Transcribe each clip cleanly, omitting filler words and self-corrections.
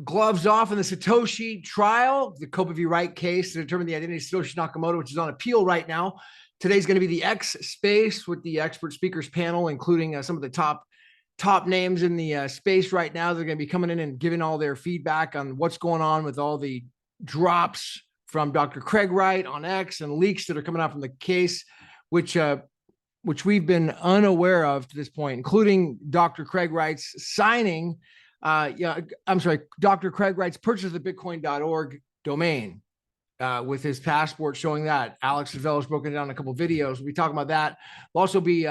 gloves off in the Satoshi trial, the COPA v. Wright case to determine the identity of Satoshi Nakamoto, which is on appeal right now. Today's going to be the X space with the expert speakers panel, including some of the top names in the space right now. They're going to be coming in and giving all their feedback on what's going on with all the drops from Dr. Craig Wright on X and leaks that are coming out from the case, which we've been unaware of to this point, including Dr. Craig Wright's signing. Dr. Craig Wright's purchase of the Bitcoin.org domain with his passport showing that. Alex Favel has broken it down in a couple of videos. We'll be talking about that. We'll also be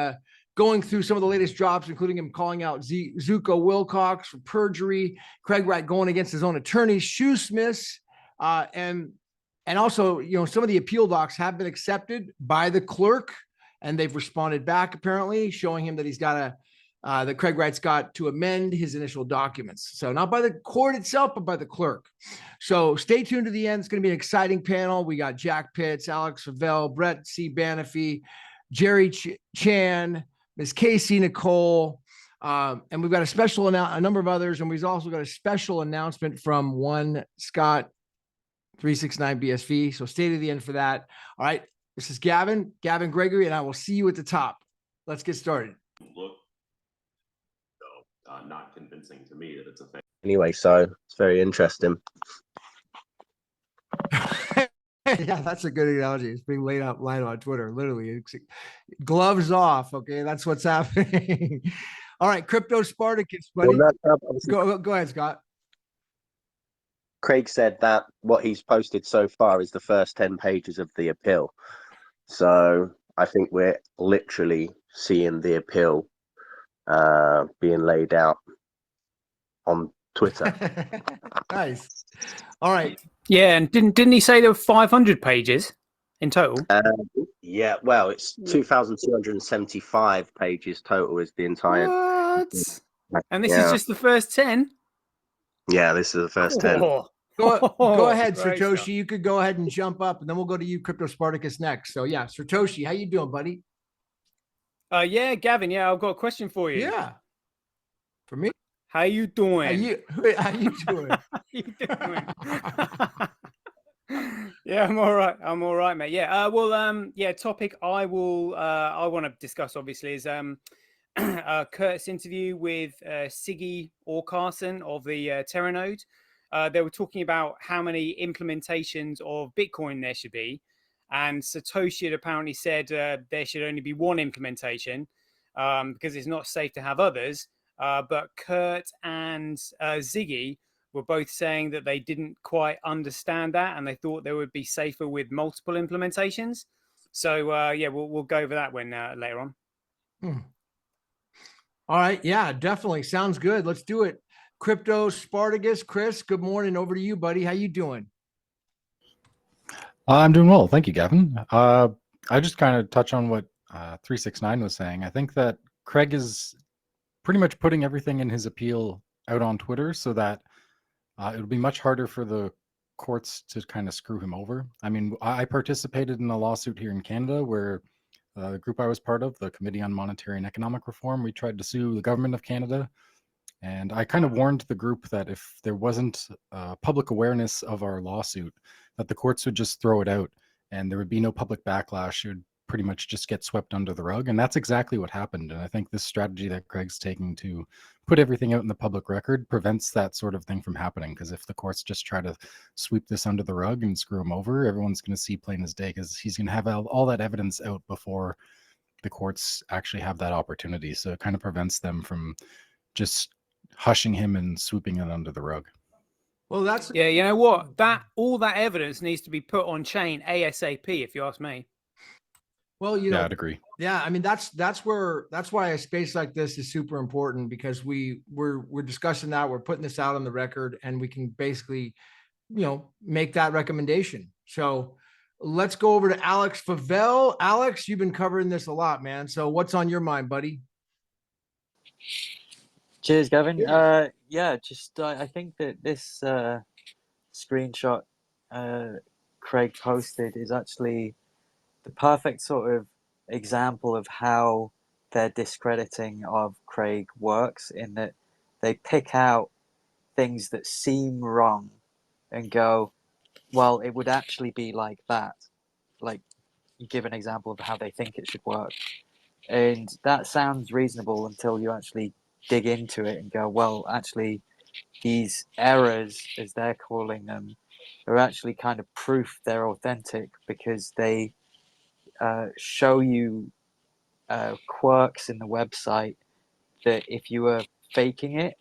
going through some of the latest drops, including him calling out Zuko Wilcox for perjury, Craig Wright going against his own attorneys, shoesmiths, and also, some of the appeal docs have been accepted by the clerk, and they've responded back apparently, showing him that he's got that Craig Wright's got to amend his initial documents. So not by the court itself, but by the clerk. So stay tuned to the end. It's going to be an exciting panel. We got Jack Pitts, Alex Favel, Brett C. Banafy, Jerry Chan, Ms. Casey Nicole, and we've got a number of others, and we've also got a special announcement from one Scott 369 BSV. So stay to the end for that. All right, this is Gavin Gregory, and I will see you at the top. Let's get started. Look, not convincing to me that it's a thing. Anyway, so it's very interesting. Yeah, that's a good analogy. It's being laid out live on Twitter. Literally, gloves off. Okay, that's what's happening. All right, crypto Spartacus, buddy. Well, go ahead, Scott. Craig said that what he's posted so far is the first 10 pages of the appeal. So I think we're literally seeing the appeal being laid out on Twitter. Nice. All right. Yeah, and didn't he say there were 500 pages in total? Yeah, well, it's 2,275 pages total is the entire. What? And this is just the first 10? Yeah, this is the first 10. Go ahead, Sirtoshi. Stuff. You could go ahead and jump up, and then we'll go to you, Crypto Spartacus, next. So yeah, Sirtoshi, how you doing, buddy? Yeah, Gavin. Yeah, I've got a question for you. Yeah, for me. How you doing? How you doing? How you doing? Yeah, I'm all right. I'm all right, mate. Yeah. Topic I want to discuss obviously is Kurt's interview with Siggy Orcarson of the Terranode. They were talking about how many implementations of Bitcoin there should be. And Satoshi had apparently said there should only be one implementation because it's not safe to have others. But Kurt and Ziggy were both saying that they didn't quite understand that and they thought they would be safer with multiple implementations. So, we'll go over that when later on. All right. Yeah, definitely. Sounds good. Let's do it. Crypto Spartacus, Chris, good morning. Over to you, buddy. How you doing? I'm doing well. Thank you, Gavin. I just kind of touch on what 369 was saying. I think that Craig is pretty much putting everything in his appeal out on Twitter so that it'll be much harder for the courts to kind of screw him over. I mean, I participated in a lawsuit here in Canada where the group I was part of, the Committee on Monetary and Economic Reform, we tried to sue the government of Canada. And I kind of warned the group that if there wasn't public awareness of our lawsuit, that the courts would just throw it out and there would be no public backlash. It would pretty much just get swept under the rug. And that's exactly what happened. And I think this strategy that Craig's taking to put everything out in the public record prevents that sort of thing from happening. Because if the courts just try to sweep this under the rug and screw him over, everyone's going to see plain as day because he's going to have all that evidence out before the courts actually have that opportunity. So it kind of prevents them from just hushing him and swooping it under the rug. Well, that's you know what, all that evidence needs to be put on chain ASAP, if you ask me. Well, yeah, I'd agree. Yeah, I mean that's why a space like this is super important, because we're discussing that, we're putting this out on the record, and we can basically make that recommendation. So let's go over to Alex Favel. Alex, you've been covering this a lot, man. So what's on your mind, buddy? Cheers, Gavin. I think that this screenshot Craig posted is actually the perfect sort of example of how their discrediting of Craig works, in that they pick out things that seem wrong and go, well, it would actually be like that. Like, you give an example of how they think it should work. And that sounds reasonable until you actually dig into it and go, well, actually, these errors, as they're calling them, are actually kind of proof they're authentic because they show you quirks in the website that if you were faking it,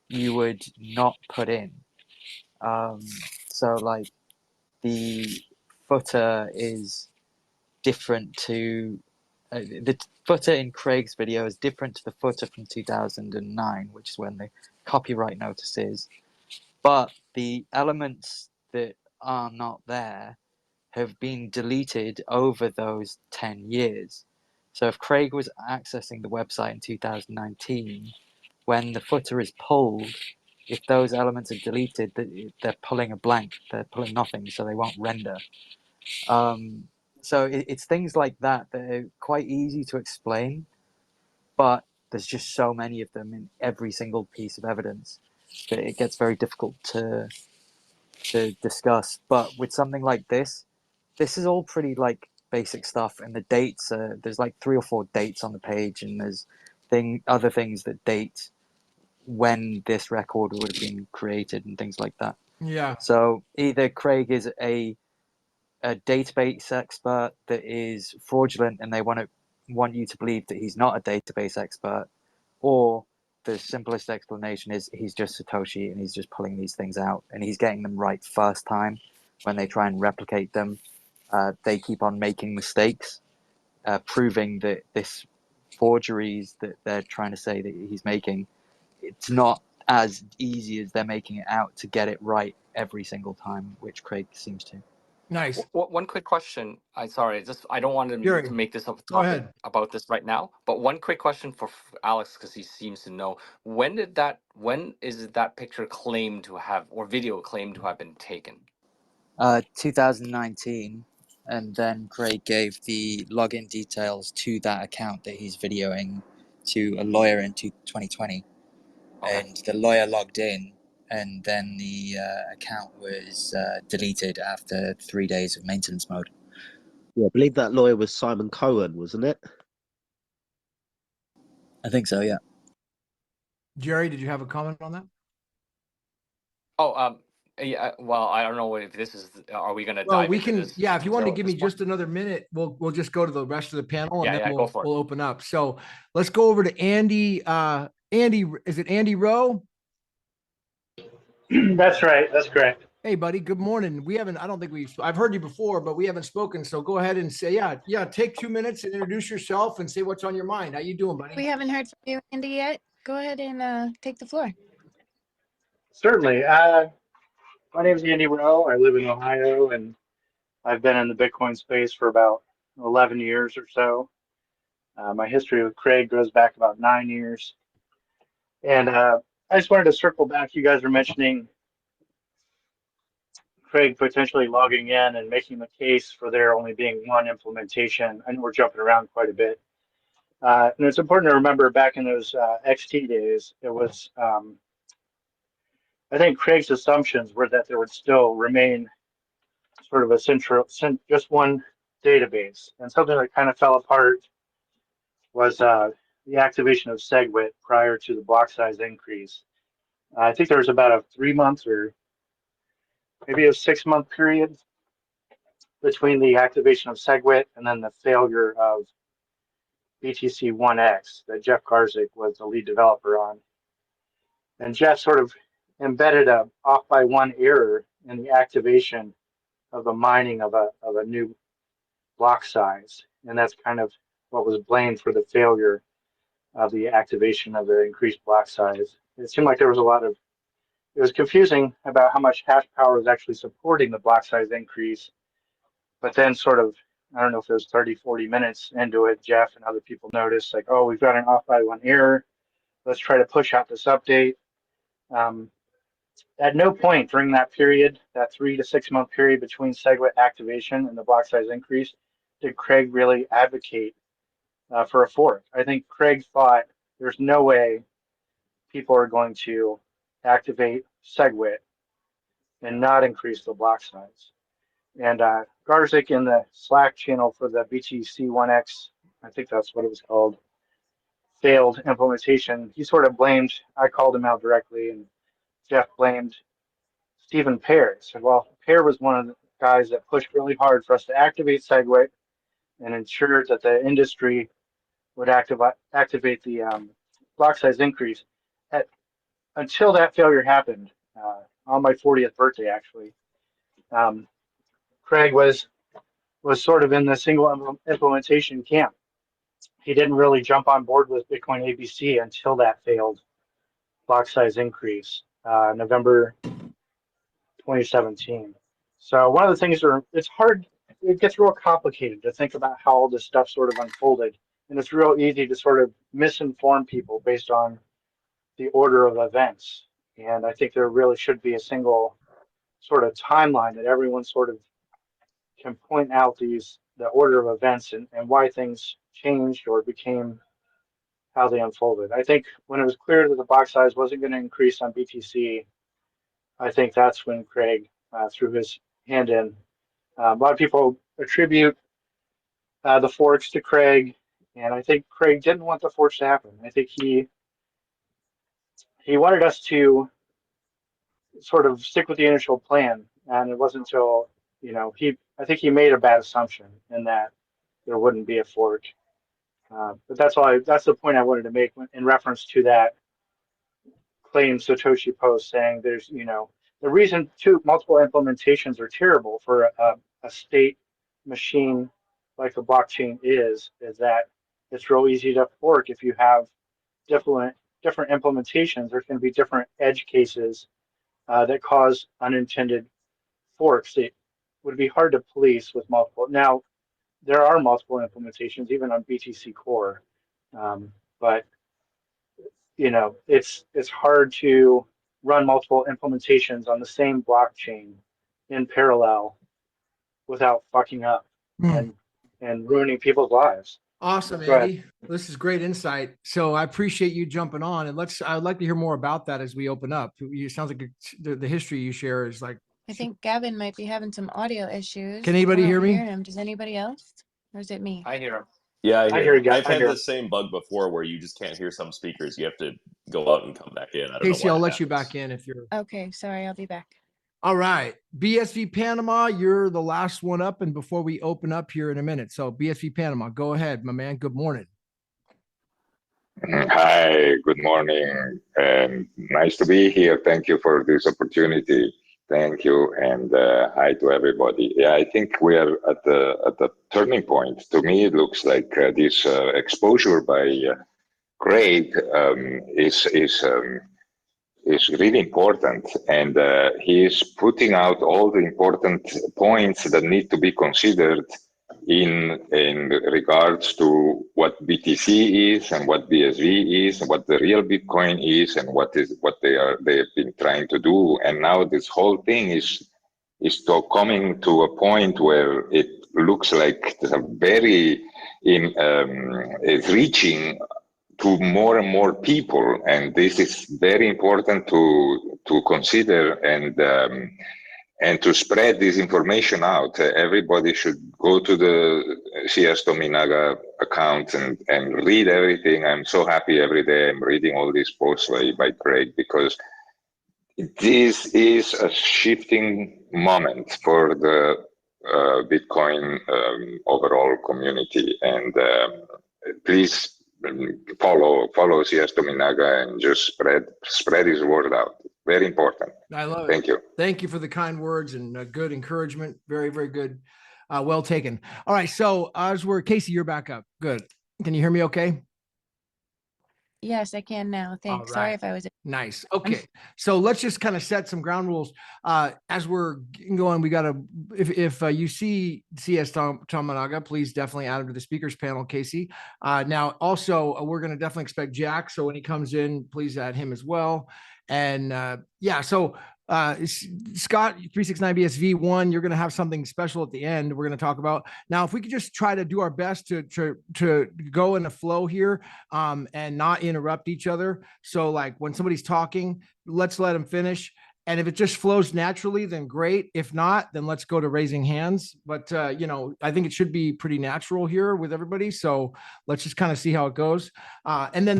you would not put in. So, like, the footer is different to the footer in Craig's video is different to the footer from 2009, which is when the copyright notice is. But the elements that are not there have been deleted over those 10 years. So if Craig was accessing the website in 2019, when the footer is pulled, if those elements are deleted, they're pulling a blank, they're pulling nothing, so they won't render. So it's things like that that are quite easy to explain, but there's just so many of them in every single piece of evidence that it gets very difficult to discuss. But with something like this is all pretty like basic stuff, and the dates there's like 3 or 4 dates on the page, and there's other things that date when this record would have been created and things like that. Yeah. So either Craig is a database expert that is fraudulent and they want you to believe that he's not a database expert, or the simplest explanation is he's just Satoshi and he's just pulling these things out and he's getting them right first time. When they try and replicate them, they keep on making mistakes, proving that this forgeries that they're trying to say that he's making, it's not as easy as they're making it out to get it right every single time, which Craig seems to. Nice. One quick question. I don't want Jerry, to make this a go topic ahead. about this right now, but one quick question for Alex, because he seems to know. When is that picture claimed to have, or video claimed to have been taken? 2019, and then Craig gave the login details to that account that he's videoing to a lawyer in 2020. Okay. And the lawyer logged in, and then the account was deleted after 3 days of maintenance mode. Yeah, I believe that lawyer was Simon Cohen, wasn't it? I think so, yeah. Jerry, did you have a comment on that? Oh, yeah. Well, I don't know if this is. Are we going to Well, dive we into can, this? yeah, if you want to detail give at me this point? just another minute, we'll just go to the rest of the panel and Yeah, then yeah, go for it. we'll open up. So let's go over to Andy. Andy, is it Andy Rowe? That's right. That's correct. Hey, buddy. Good morning. I've heard you before, but we haven't spoken. So go ahead and say, take 2 minutes and introduce yourself and say what's on your mind. How you doing, buddy? We haven't heard from you, Andy, yet. Go ahead and take the floor. Certainly. My name is Andy Rowe. I live in Ohio, and I've been in the Bitcoin space for about 11 years or so. My history with Craig goes back about 9 years. And I just wanted to circle back. You guys were mentioning Craig potentially logging in and making the case for there only being one implementation. I know we're jumping around quite a bit. And it's important to remember back in those XT days, it was, I think Craig's assumptions were that there would still remain sort of a just one database. And something that kind of fell apart was the activation of SegWit prior to the block size increase. I think there was about a 3 month or maybe a 6 month period between the activation of SegWit and then the failure of BTC 1x that Jeff Garzik was the lead developer on. And Jeff sort of embedded a off by one error in the activation of the mining of a new block size. And that's kind of what was blamed for the failure of the activation of the increased block size. It seemed like there was it was confusing about how much hash power was actually supporting the block size increase. But then sort of, I don't know if it was 30, 40 minutes into it, Jeff and other people noticed like, oh, we've got an off by one error. Let's try to push out this update. At no point during that period, that 3 to 6 month period between SegWit activation and the block size increase, did Craig really advocate for a fork. I think Craig thought there's no way people are going to activate SegWit and not increase the block size. And Garzik in the Slack channel for the BTC1X, I think that's what it was called, failed implementation. He sort of blamed, I called him out directly, and Jeff blamed Stephen Pear. Said, well, Pear was one of the guys that pushed really hard for us to activate SegWit and ensure that the industry would activate the block size increase. Until that failure happened, on my 40th birthday, actually, Craig was sort of in the single implementation camp. He didn't really jump on board with Bitcoin ABC until that failed block size increase, November 2017. So one of the things it's hard, it gets real complicated to think about how all this stuff sort of unfolded. And it's real easy to sort of misinform people based on the order of events. And I think there really should be a single sort of timeline that everyone sort of can point out the order of events and why things changed or became how they unfolded. I think when it was clear that the block size wasn't going to increase on BTC, I think that's when Craig threw his hand in. A lot of people attribute the forks to Craig, and I think Craig didn't want the forks to happen. I think he wanted us to sort of stick with the initial plan, and it wasn't until I think he made a bad assumption in that there wouldn't be a fork. But that's the point I wanted to make in reference to that claim Satoshi post saying there's, the reason multiple implementations are terrible for a state machine like a blockchain is that it's real easy to fork. If you have different implementations, there's going to be different edge cases that cause unintended forks. It would be hard to police with multiple. Now, there are multiple implementations, even on BTC Core, but it's hard to run multiple implementations on the same blockchain in parallel without fucking up and ruining people's lives. Awesome, Andy. This is great insight. So I appreciate you jumping on, and I'd like to hear more about that as we open up. It sounds like the history you share is like. I think Gavin might be having some audio issues. Can anybody hear me? Him. Does anybody else? Or is it me? I hear him. Yeah, I hear you. I've I had hear. the same bug before where you just can't hear some speakers. You have to go out and come back in. I don't Casey, know I'll why let that you happens. back in if you're. Okay, sorry, I'll be back. All right. BSV Panama, you're the last one up, and before we open up here in a minute. So BSV Panama, go ahead, my man. Good morning. Hi, good morning, and nice to be here. Thank you for this opportunity. Thank you, and hi to everybody. Yeah, I think we are at the turning point. To me, it looks like this exposure by Craig is really important, and he is putting out all the important points that need to be considered in regards to what BTC is and what BSV is and what the real Bitcoin is and what they've been trying to do. And now this whole thing is coming to a point where it looks like it's it's reaching to more and more people, and this is very important to consider and to spread this information out. Everybody should go to the CSTomoniga account and read everything. I'm so happy every day I'm reading all these posts by Craig, because this is a shifting moment for the Bitcoin overall community. And please follow CSTomoniga and just spread his word out. Very important. I love it. Thank you. Thank you for the kind words and good encouragement. Very, very good. Well taken. All right. So Casey, you're back up. Good. Can you hear me okay? Yes, I can now. Thanks. Sorry if I was. Nice. Okay. So let's just kind of set some ground rules. As we're going, we got to, if you see CSTomoniga, please definitely add him to the speakers panel, Casey. Now, also, we're going to definitely expect Jack. So when he comes in, please add him as well. And yeah, so Scott, 369BSV1, you're going to have something special at the end we're going to talk about. Now, if we could just try to do our best to go in a flow here and not interrupt each other. So like when somebody's talking, let's let them finish. And if it just flows naturally, then great. If not, then let's go to raising hands. But, I think it should be pretty natural here with everybody. So let's just kind of see how it goes. And then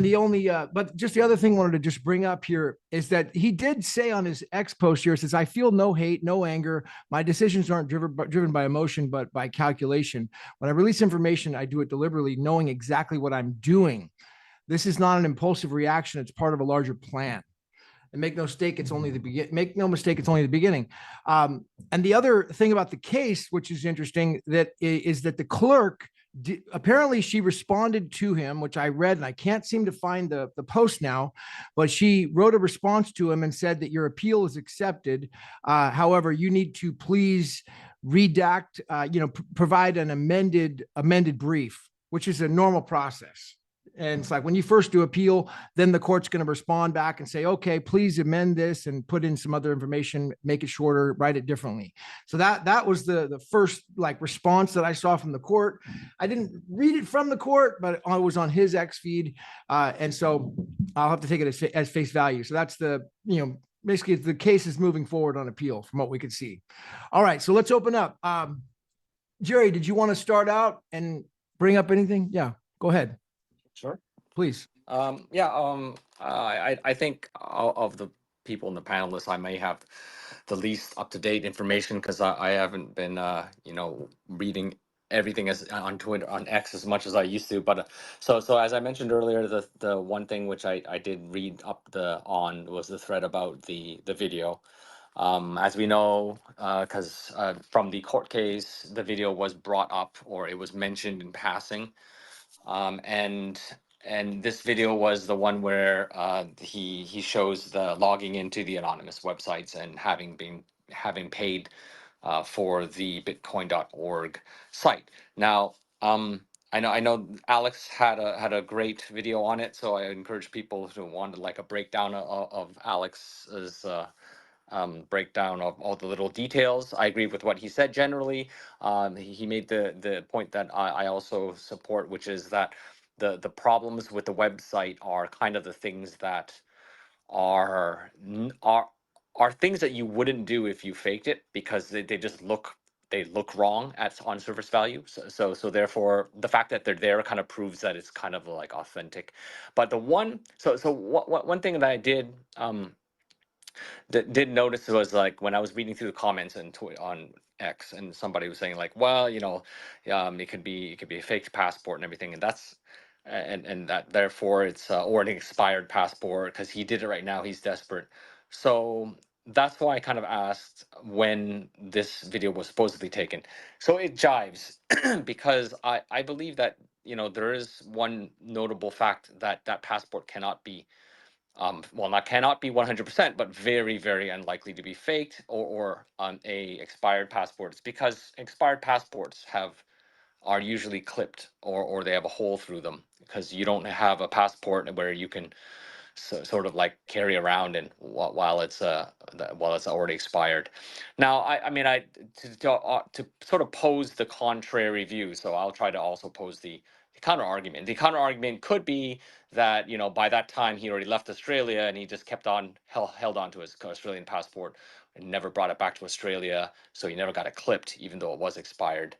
but just the other thing I wanted to just bring up here is that he did say on his X post here, it says, I feel no hate, no anger. My decisions aren't driven by emotion, but by calculation. When I release information, I do it deliberately, knowing exactly what I'm doing. This is not an impulsive reaction. It's part of a larger plan. And make no mistake, it's only the beginning. And the other thing about the case, which is interesting, is that the clerk apparently she responded to him, which I read, and I can't seem to find the post now, but she wrote a response to him and said that your appeal is accepted. However, you need to please redact, provide an amended brief, which is a normal process. And it's like when you first do appeal, then the court's going to respond back and say, okay, please amend this and put in some other information, make it shorter, write it differently. So that was the first response that I saw from the court. I didn't read it from the court, but it was on his X feed. And so I'll have to take it as face value. So that's basically the case is moving forward on appeal from what we could see. All right, so let's open up. Jerry, did you want to start out and bring up anything? Yeah, go ahead. Sure. Please. I think of the people in the panelists, I may have the least up-to-date information because I haven't been, reading everything on Twitter, on X as much as I used to. But so as I mentioned earlier, the one thing which I did read on was the thread about the video. As we know, because from the court case, the video was brought up or it was mentioned in passing. And this video was the one where he shows the logging into the anonymous websites and having paid for the Bitcoin.org site. Now, I know Alex had a great video on it, so I encourage people who want a breakdown of Alex's breakdown of all the little details. I agree with what he said generally. He made the point that I also support, which is that the problems with the website are kind of the things that are things that you wouldn't do if you faked it, because they just look wrong on surface value. So therefore the fact that they're there kind of proves that it's kind of authentic. But one thing that I did notice was when I was reading through the comments on X, and somebody was saying well, it could be a fake passport and everything, and that's and that therefore it's or an expired passport because he did it right now, he's desperate. So that's why I kind of asked when this video was supposedly taken. So it jives because I believe that there is one notable fact that passport cannot be not cannot be 100%, but very, very unlikely to be faked or a expired passport. It's because expired passports are usually clipped or they have a hole through them, because you don't have a passport where you can sort of carry around and while it's already expired. Now, to sort of pose the contrary view, so I'll try to also pose the counter argument. The counter argument could be that by that time he already left Australia and he just kept on held on to his Australian passport and never brought it back to Australia, so he never got it clipped even though it was expired.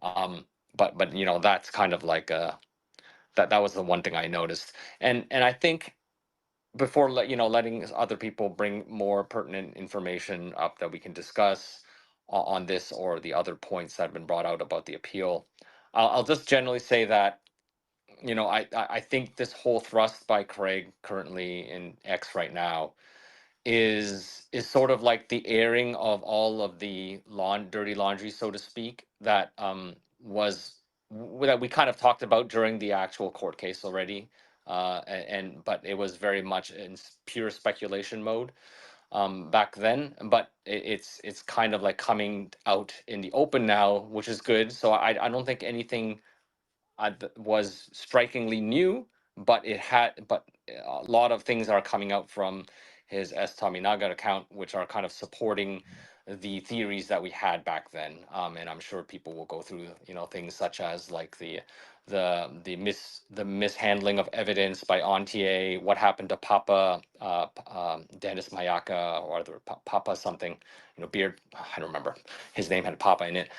But that's kind of that was the one thing I noticed, and I think before letting other people bring more pertinent information up that we can discuss on this or the other points that have been brought out about the appeal, I'll just generally say that I think this whole thrust by Craig currently in X right now is sort of like the airing of all of the dirty laundry, so to speak, that that we kind of talked about during the actual court case already, but it was very much in pure speculation mode back then. But it's kind of coming out in the open now, which is good. So I don't think anything was strikingly new, but a lot of things are coming out from his CSTomoniga account, which are kind of supporting the theories that we had back then. And I'm sure people will go through, things such as like the mishandling of evidence by Ontier, what happened to Papa Dennis Mayaka, or the Papa something, Beard, I don't remember. His name had Papa in it.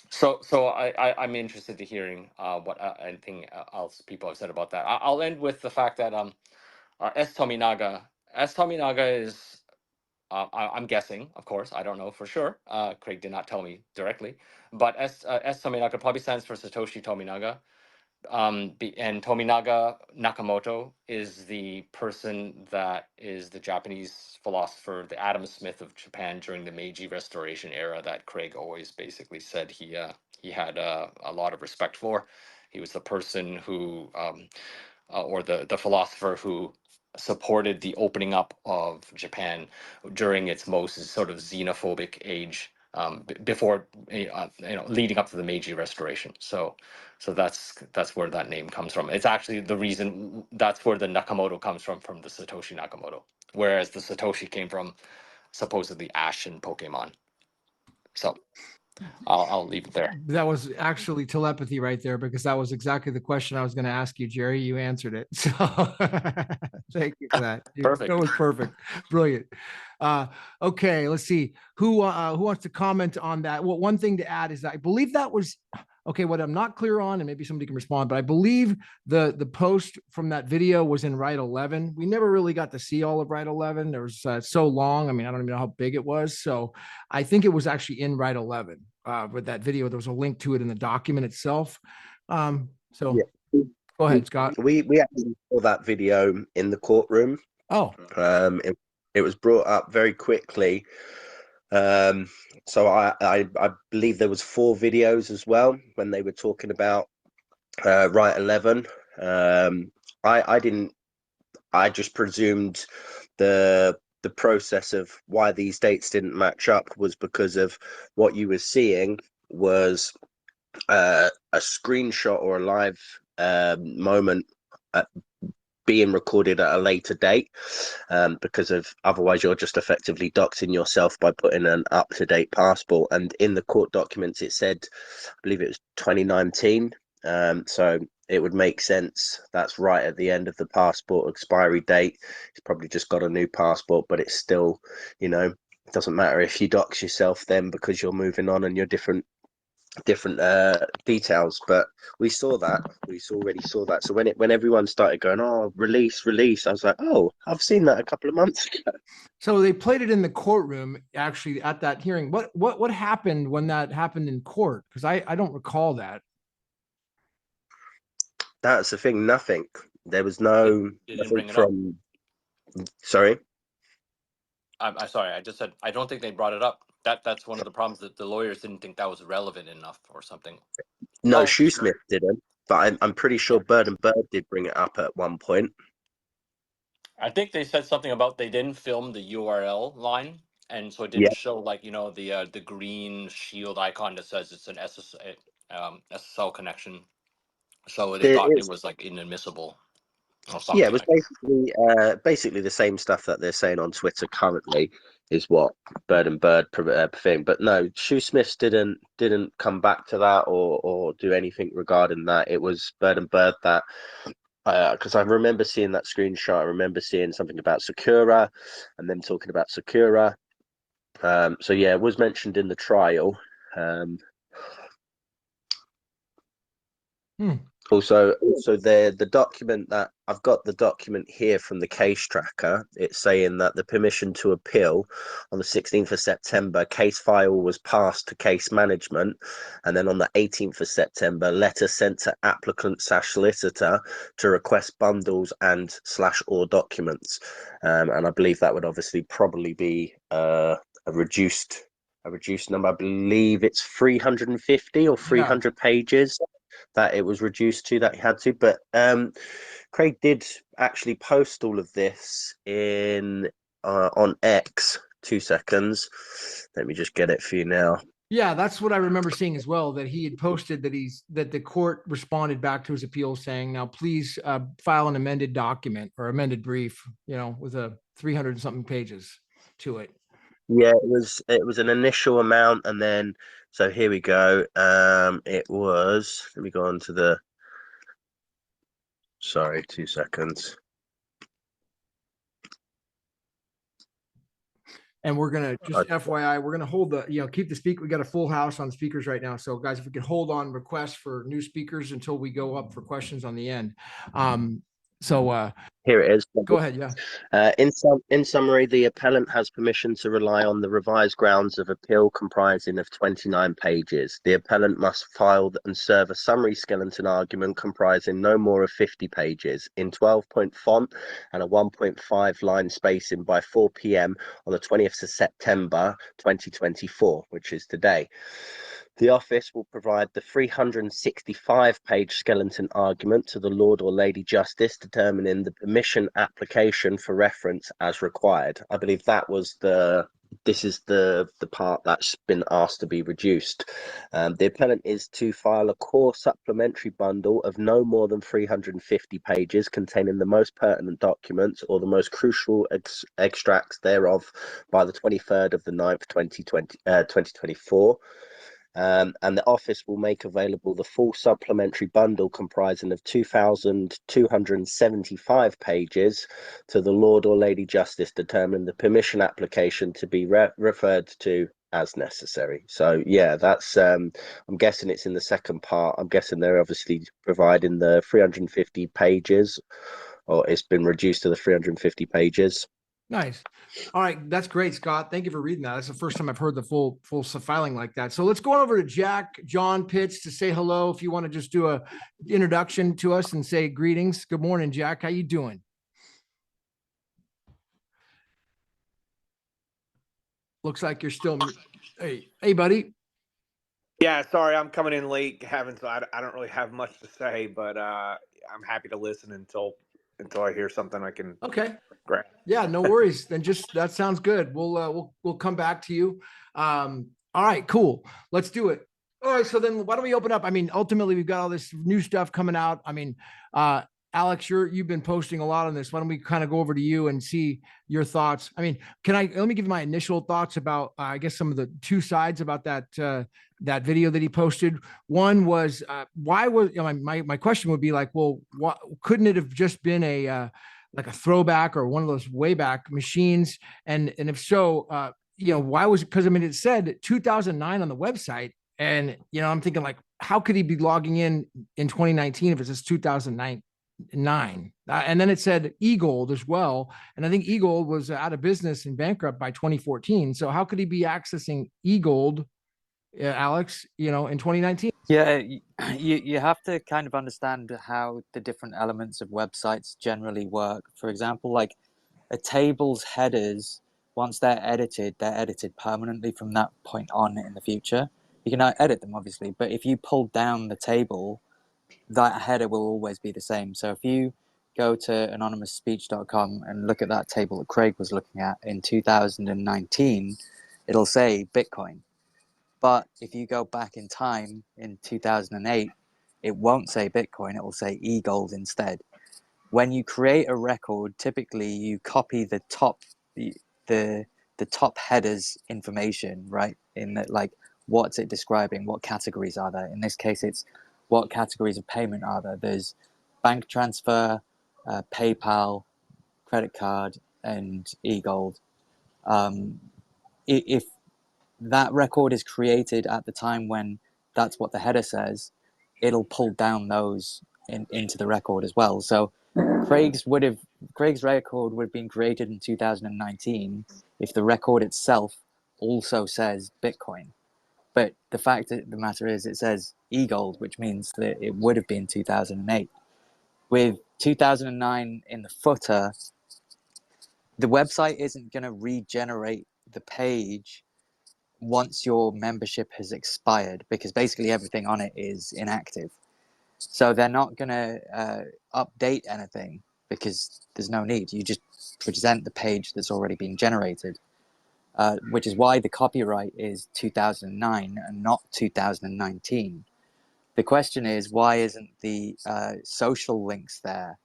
So I'm interested to hearing what anything else people have said about that. I'll end with the fact that CSTomoniga is I'm guessing, of course, I don't know for sure. Craig did not tell me directly, but CSTomoniga probably stands for Satoshi Tominaga. And Tominaga Nakamoto is the person that is the Japanese philosopher, the Adam Smith of Japan during the Meiji Restoration era that Craig always basically said he had a lot of respect for. He was the person who, or the philosopher who supported the opening up of Japan during its most sort of xenophobic age, before leading up to the Meiji Restoration. So that's where that name comes from. It's actually the reason that's where the Nakamoto comes from the Satoshi Nakamoto, whereas the Satoshi came from supposedly Ashen Pokemon. So I'll leave it there. That was actually telepathy right there, because that was exactly the question I was going to ask you, Jerry. You answered it. So thank you for that. Perfect. That was perfect. Brilliant. Okay, let's see who wants to comment on that. Well, one thing to add is that I believe that was okay. What I'm not clear on, and maybe somebody can respond, but I believe the post from that video was in Write 11. We never really got to see all of Write 11. There was so long. I mean, I don't even know how big it was. So I think it was actually in Write 11. With that video, there was a link to it in the document itself. So Yeah. Go ahead, Scott. We actually saw that video in the courtroom. Oh, it was brought up very quickly. So I believe there was 4 videos as well when they were talking about Write 11. I just presumed the process of why these dates didn't match up was because of what you were seeing was a screenshot or a live moment being recorded at a later date, because of otherwise you're just effectively doxing yourself by putting an up-to-date passport. And in the court documents it said, I believe it was 2019, so it would make sense that's right at the end of the passport expiry date. He's probably just got a new passport, but it's still, it doesn't matter if you dox yourself then, because you're moving on and you're different details. But we already saw that. So when everyone started going, oh, release, I was like, oh, I've seen that a couple of months ago. So they played it in the courtroom actually at that hearing. What happened when that happened in court? Because I don't recall that. That's the thing. Nothing. There was no nothing from. Sorry. I'm sorry. I just said I don't think they brought it up. That's one of the problems, that the lawyers didn't think that was relevant enough or something. No, Shoesmith didn't, but I'm pretty sure Bird and Bird did bring it up at one point. I think they said something about they didn't film the URL line, and so it didn't show the green shield icon that says it's an SSL connection. So they thought it was like inadmissible or something. Yeah, it was basically the same stuff that they're saying on Twitter currently is what Bird and Bird thing. But no, Shoesmiths didn't come back to that or do anything regarding that. It was Bird and Bird that, because I remember seeing that screenshot. I remember seeing something about Sakura and them talking about Sakura. So yeah, it was mentioned in the trial. Also, the document that I've got, the document here from the case tracker, it's saying that the permission to appeal on the 16th of September, case file was passed to case management, and then on the 18th of September, letter sent to applicant / solicitor to request bundles and / or documents. And I believe that would obviously probably be a reduced number. I believe it's 350 or 300 pages that it was reduced to, that he had to. But Craig did actually post all of this on X. 2 seconds, let me just get it for you now. Yeah, that's what I remember seeing as well, that he had posted that the court responded back to his appeal saying, now please file an amended document or amended brief, with a 300 and something pages to it. Yeah, it was an initial amount, and then so here we go. It was. Let me go on to the. Sorry, 2 seconds. And we're gonna just FYI, we're gonna hold the, keep the speaker. We got a full house on speakers right now. So guys, if we could hold on requests for new speakers until we go up for questions on the end. Here it is. Go ahead. Yeah. In summary, the appellant has permission to rely on the revised grounds of appeal comprising of 29 pages. The appellant must file and serve a summary skeleton argument comprising no more of 50 pages in 12-point font and a 1.5 line spacing by 4 p.m. on the 20th of September 2024, which is today. The office will provide the 365-page skeleton argument to the Lord or Lady Justice, determining the permission application for reference as required. I believe that was this is the part that's been asked to be reduced. The appellant is to file a core supplementary bundle of no more than 350 pages containing the most pertinent documents or the most crucial extracts thereof by the 23rd of the 9th, 2024. And the office will make available the full supplementary bundle comprising of 2,275 pages to the Lord or Lady Justice, determining the permission application to be referred to as necessary. So yeah, that's I'm guessing it's in the second part. I'm guessing they're obviously providing the 350 pages, or it's been reduced to the 350 pages. Nice. All right. That's great, Scott. Thank you for reading that. That's the first time I've heard the full filing like that. So let's go over to Jack, John Pitts to say hello. If you want to just do a introduction to us and say greetings. Good morning, Jack. How you doing? Looks like you're still, hey, buddy. Yeah, sorry, I'm coming in late, Gavin, so I don't really have much to say, but I'm happy to listen until I hear something I can. Okay. Grab. Yeah, no worries. Then just that sounds good. We'll come back to you. All right, cool. Let's do it. All right, so then why don't we open up? I mean, ultimately we've got all this new stuff coming out. I mean, Alex, you've been posting a lot on this. Why don't we kind of go over to you and see your thoughts? I mean, let me give my initial thoughts about, I guess, some of the two sides about that video that he posted. One was, why was, my question would be like, well, couldn't it have just been like a throwback or one of those way back machines? And if so, why was it? Because I mean, it said 2009 on the website. And, I'm thinking like, how could he be logging in 2019 if it says 2009? And then it said eGold as well. And I think eGold was out of business and bankrupt by 2014. So how could he be accessing eGold, Alex, in 2019? Yeah, you have to kind of understand how the different elements of websites generally work. For example, like a table's headers, once they're edited permanently from that point on in the future. You can edit them, obviously, but if you pull down the table, that header will always be the same. So if you go to anonymousspeech.com and look at that table that Craig was looking at in 2019, it'll say Bitcoin. But if you go back in time in 2008, it won't say Bitcoin, it will say eGold instead. When you create a record, typically you copy the top header's information, right? In that, like, what's it describing? What categories are there? In this case, it's what categories of payment are there? There's bank transfer, PayPal, credit card, and eGold. If that record is created at the time when that's what the header says, it'll pull down those into the record as well. So Craig's record would have been created in 2019 if the record itself also says Bitcoin. But the fact of the matter is it says eGold, which means that it would have been 2008. With 2009 in the footer, the website isn't going to regenerate the page once your membership has expired, because basically everything on it is inactive. So they're not going to update anything because there's no need. You just present the page that's already been generated, which is why the copyright is 2009 and not 2019. The question is, why isn't the social links there?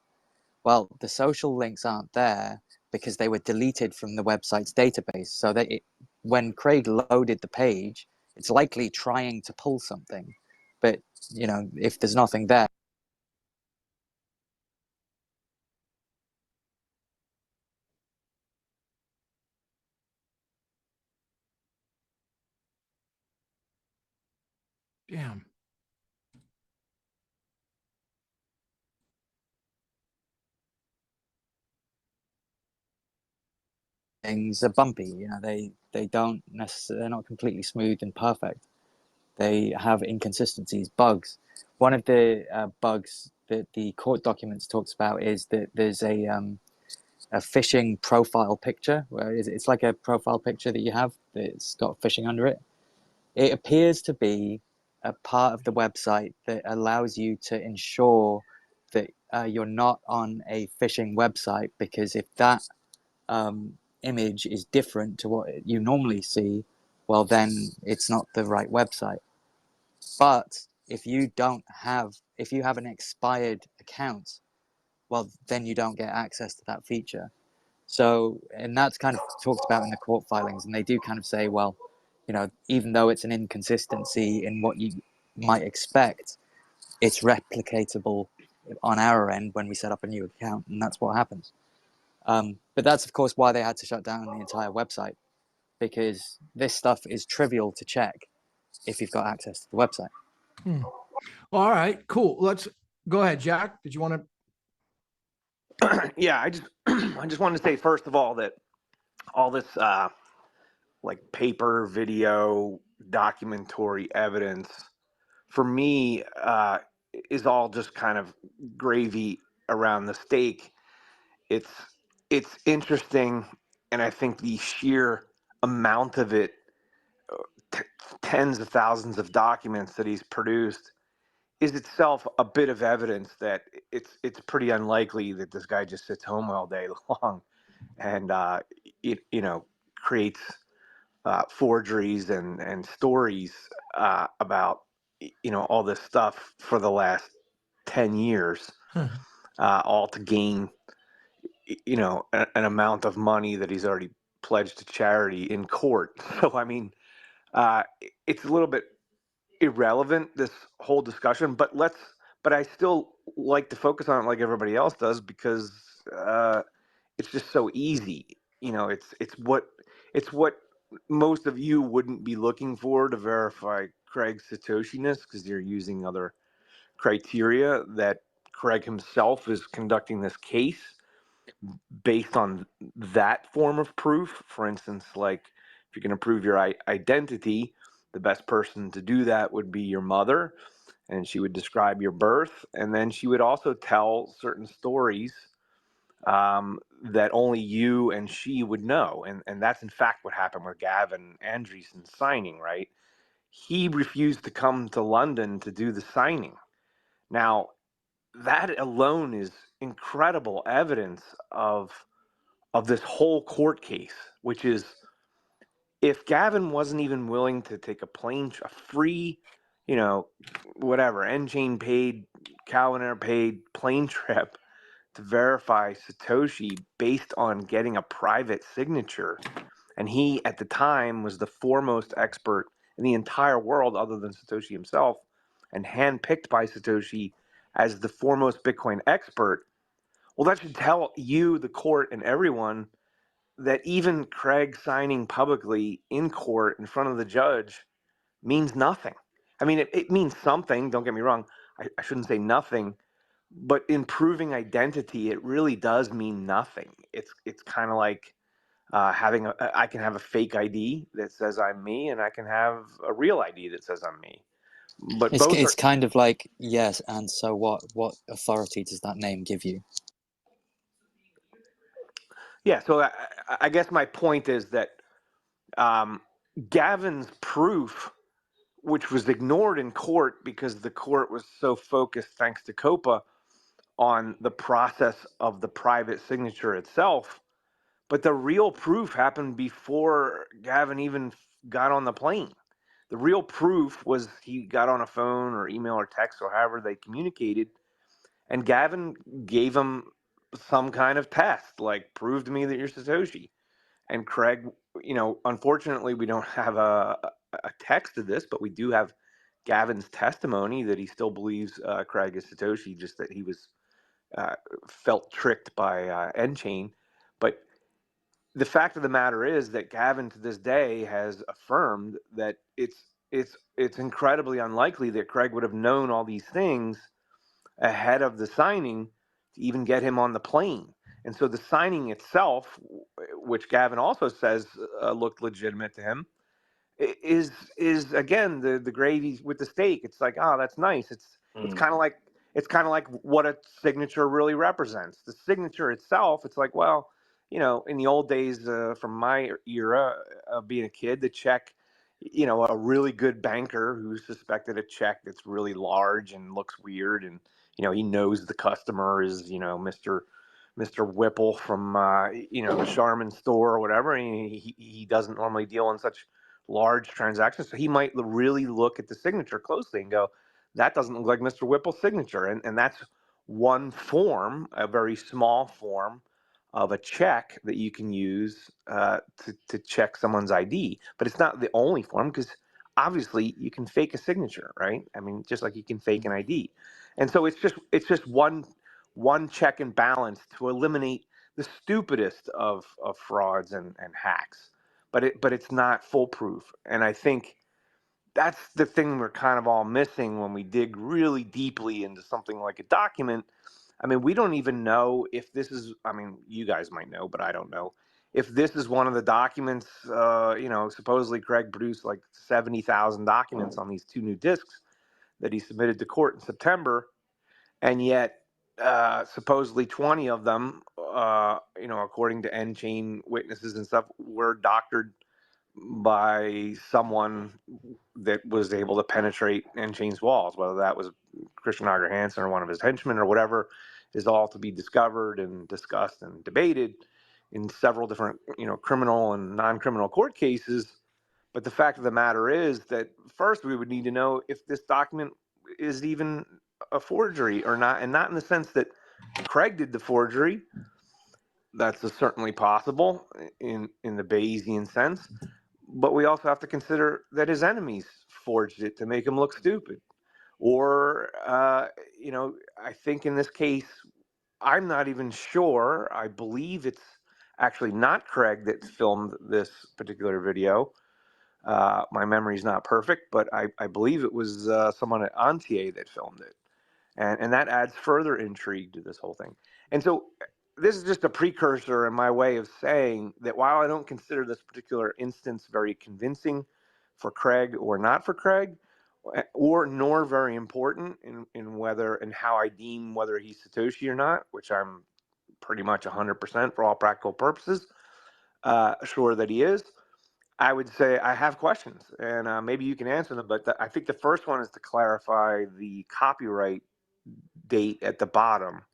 Well, the social links aren't there because they were deleted from the website's database. So that when Craig loaded the page, it's likely trying to pull something, but if there's nothing there. Damn. Things are bumpy. They don't necessarily, they're not completely smooth and perfect. They have inconsistencies, bugs. One of the bugs that the court documents talks about is that there's a phishing profile picture, where it's like a profile picture that you have that's got phishing under it. It appears to be a part of the website that allows you to ensure that you're not on a phishing website, because if that image is different to what you normally see, well, then it's not the right website. But if you have an expired account, well, then you don't get access to that feature. So, and that's kind of talked about in the court filings, and they do kind of say, well, even though it's an inconsistency in what you might expect, it's replicatable on our end when we set up a new account, and that's what happens. But that's, of course, why they had to shut down the entire website, because this stuff is trivial to check if you've got access to the website. All right, cool. Let's go ahead, Jack. Did you want to? Yeah, I just wanted to say, first of all, that all this like paper, video, documentary evidence, for me, is all just kind of gravy around the steak. It's interesting, and I think the sheer amount of it, tens of thousands of documents that he's produced, is itself a bit of evidence that it's pretty unlikely that this guy just sits home all day long and creates forgeries and stories about all this stuff for the last 10 years, all to gain an amount of money that he's already pledged to charity in court. So I mean, it's a little bit irrelevant, this whole discussion, but I still like to focus on it like everybody else does, because it's just so easy. It's what most of you wouldn't be looking for to verify Craig's Satoshiness, because you're using other criteria that Craig himself is conducting this case based on that form of proof. For instance, like if you're going to prove your identity, the best person to do that would be your mother, and she would describe your birth, and then she would also tell certain stories that only you and she would know. And that's in fact what happened with Gavin Andreessen signing, right? He refused to come to London to do the signing. Now, that alone is incredible evidence of this whole court case, which is, if Gavin wasn't even willing to take a free, whatever, N-Chain paid, Calvin Air paid plane trip to verify Satoshi based on getting a private signature, and he at the time was the foremost expert in the entire world other than Satoshi himself, and handpicked by Satoshi as the foremost Bitcoin expert, well, that should tell you, the court, and everyone that even Craig signing publicly in court in front of the judge means nothing. I mean, it means something, don't get me wrong. I shouldn't say nothing, but in proving identity, it really does mean nothing. It's kind of like I can have a fake ID that says I'm me, and I can have a real ID that says I'm me. But it's kind of like, yes, and so what? What authority does that name give you? Yeah, so I guess my point is that Gavin's proof, which was ignored in court because the court was so focused, thanks to COPA, on the process of the private signature itself. But the real proof happened before Gavin even got on the plane. The real proof was he got on a phone or email or text or however they communicated, and Gavin gave him some kind of test, like prove to me that you're Satoshi. And Craig, unfortunately, we don't have a text of this, but we do have Gavin's testimony that he still believes Craig is Satoshi, just that he was felt tricked by Nchain. But the fact of the matter is that Gavin to this day has affirmed that it's incredibly unlikely that Craig would have known all these things ahead of the signing to even get him on the plane. And so the signing itself, which Gavin also says looked legitimate to him, is again the gravy with the steak. It's like, oh, that's nice. It's kind of like what a signature really represents. The signature itself, it's like, well, in the old days from my era of being a kid, the check, a really good banker who suspected a check that's really large and looks weird, and he knows the customer is Mr. Whipple from the Charmin store or whatever, and he doesn't normally deal in such large transactions, so he might really look at the signature closely and go, that doesn't look like Mr. Whipple's signature, and that's one form, a very small form of a check that you can use to check someone's ID. But it's not the only form, because obviously you can fake a signature, right? I mean, just like you can fake an ID. And so it's just one check and balance to eliminate the stupidest of frauds and hacks. But it's not foolproof. And I think that's the thing we're kind of all missing when we dig really deeply into something like a document. I mean, we don't even know if this is, I mean, you guys might know, but I don't know if this is one of the documents. Supposedly Craig produced like 70,000 documents on these 2 new disks that he submitted to court in September. And yet supposedly 20 of them, according to Nchain witnesses and stuff, were doctored by someone that was able to penetrate Nchain's walls, whether that was Christian Auger Hansen or one of his henchmen or whatever, is all to be discovered and discussed and debated in several different, criminal and non-criminal court cases. But the fact of the matter is that first we would need to know if this document is even a forgery or not, and not in the sense that Craig did the forgery. That's certainly possible in the Bayesian sense. But we also have to consider that his enemies forged it to make him look stupid. Or, I think in this case, I'm not even sure. I believe it's actually not Craig that filmed this particular video. My memory's not perfect, but I believe it was someone at Antier that filmed it. And that adds further intrigue to this whole thing. And so this is just a precursor in my way of saying that while I don't consider this particular instance very convincing for Craig or not for Craig, or nor very important in whether and how I deem whether he's Satoshi or not, which I'm pretty much 100% for all practical purposes sure that he is, I would say I have questions, and maybe you can answer them. But I think the first one is to clarify the copyright date at the bottom,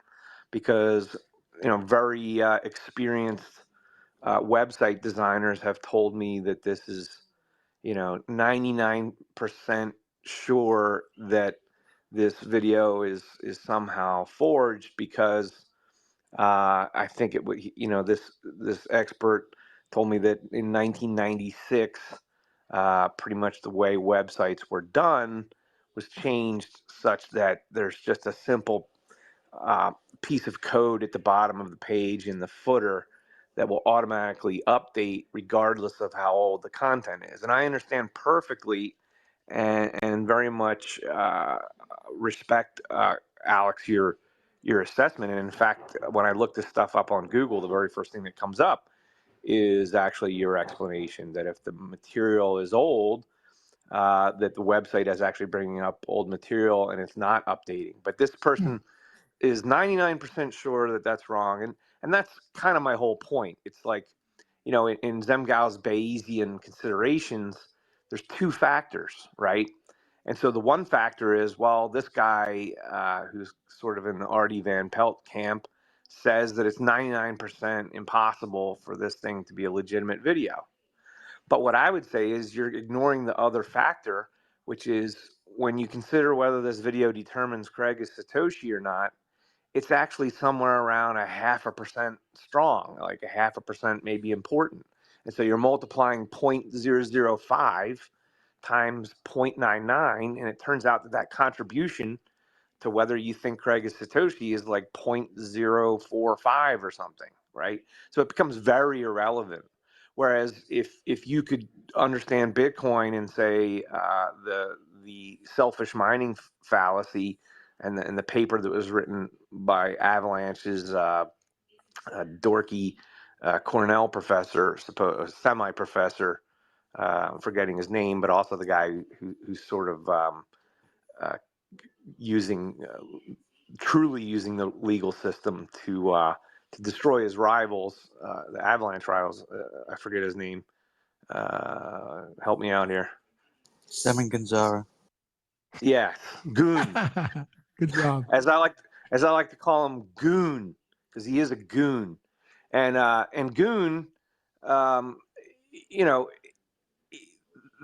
because very experienced website designers have told me that this is 99% sure that this video is somehow forged, because I think it would this expert told me that in 1996 pretty much the way websites were done was changed such that there's just a simple piece of code at the bottom of the page in the footer that will automatically update regardless of how old the content is. And I understand perfectly and very much respect, Alex, your assessment. And in fact, when I look this stuff up on Google, the very first thing that comes up is actually your explanation that if the material is old, that the website is actually bringing up old material and it's not updating. But this person is 99% sure that that's wrong. And that's kind of my whole point. It's like, in Zemgal's Bayesian considerations, there's 2 factors, right? And so the one factor is, well, this guy who's sort of in the Artie Van Pelt camp says that it's 99% impossible for this thing to be a legitimate video. But what I would say is you're ignoring the other factor, which is when you consider whether this video determines Craig is Satoshi or not, it's actually somewhere around 0.5% strong, like 0.5% may be important. And so you're multiplying 0.005 times 0.99, and it turns out that that contribution to whether you think Craig is Satoshi is like 0.045 or something, right? So it becomes very irrelevant. Whereas if you could understand Bitcoin and say the selfish mining fallacy and the paper that was written by Avalanche's dorky Cornell professor, semi-professor, I'm forgetting his name, but also the guy who's sort of using truly using the legal system to destroy his rivals, the Avalanche rivals. I forget his name. Help me out here. Semin Gonzara. Yeah, Goon. Good job. As I like to call him, Goon, because he is a goon, and Goon, um, you know,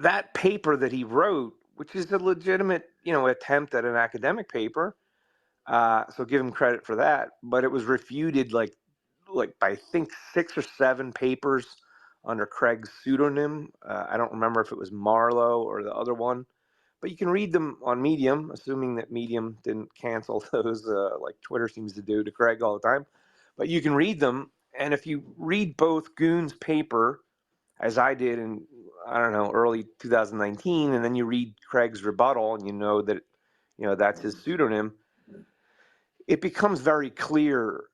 that paper that he wrote, which is a legitimate, attempt at an academic paper. So give him credit for that. But it was refuted like by I think 6 or 7 papers under Craig's pseudonym. I don't remember if it was Marlowe or the other one, but you can read them on Medium, assuming that Medium didn't cancel those like Twitter seems to do to Craig all the time. But you can read them, and if you read both Goon's paper, as I did in, I don't know, early 2019, and then you read Craig's rebuttal, and you know that that's his pseudonym, it becomes very clear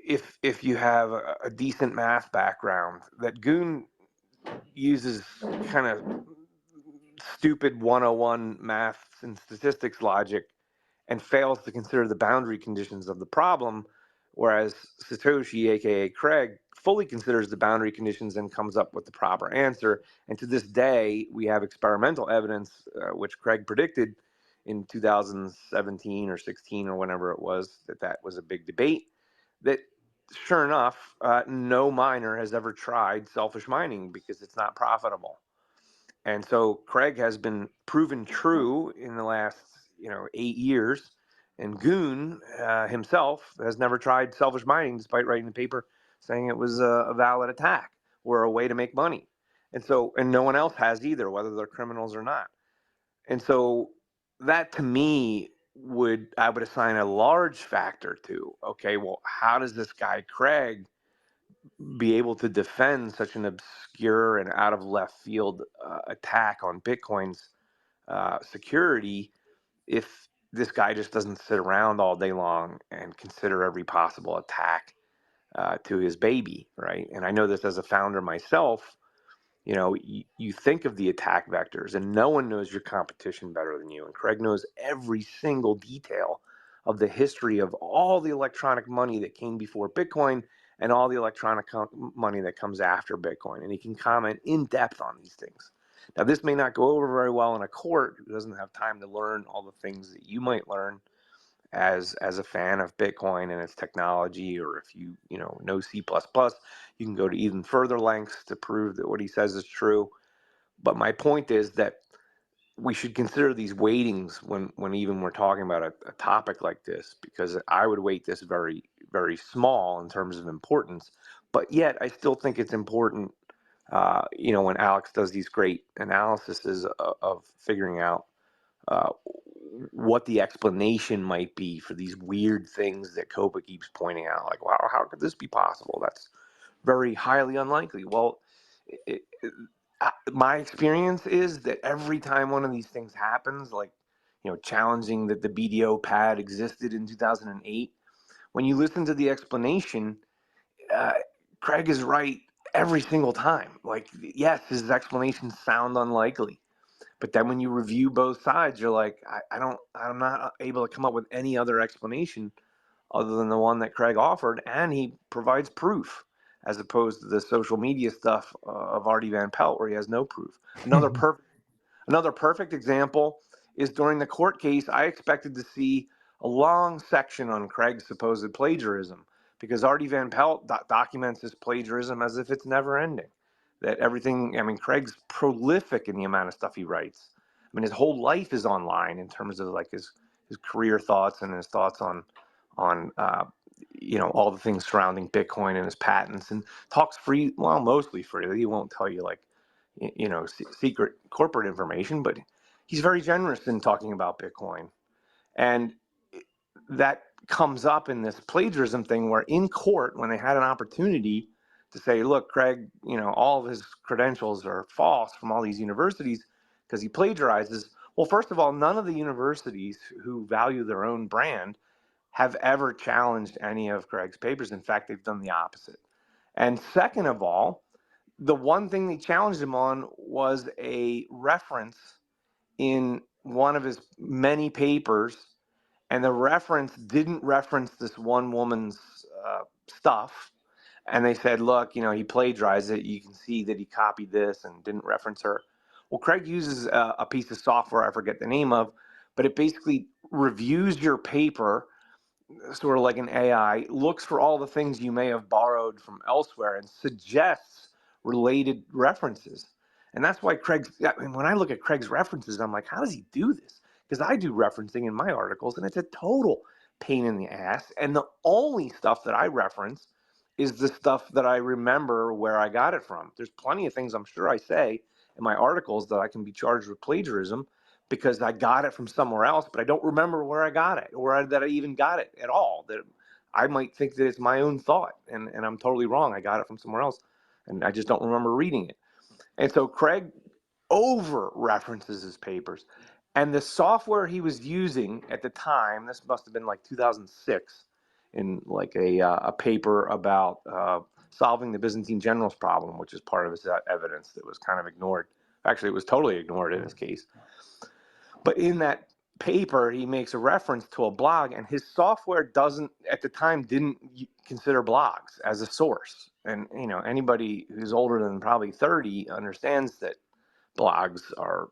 if you have a decent math background that Goon uses kind of stupid 101 math and statistics logic and fails to consider the boundary conditions of the problem, whereas Satoshi, aka Craig, fully considers the boundary conditions and comes up with the proper answer. And to this day, we have experimental evidence, which Craig predicted in 2017 or 16 or whenever it was, that was a big debate, that sure enough, no miner has ever tried selfish mining because it's not profitable. And so Craig has been proven true in the last 8 years, and Goon himself has never tried selfish mining, despite writing the paper saying it was a valid attack or a way to make money. And no one else has either, whether they're criminals or not. And so that, to me, I would assign a large factor to, okay, well, how does this guy Craig be able to defend such an obscure and out of left field attack on Bitcoin's security if this guy just doesn't sit around all day long and consider every possible attack to his baby, right? And I know this as a founder myself. You think of the attack vectors, and no one knows your competition better than you. And Craig knows every single detail of the history of all the electronic money that came before Bitcoin and all the electronic money that comes after Bitcoin. And he can comment in depth on these things. Now, this may not go over very well in a court who doesn't have time to learn all the things that you might learn as a fan of Bitcoin and its technology, or if you know C++, you can go to even further lengths to prove that what he says is true. But my point is that we should consider these weightings when even we're talking about a topic like this, because I would weight this very, very small in terms of importance, but yet I still think it's important. When Alex does these great analyses of figuring out what the explanation might be for these weird things that COPA keeps pointing out, like, wow, how could this be possible? That's very highly unlikely. Well, my experience is that every time one of these things happens, like challenging that the BDO pad existed in 2008, when you listen to the explanation, Craig is right every single time. Like, yes, his explanations sound unlikely, but then when you review both sides, you're like, I'm not able to come up with any other explanation other than the one that Craig offered, and he provides proof, as opposed to the social media stuff of Artie Van Pelt, where he has no proof. Another perfect example is during the court case. I expected to see a long section on Craig's supposed plagiarism, because Artie Van Pelt documents his plagiarism as if it's never ending. That everything, Craig's prolific in the amount of stuff he writes. His whole life is online in terms of like his career thoughts and his thoughts on on all the things surrounding Bitcoin and his patents, and talks mostly freely. He won't tell you like secret corporate information, but he's very generous in talking about Bitcoin. And that comes up in this plagiarism thing where in court, when they had an opportunity to say, look, Craig, all of his credentials are false from all these universities because he plagiarizes. Well, first of all, none of the universities who value their own brand have ever challenged any of Craig's papers. In fact, they've done the opposite. And second of all, the one thing they challenged him on was a reference in one of his many papers, and the reference didn't reference this one woman's stuff. And they said, look, he plagiarized it. You can see that he copied this and didn't reference her. Well, Craig uses a piece of software, I forget the name of, but it basically reviews your paper, sort of like an AI, looks for all the things you may have borrowed from elsewhere and suggests related references. And that's why when I look at Craig's references, I'm like, how does he do this? Because I do referencing in my articles, and it's a total pain in the ass. And the only stuff that I reference is the stuff that I remember where I got it from. There's plenty of things I'm sure I say in my articles that I can be charged with plagiarism because I got it from somewhere else, but I don't remember where I got it or that I even got it at all. That I might think that it's my own thought, and I'm totally wrong. I got it from somewhere else, and I just don't remember reading it. And so Craig over references his papers. And the software he was using at the time, this must have been like 2006, in like a paper about solving the Byzantine generals problem, which is part of his evidence that was kind of ignored. Actually, it was totally ignored in his case. But in that paper, he makes a reference to a blog, and his software at the time didn't consider blogs as a source. And anybody who's older than probably 30 understands that blogs are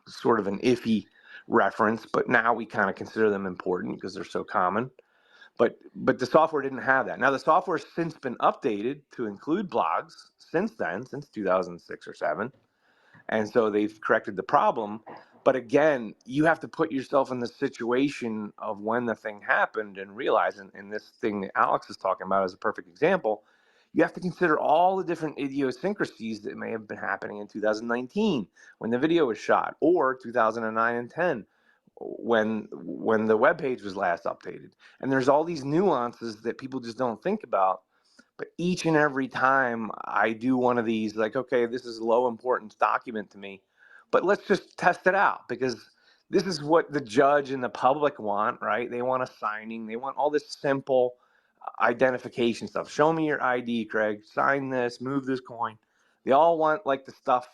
sort of an iffy reference, but now we kind of consider them important because they're so common. But the software didn't have that. Now the software has since been updated to include blogs since 2006 or 7. And so they've corrected the problem. But again, you have to put yourself in the situation of when the thing happened and realize, and this thing that Alex is talking about is a perfect example, you have to consider all the different idiosyncrasies that may have been happening in 2019 when the video was shot, or 2009 and 10 when the web page was last updated. And there's all these nuances that people just don't think about. But each and every time I do one of these, like, okay, this is a low importance document to me, but let's just test it out, because this is what the judge and the public want, right? They want a signing. They want all this simple identification stuff. Show me your ID, Craig. Sign this, move this coin. They all want like the stuff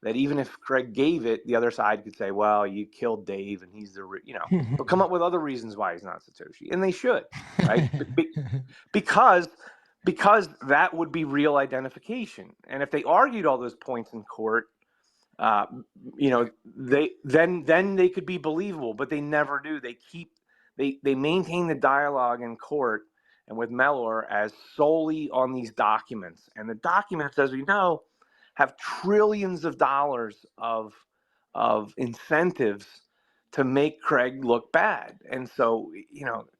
that even if Craig gave it, the other side could say, well, you killed Dave and he's they'll come up with other reasons why he's not Satoshi. And they should, right? because that would be real identification. And if they argued all those points in court, then they could be believable, but they never do. They maintain the dialogue in court and with Mehl as solely on these documents. And the documents, as we know, have trillions of dollars of incentives to make Craig look bad. And so,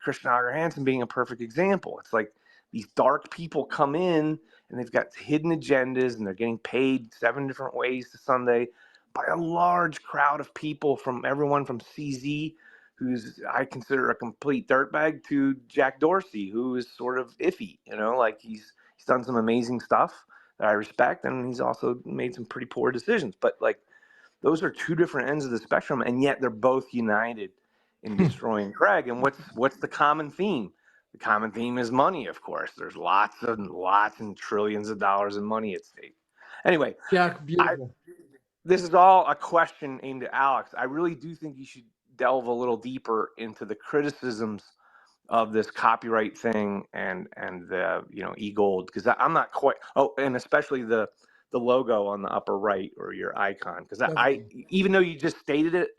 Christian Auger Hansen being a perfect example. It's like these dark people come in and they've got hidden agendas and they're getting paid 7 different ways to Sunday by a large crowd of people, from everyone from CZ, who's I consider a complete dirtbag, to Jack Dorsey, who is sort of iffy, like he's done some amazing stuff that I respect, and he's also made some pretty poor decisions. But like, those are 2 different ends of the spectrum, and yet they're both united in destroying Craig. And what's the common theme? The common theme is money, of course. There's lots and trillions of dollars in money at stake. Anyway, Jack, beautiful. This is all a question aimed at Alex. I really do think you should delve a little deeper into the criticisms of this copyright thing and the e-gold, because I'm not quite. Oh, and especially the logo on the upper right, or your icon, because I even though you just stated it,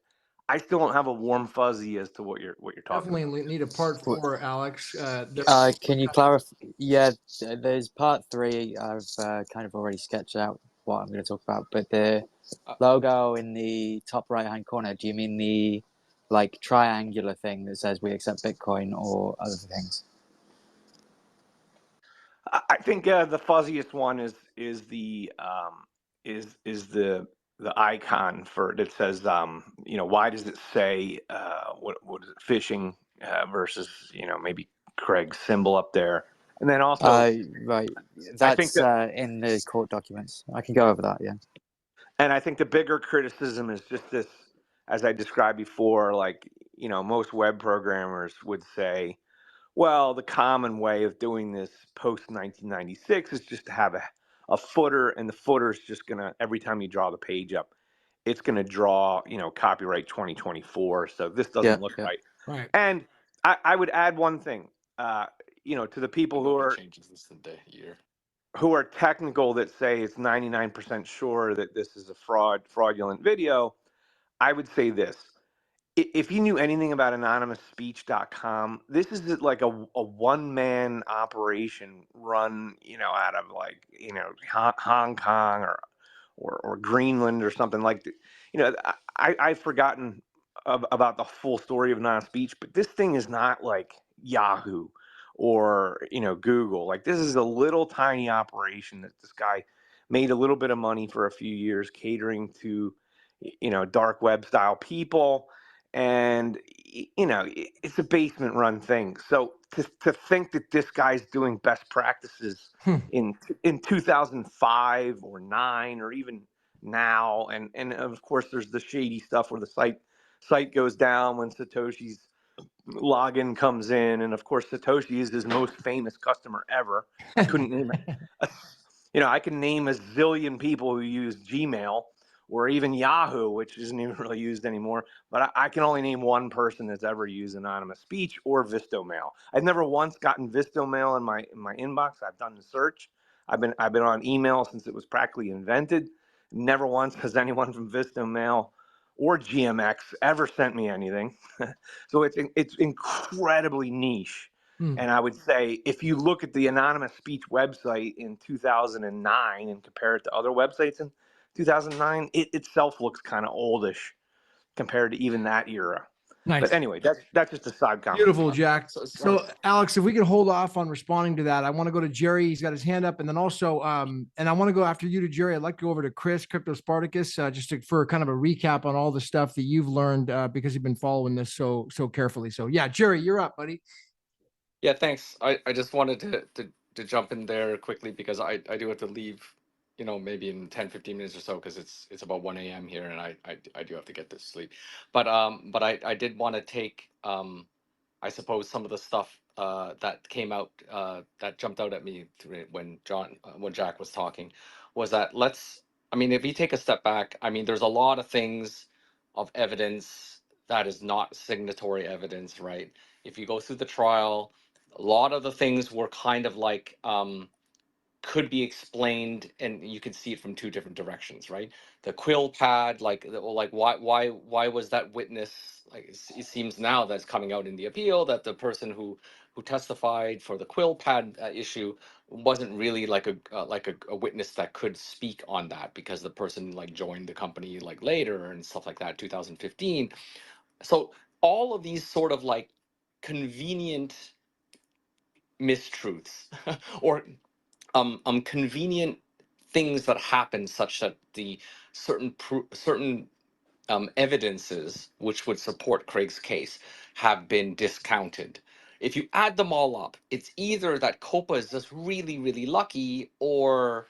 I still don't have a warm fuzzy as to what you're talking about. Definitely need a part 4, Alex. Can you clarify? Yeah, there's part 3. I've kind of already sketched out what I'm going to talk about, but the logo in the top right hand corner, do you mean the like triangular thing that says we accept Bitcoin or other things? I think the fuzziest one is the the icon for that says why does it say what is it, phishing versus maybe Craig's symbol up there, and then also Right, I think that's that in the court documents. I can go over that. Yeah. and I think the bigger criticism is just this, as I described before, like most web programmers would say, well, the common way of doing this post 1996 is just to have a footer, and the footer is just going to, every time you draw the page up, it's going to draw, copyright 2024. So this Yeah. doesn't look Yeah. right. Right. And I would add one thing, to the people who Nobody are changes this in the year. technical that say it's 99% sure that this is a fraudulent video. I would say this: if you knew anything about anonymousspeech.com, this is like a one-man operation run, out of like, Hong Kong or Greenland or something like that. I've forgotten about the full story of non-speech, but this thing is not like Yahoo or, Google. Like, this is a little tiny operation that this guy made a little bit of money for a few years catering to, dark web style people. And it's a basement run thing. So to think that this guy's doing best practices in 2005 or 9 or even now, and of course there's the shady stuff where the site goes down when Satoshi's login comes in, and of course Satoshi is his most famous customer ever. I couldn't name a, I can name a zillion people who use Gmail or even Yahoo, which isn't even really used anymore. But I can only name one person that's ever used anonymous speech or Vistomail. I've never once gotten Vistomail in my inbox. I've done the search. I've been on email since it was practically invented. Never once has anyone from Vistomail or GMX ever sent me anything. So it's incredibly niche. And I would say if you look at the anonymous speech website in 2009 and compare it to other websites in 2009, it itself looks kind of oldish compared to even that era. Nice. But anyway, that's just a side comment. Beautiful, Jack. So- So, Alex, if we could hold off on responding to that, I want to go to Jerry. He's got his hand up, and then also, and I want to go after you to Jerry. I'd like to go over to Chris, Crypto Spartacus, for kind of a recap on all the stuff that you've learned because you've been following this so carefully. So, yeah, Jerry, you're up, buddy. Yeah, thanks. I just wanted to jump in there quickly because I do have to leave, maybe in 10, 15 minutes or so because it's about 1 a.m. here and I do have to get to sleep. But I did want to take I suppose some of the stuff that came out that jumped out at me when Jack was talking was that if you take a step back, there's a lot of things of evidence that is not signatory evidence, right? If you go through the trial, a lot of the things were kind of like could be explained, and you could see it from two different directions, right? The quill pad, why was that witness like? It seems now that's coming out in the appeal that the person who testified for the quill pad issue wasn't really like a witness that could speak on that because the person like joined the company like later and stuff like that, 2015. So all of these sort of like convenient mistruths or convenient things that happen such that the certain evidences which would support Craig's case have been discounted. If you add them all up, it's either that COPA is just really, really lucky or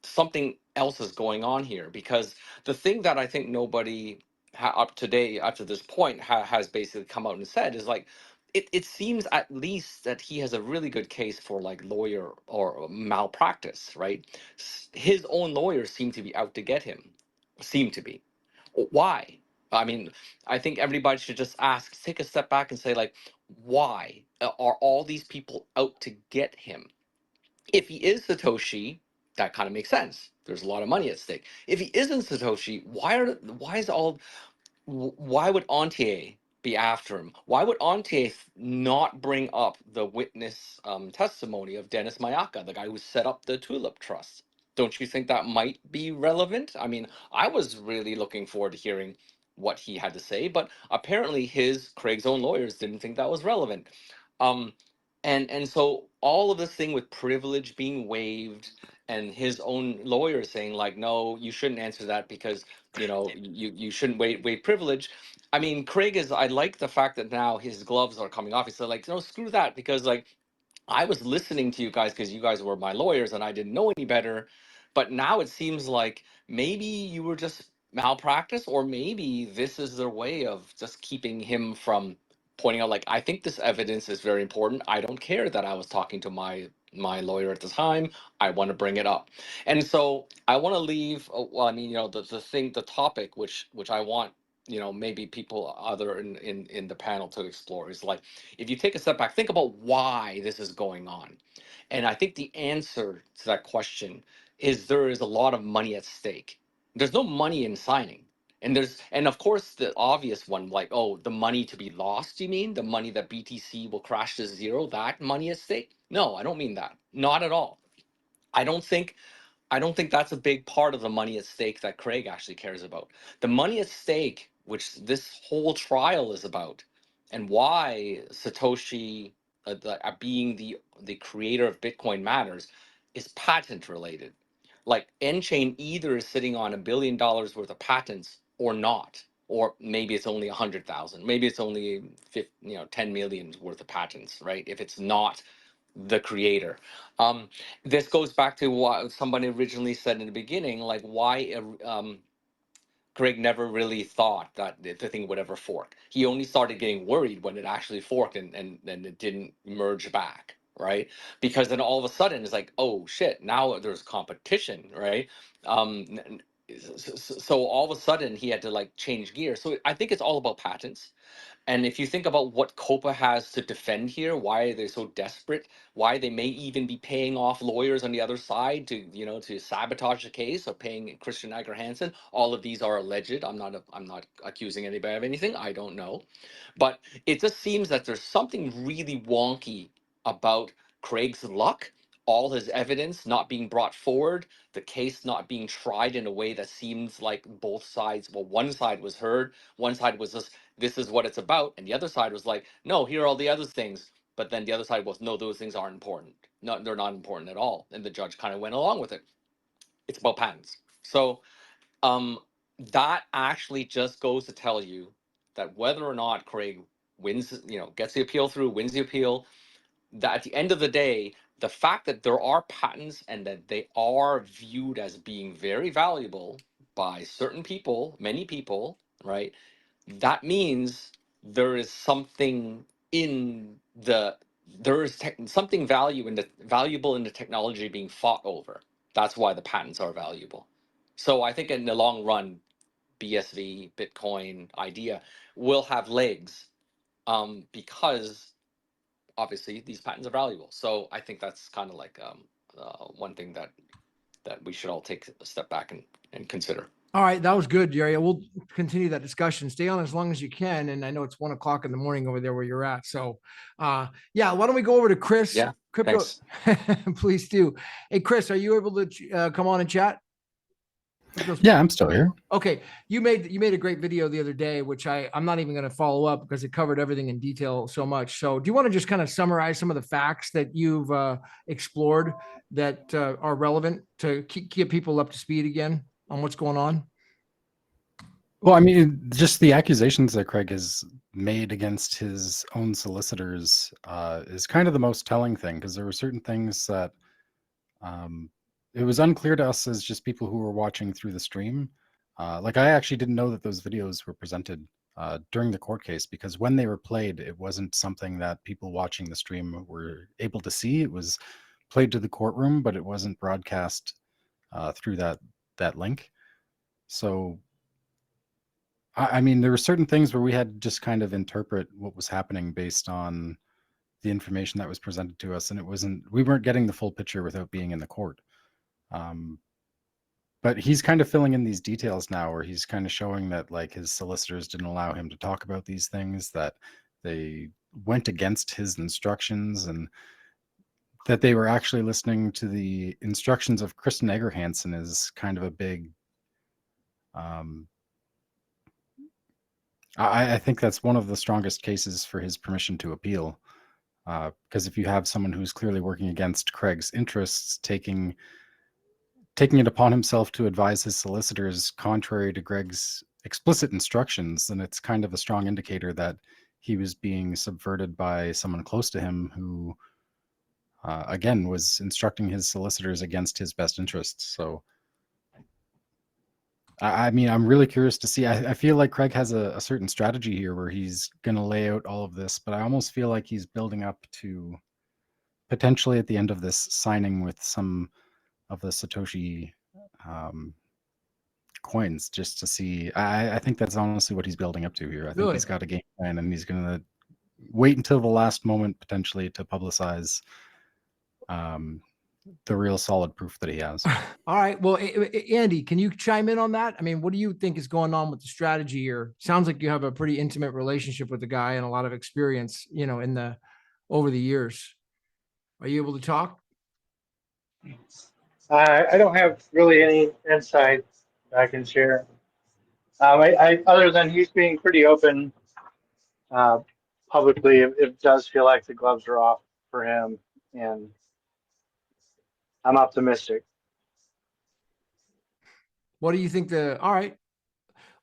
something else is going on here, because the thing that I think nobody up to date up to this point has basically come out and said is like it seems at least that he has a really good case for like lawyer or malpractice, right? His own lawyers seem to be out to get him, seem to be. Why? I think everybody should just take a step back and say like, why are all these people out to get him? If he is Satoshi, that kind of makes sense. There's a lot of money at stake. If he isn't Satoshi, why would Antier be after him? Why would Antier not bring up the witness testimony of Dennis Mayaka, the guy who set up the Tulip Trust? Don't you think that might be relevant? I was really looking forward to hearing what he had to say, but apparently Craig's own lawyers didn't think that was relevant. Um, and so all of this thing with privilege being waived and his own lawyer saying like, no, you shouldn't answer that because you shouldn't waive privilege. I mean, I like the fact that now his gloves are coming off. He said like, no, screw that, because like I was listening to you guys because you guys were my lawyers and I didn't know any better. But now it seems like maybe you were just malpractice, or maybe this is their way of just keeping him from pointing out, like, I think this evidence is very important. I don't care that I was talking to my lawyer at the time. I want to bring it up. And so I want to leave, well, I mean, the topic which I want, maybe people other in the panel to explore is like, if you take a step back, think about why this is going on. And I think the answer to that question is there is a lot of money at stake. There's no money in signing. And of course the obvious one, like, oh, the money to be lost, you mean? The money that BTC will crash to zero, that money at stake? No, I don't mean that. Not at all. I don't think that's a big part of the money at stake that Craig actually cares about. The money at stake, which this whole trial is about, and why Satoshi, being the creator of Bitcoin matters, is patent related. Like Nchain either is sitting on $1 billion worth of patents or not, or maybe it's only 100,000, maybe it's only 10 million worth of patents, right? If it's not the creator. This goes back to what somebody originally said in the beginning, like why Greg never really thought that the thing would ever fork. He only started getting worried when it actually forked and it didn't merge back, right? Because then all of a sudden it's like, oh shit, now there's competition, right? So all of a sudden he had to like change gears. So I think it's all about patents. And if you think about what COPA has to defend here, why are they so desperate, why they may even be paying off lawyers on the other side to sabotage the case, or paying Christian Eiger Hansen, all of these are alleged. I'm not accusing anybody of anything. I don't know. But it just seems that there's something really wonky about Craig's luck, all his evidence not being brought forward, the case not being tried in a way that seems like both sides, well, one side was heard, one side was just, this is what it's about, and the other side was like, no, here are all the other things. But then the other side was, no, those things aren't important. No, they're not important at all. And the judge kind of went along with it. It's about patents. So that actually just goes to tell you that whether or not Craig wins, gets the appeal through, wins the appeal, that at the end of the day, the fact that there are patents and that they are viewed as being very valuable by certain people, many people, right? That means there is something in the something valuable in the technology being fought over. That's why the patents are valuable. So I think in the long run, BSV, Bitcoin idea will have legs, because obviously these patents are valuable. So I think that's kind of like one thing that we should all take a step back and consider. All right, that was good, Jerry. We'll continue that discussion. Stay on as long as you can. And I know it's 1 o'clock in the morning over there where you're at. So yeah, why don't we go over to Chris? Yeah, Crypto, thanks. please do. Hey, Chris, are you able to come on and chat? Yeah, I'm still here. Okay, you made a great video the other day, which I'm not even going to follow up because it covered everything in detail so much. So, do you want to just kind of summarize some of the facts that you've explored that are relevant to keep people up to speed again on what's going on? Well, I mean, just the accusations that Craig has made against his own solicitors is kind of the most telling thing, because there were certain things that it was unclear to us as just people who were watching through the stream. Like, I actually didn't know that those videos were presented during the court case, because when they were played, it wasn't something that people watching the stream were able to see. It was played to the courtroom, but it wasn't broadcast through that link. So I mean, there were certain things where we had to just kind of interpret what was happening based on the information that was presented to us, and we weren't getting the full picture without being in the court. But he's kind of filling in these details now, where he's kind of showing that like his solicitors didn't allow him to talk about these things, that they went against his instructions, and that they were actually listening to the instructions of Kristen Egger Hansen is kind of a big I think that's one of the strongest cases for his permission to appeal. Because if you have someone who's clearly working against Craig's interests, taking it upon himself to advise his solicitors contrary to Greg's explicit instructions, then it's kind of a strong indicator that he was being subverted by someone close to him who, again, was instructing his solicitors against his best interests. So, I mean, I'm really curious to see. I feel like Craig has a certain strategy here where he's going to lay out all of this, but I almost feel like he's building up to potentially at the end of this signing with some of the Satoshi coins just to see. I think that's honestly what he's building up to here. I think he's got a game plan and he's going to wait until the last moment potentially to publicize the real solid proof that he has. All right. Well, Andy, can you chime in on that? I mean, what do you think is going on with the strategy here? Sounds like you have a pretty intimate relationship with the guy and a lot of experience, over the years. Are you able to talk? I don't have really any insights I can share. Other than he's being pretty open publicly, it does feel like the gloves are off for him, and I'm optimistic. What do you think all right.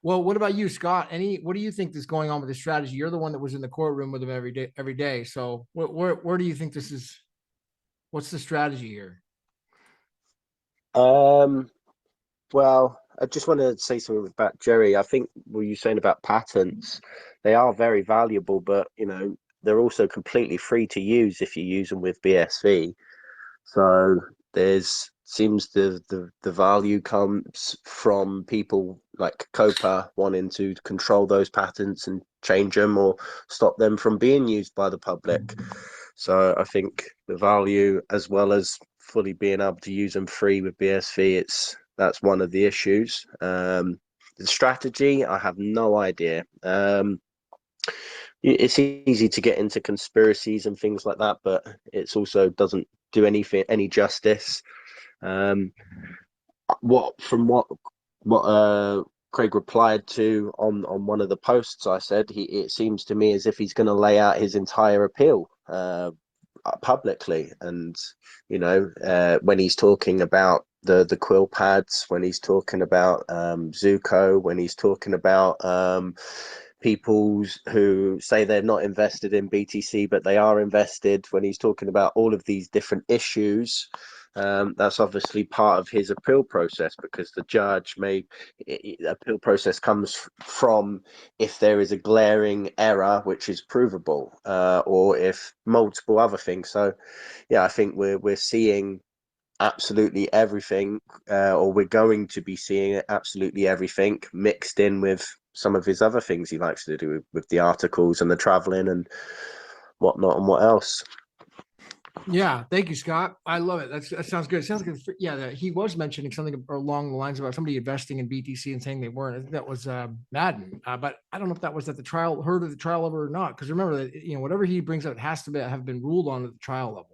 Well, what about you, Scott? What do you think is going on with the strategy? You're the one that was in the courtroom with him every day. So where do you think this is? What's the strategy here? Well, I just want to say something about Jerry. I think what you're saying about patents, they are very valuable, but they're also completely free to use if you use them with BSV. So seems the value comes from people like COPA wanting to control those patents and change them or stop them from being used by the public. So I think the value, as well as fully being able to use them free with BSV, that's one of the issues. The strategy, I have no idea. It's easy to get into conspiracies and things like that, but it's also doesn't do any justice. What Craig replied to on one of the posts I said, it seems to me as if he's going to lay out his entire appeal publicly, and when he's talking about the quill pads, when he's talking about Zuko, when he's talking about people who say they're not invested in BTC but they are invested, when he's talking about all of these different issues, that's obviously part of his appeal process, because the judge appeal process comes from if there is a glaring error which is provable, or if multiple other things. So yeah, I think we're seeing absolutely everything, or we're going to be seeing absolutely everything mixed in with some of his other things he likes to do with the articles and the traveling and whatnot and what else. Yeah, thank you, Scott. I love it. That sounds good. It sounds good. Yeah, he was mentioning something along the lines about somebody investing in BTC and saying they weren't. I think that was Madden, but I don't know if that was at the trial, heard of the trial level or not. Because remember that whatever he brings out has to have been ruled on at the trial level.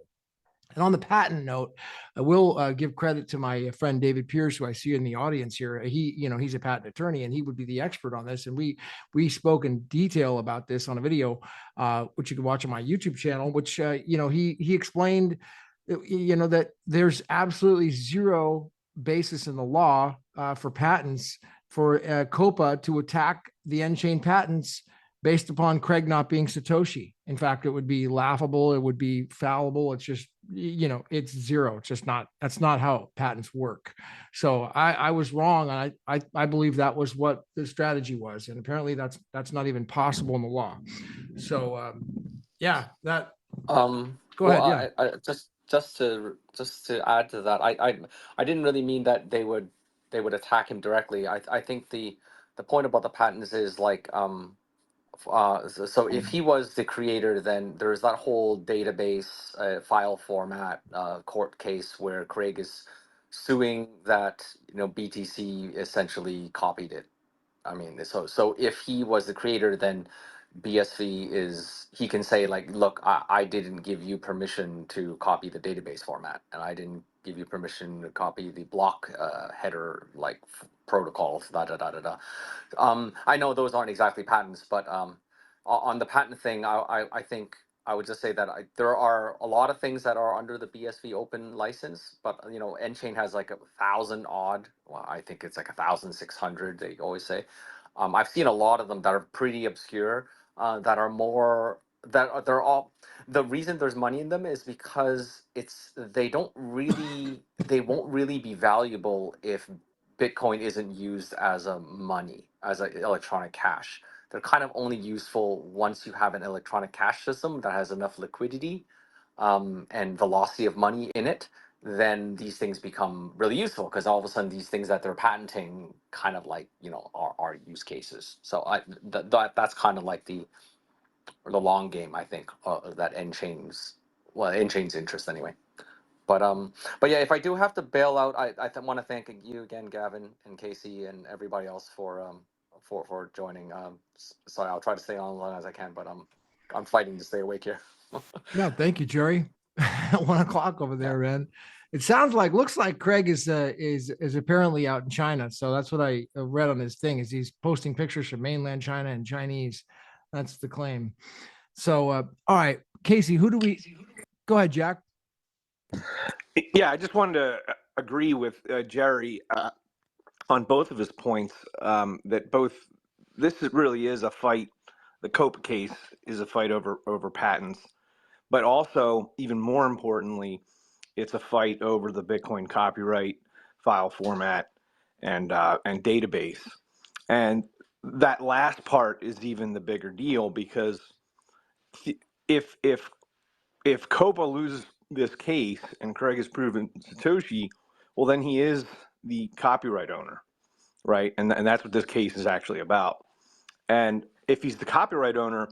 And on the patent note, I will give credit to my friend David Pierce, who I see in the audience here. He's a patent attorney, and he would be the expert on this. And we spoke in detail about this on a video, which you can watch on my YouTube channel. Which he explained, that there's absolutely zero basis in the law for patents for COPA to attack the N-chain patents based upon Craig not being Satoshi. In fact, it would be laughable. It would be fallible. It's just, it's zero. It's just not, that's not how patents work. So I was wrong. I believe that was what the strategy was. And apparently that's not even possible in the law. So yeah, that, go ahead. Yeah. I just to add to that, I didn't really mean that they would attack him directly. I think the point about the patents is like, so if he was the creator, then there's that whole database file format court case where Craig is suing that BTC essentially copied it. I mean, so if he was the creator, then BSV is, he can say like, look, I didn't give you permission to copy the database format, and I didn't give you permission to copy the block header like protocols, da da da da da. I know those aren't exactly patents, but on the patent thing, I think I would just say that there are a lot of things that are under the BSV open license, but you know, nChain has like 1,000 odd. Well, I think it's like 1,600. They always say. I've seen a lot of them that are pretty obscure, that are more that they're all. The reason there's money in them is because they won't really be valuable if Bitcoin isn't used as a money, as an electronic cash. They're kind of only useful once you have an electronic cash system that has enough liquidity and velocity of money in it. Then these things become really useful because all of a sudden these things that they're patenting kind of like, you know, are use cases. So that's kind of like the long game, I think, that nChain's interest anyway. But yeah, if I do have to bail out, I want to thank you again, Gavin and Casey and everybody else for joining. Sorry, I'll try to stay on as long as I can, but I'm fighting to stay awake here. No, thank you, Jerry. 1 o'clock over there, man. It looks like Craig is apparently out in China. So that's what I read on his thing. Is he's posting pictures from mainland China in Chinese. That's the claim. So all right, Casey, go ahead, Jack. Yeah, I just wanted to agree with Jerry on both of his points, that this really is a fight. The COPA case is a fight over patents, but also, even more importantly, it's a fight over the Bitcoin copyright, file format, and database. And that last part is even the bigger deal, because if COPA loses this case and Craig has proven Satoshi, well, then he is the copyright owner, right? And that's what this case is actually about. And if he's the copyright owner,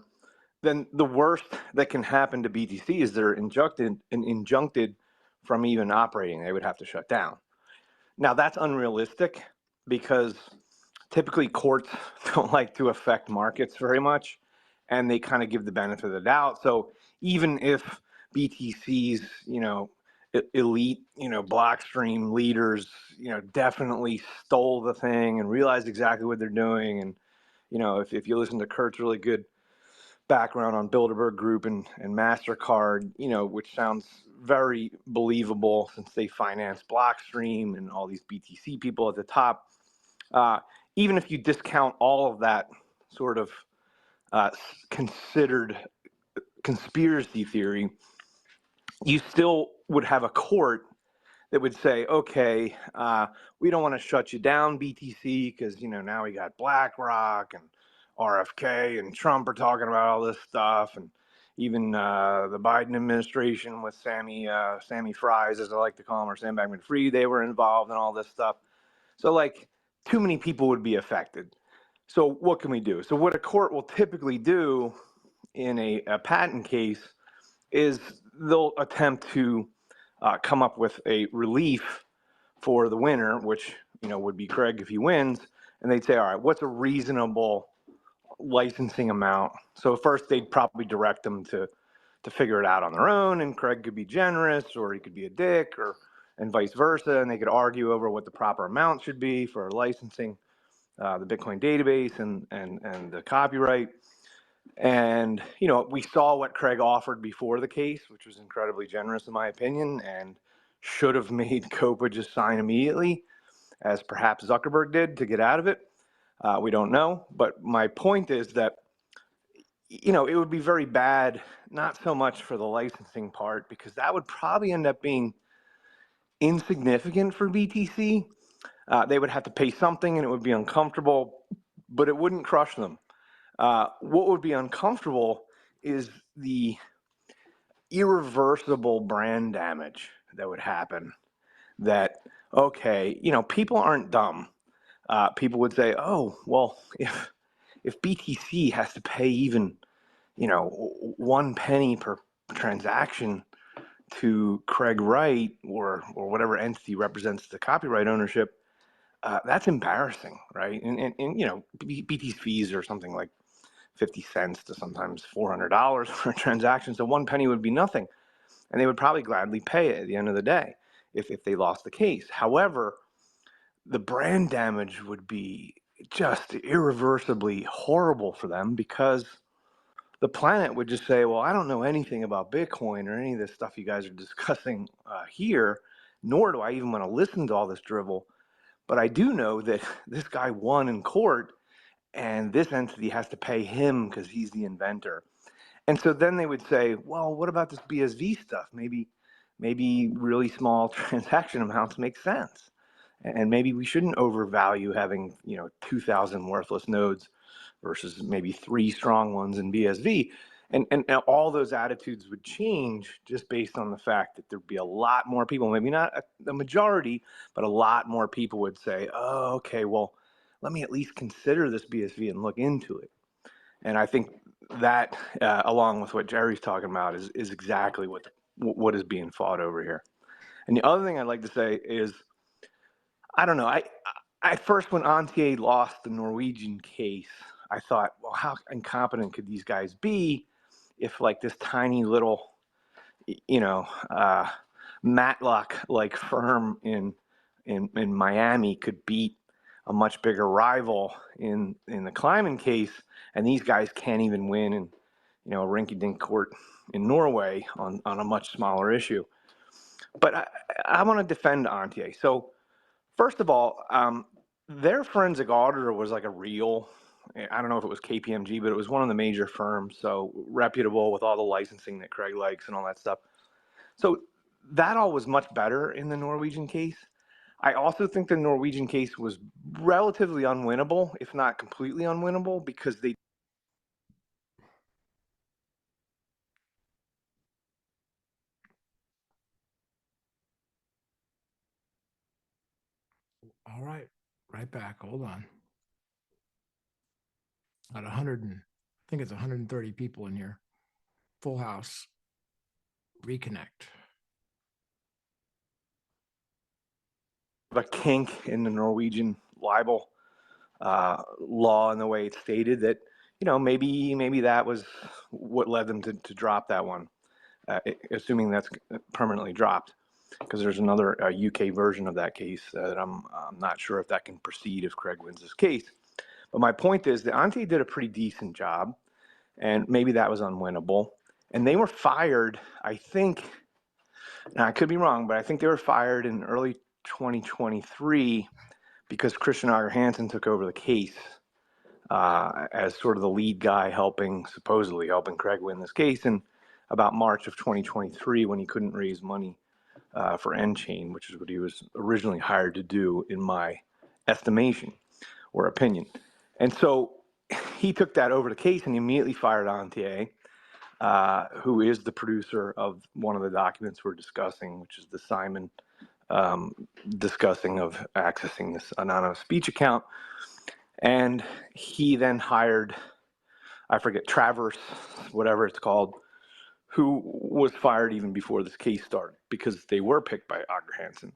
then the worst that can happen to BTC is they're injuncted from even operating. They would have to shut down. Now, that's unrealistic because typically courts don't like to affect markets very much, and they kind of give the benefit of the doubt. So even if BTC's, elite, blockstream leaders, definitely stole the thing and realized exactly what they're doing, and if you listen to Kurt's really good background on Bilderberg Group and MasterCard, which sounds very believable since they finance Blockstream and all these BTC people at the top. Even if you discount all of that sort of considered conspiracy theory, you still would have a court that would say, okay, we don't want to shut you down, BTC, because now we got Blackrock and RFK and Trump are talking about all this stuff, and even the Biden administration with Sammy Fries, as I like to call him, or Sam Bankman-Fried, they were involved in all this stuff. So like, too many people would be affected. So what can we do? So what a court will typically do in a patent case is they'll attempt to come up with a relief for the winner, which would be Craig if he wins, and they'd say, all right, what's a reasonable licensing amount? So first they'd probably direct them to figure it out on their own, and Craig could be generous, or he could be a dick, and vice versa, and they could argue over what the proper amount should be for licensing the Bitcoin database and the copyright. And we saw what Craig offered before the case, which was incredibly generous in my opinion, and should have made COPA just sign immediately, as perhaps Zuckerberg did, to get out of it. We don't know, but my point is that it would be very bad, not so much for the licensing part, because that would probably end up being insignificant for BTC. They would have to pay something and it would be uncomfortable, but it wouldn't crush them. What would be uncomfortable is the irreversible brand damage that would happen. That, okay, people aren't dumb. People would say, oh, well, if BTC has to pay even 1 penny per transaction to Craig Wright or whatever entity represents the copyright ownership, that's embarrassing, right? And BT's fees are something like 50 cents to sometimes $400 for a transaction. So 1 penny would be nothing. And they would probably gladly pay it at the end of the day if they lost the case. However, the brand damage would be just irreversibly horrible for them, because the planet would just say, well, I don't know anything about Bitcoin or any of this stuff you guys are discussing here, nor do I even want to listen to all this drivel. But I do know that this guy won in court, and this entity has to pay him because he's the inventor. And so then they would say, well, what about this BSV stuff? Maybe really small transaction amounts make sense. And maybe we shouldn't overvalue having, 2,000 worthless nodes versus maybe 3 strong ones in BSV. And all those attitudes would change just based on the fact that there'd be a lot more people, maybe not the majority, but a lot more people would say, oh, okay, well, let me at least consider this BSV and look into it. And I think that, along with what Jerry's talking about, is exactly what is being fought over here. And the other thing I'd like to say is, I don't know, I first, when Antier lost the Norwegian case, I thought, well, how incompetent could these guys be if like this tiny little, Matlock-like firm in Miami could beat a much bigger rival in the Kleiman case, and these guys can't even win in, a rinky-dink court in Norway on a much smaller issue. But I want to defend Antier. So first of all, their forensic auditor was like a real, I don't know if it was KPMG, but it was one of the major firms, so reputable with all the licensing that Craig likes and all that stuff. So that all was much better in the Norwegian case. I also think the Norwegian case was relatively unwinnable, if not completely unwinnable, because they All right. Right back. Hold on. At 100, I think it's 130 people in here. Full house. Reconnect. a kink in the Norwegian libel law in the way it's stated that, maybe that was what led them to drop that one, assuming that's permanently dropped, because there's another UK version of that case that I'm not sure if that can proceed if Craig wins this case. But my point is that Ante did a pretty decent job, and maybe that was unwinnable. And they were fired, I think, now I could be wrong, but I think they were fired in early 2023 because Christian Auger Hansen took over the case as sort of the lead guy supposedly helping Craig win this case in about March of 2023, when he couldn't raise money for N-Chain, which is what he was originally hired to do, in my estimation or opinion. And so he took that over the case and immediately fired Antier, who is the producer of one of the documents we're discussing, which is the Simon discussing of accessing this anonymous speech account. And he then hired, I forget, Traverse, whatever it's called, who was fired even before this case started, because they were picked by Auger Hansen.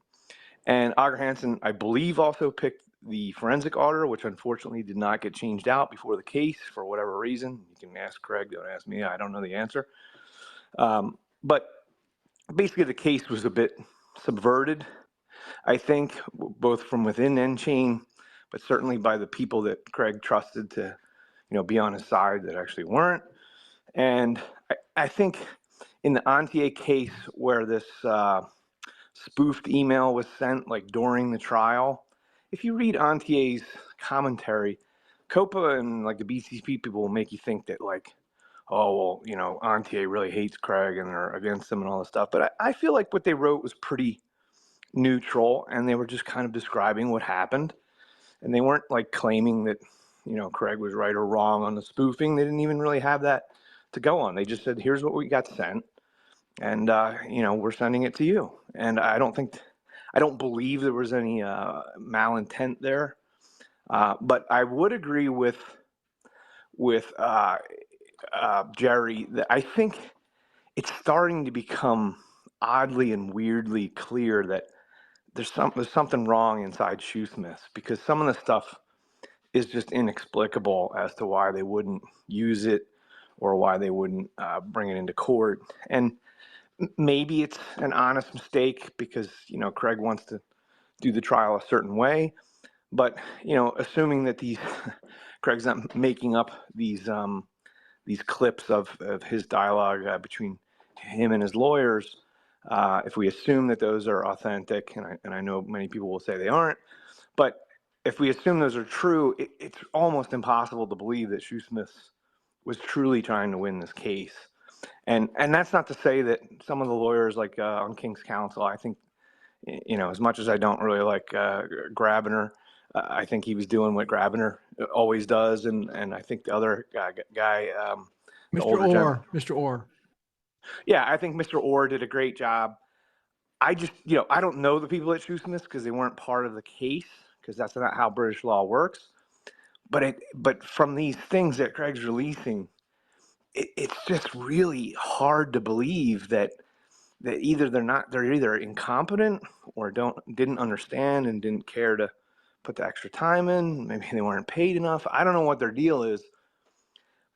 And Auger Hansen, I believe, also picked the forensic auditor, which unfortunately did not get changed out before the case for whatever reason. You can ask Craig, don't ask me. I don't know the answer. But basically the case was a bit subverted, I think, both from within N-Chain, but certainly by the people that Craig trusted to, be on his side that actually weren't. And I think in the Antier case, where this spoofed email was sent like during the trial, if you read Antier's commentary, COPA and like the BCP people will make you think that like, oh, well, Antier really hates Craig and they're against him and all this stuff. But I feel like what they wrote was pretty neutral, and they were just kind of describing what happened. And they weren't like claiming that, Craig was right or wrong on the spoofing. They didn't even really have that to go on. They just said, here's what we got sent, and we're sending it to you. And I don't believe there was any malintent there. But I would agree with Jerry that I think it's starting to become oddly and weirdly clear that there's something wrong inside Shoesmiths, because some of the stuff is just inexplicable as to why they wouldn't use it or why they wouldn't bring it into court. And maybe it's an honest mistake because, Craig wants to do the trial a certain way. But, assuming that Craig's not making up these clips of his dialogue between him and his lawyers, if we assume that those are authentic, and I know many people will say they aren't, but if we assume those are true, it's almost impossible to believe that Shoesmith was truly trying to win this case. And that's not to say that some of the lawyers, like on King's Counsel, I think, as much as I don't really like Grabiner, I think he was doing what Grabiner always does, and I think the other guy, the Mr. older Orr, gentleman, Mr. Orr. yeah, I think Mr. Orr did a great job. I just, I don't know the people at Shoesmith because they weren't part of the case, because that's not how British law works. But from these things that Craig's releasing, it's just really hard to believe that either they're either incompetent or didn't understand and didn't care to put the extra time in. Maybe they weren't paid enough. I don't know what their deal is,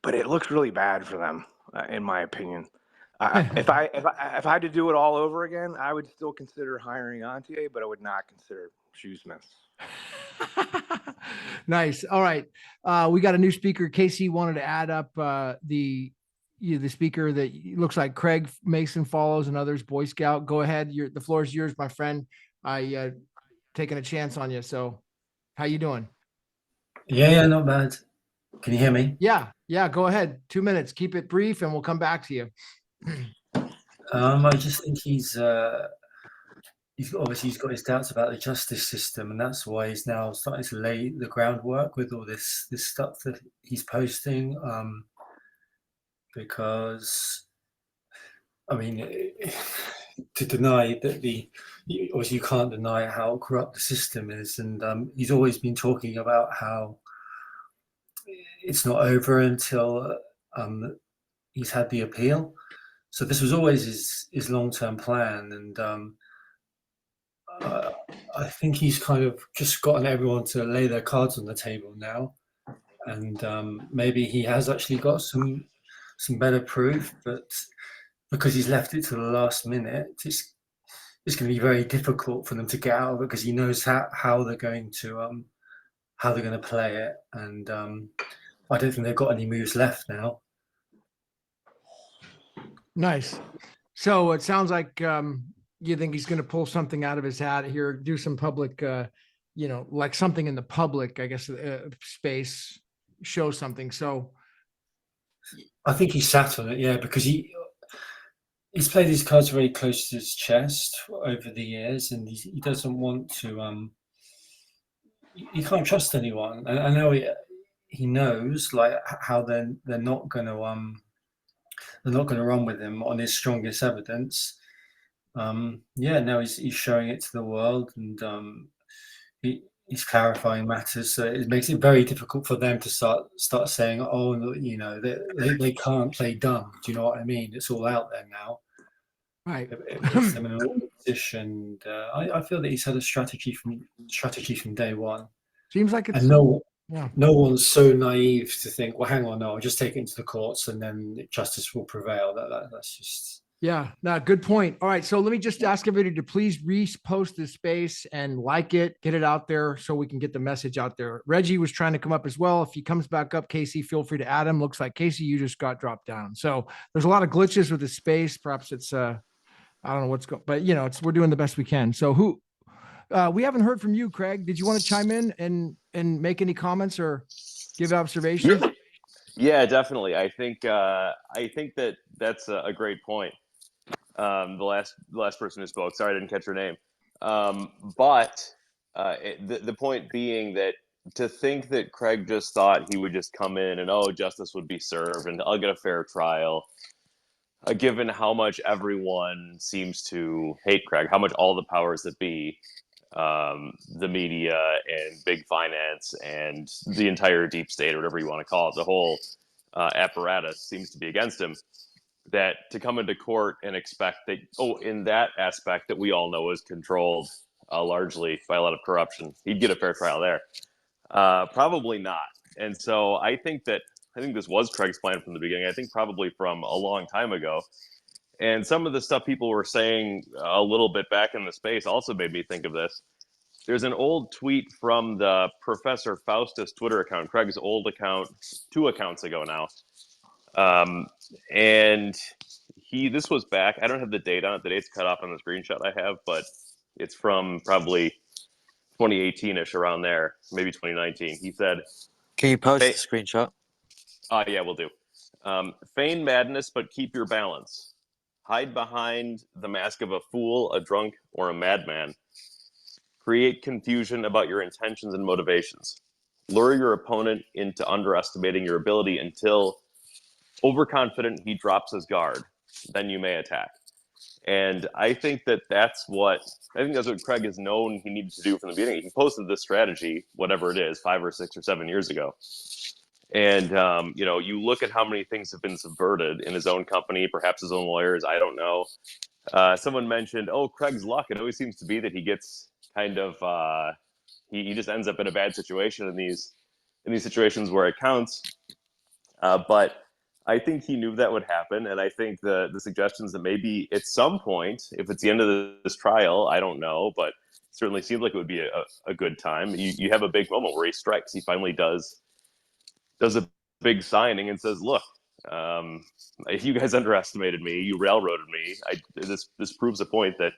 but it looks really bad for them, in my opinion. If I had to do it all over again, I would still consider hiring Antier, but I would not consider Shoesmith. Nice. All right. We got a new speaker. Casey wanted to add up the speaker that looks like Craig Mason follows and others, Boy Scout. Go ahead. The floor is yours, my friend. I taking a chance on you. So how you doing? Yeah, not bad. Can you hear me? Yeah. Go ahead. 2 minutes. Keep it brief and we'll come back to you. I just think he's got his doubts about the justice system, and that's why he's now starting to lay the groundwork with all this stuff that he's posting. Because, I mean, to deny that obviously you can't deny how corrupt the system is, and he's always been talking about how it's not over until he's had the appeal. So this was always his long-term plan, and I think he's kind of just gotten everyone to lay their cards on the table now, and maybe he has actually got some better proof, but because he's left it to the last minute, it's going to be very difficult for them to get out of it, because he knows how they're going to play it, and I don't think they've got any moves left now. Nice. So it sounds like you think he's going to pull something out of his hat here, do some public, like something in the public, I guess, space, show something. So I think he sat on it, yeah, because he's played his cards very close to his chest over the years, and he doesn't want to. He can't trust anyone, and I know he knows like how they're not going to run with him on his strongest evidence. Now he's showing it to the world, and he's clarifying matters, so it makes it very difficult for them to start saying, they can't play dumb. Do you know what I mean? It's all out there now. Right. It puts them in a position. I feel that he's had a strategy from day one. Seems like it's, and yeah. No one's so naive to think, well, hang on, no, I'll just take it into the courts and then justice will prevail. That's just. Yeah, no, good point. All right. So let me just ask everybody to please repost this space and like it, get it out there so we can get the message out there. Reggie was trying to come up as well. If he comes back up, Casey, feel free to add him. Looks like Casey, you just got dropped down. So there's a lot of glitches with the space. Perhaps it's, I don't know what's going, but we're doing the best we can. So we haven't heard from you, Craig. Did you want to chime in and make any comments or give observations? Yeah, definitely. I think that that's a great point. The last person who spoke, sorry I didn't catch her name, but the point being that to think that Craig just thought he would just come in and justice would be served and I'll get a fair trial, given how much everyone seems to hate Craig, how much all the powers that be, the media and big finance and the entire deep state or whatever you want to call it, the whole apparatus seems to be against him. That to come into court and expect that, in that aspect that we all know is controlled largely by a lot of corruption, he'd get a fair trial there. Probably not. And so I think this was Craig's plan from the beginning. I think probably from a long time ago. And some of the stuff people were saying a little bit back in the space also made me think of this. There's an old tweet from the Professor Faustus Twitter account, Craig's old account, 2 accounts ago now. And this was back, I don't have the date on it. The date's cut off on the screenshot I have, but it's from probably 2018-ish, around there, maybe 2019. He said, Can you post the screenshot? Yeah, we'll do. Feign madness, but keep your balance. Hide behind the mask of a fool, a drunk, or a madman. Create confusion about your intentions and motivations. Lure your opponent into underestimating your ability until, overconfident, he drops his guard. Then you may attack. And I think that's what Craig has known he needed to do from the beginning. He posted this strategy, whatever it is, 5 or 6 or 7 years ago. And, you look at how many things have been subverted in his own company, perhaps his own lawyers, I don't know. Someone mentioned, Craig's luck. It always seems to be that he gets kind of, he just ends up in a bad situation in these situations where it counts. But I think he knew that would happen. And I think the suggestions that maybe at some point, if it's the end of this trial, I don't know, but it certainly seems like it would be a good time. You have a big moment where he strikes. He finally does a big signing and says, look, you guys underestimated me, you railroaded me. This proves a point that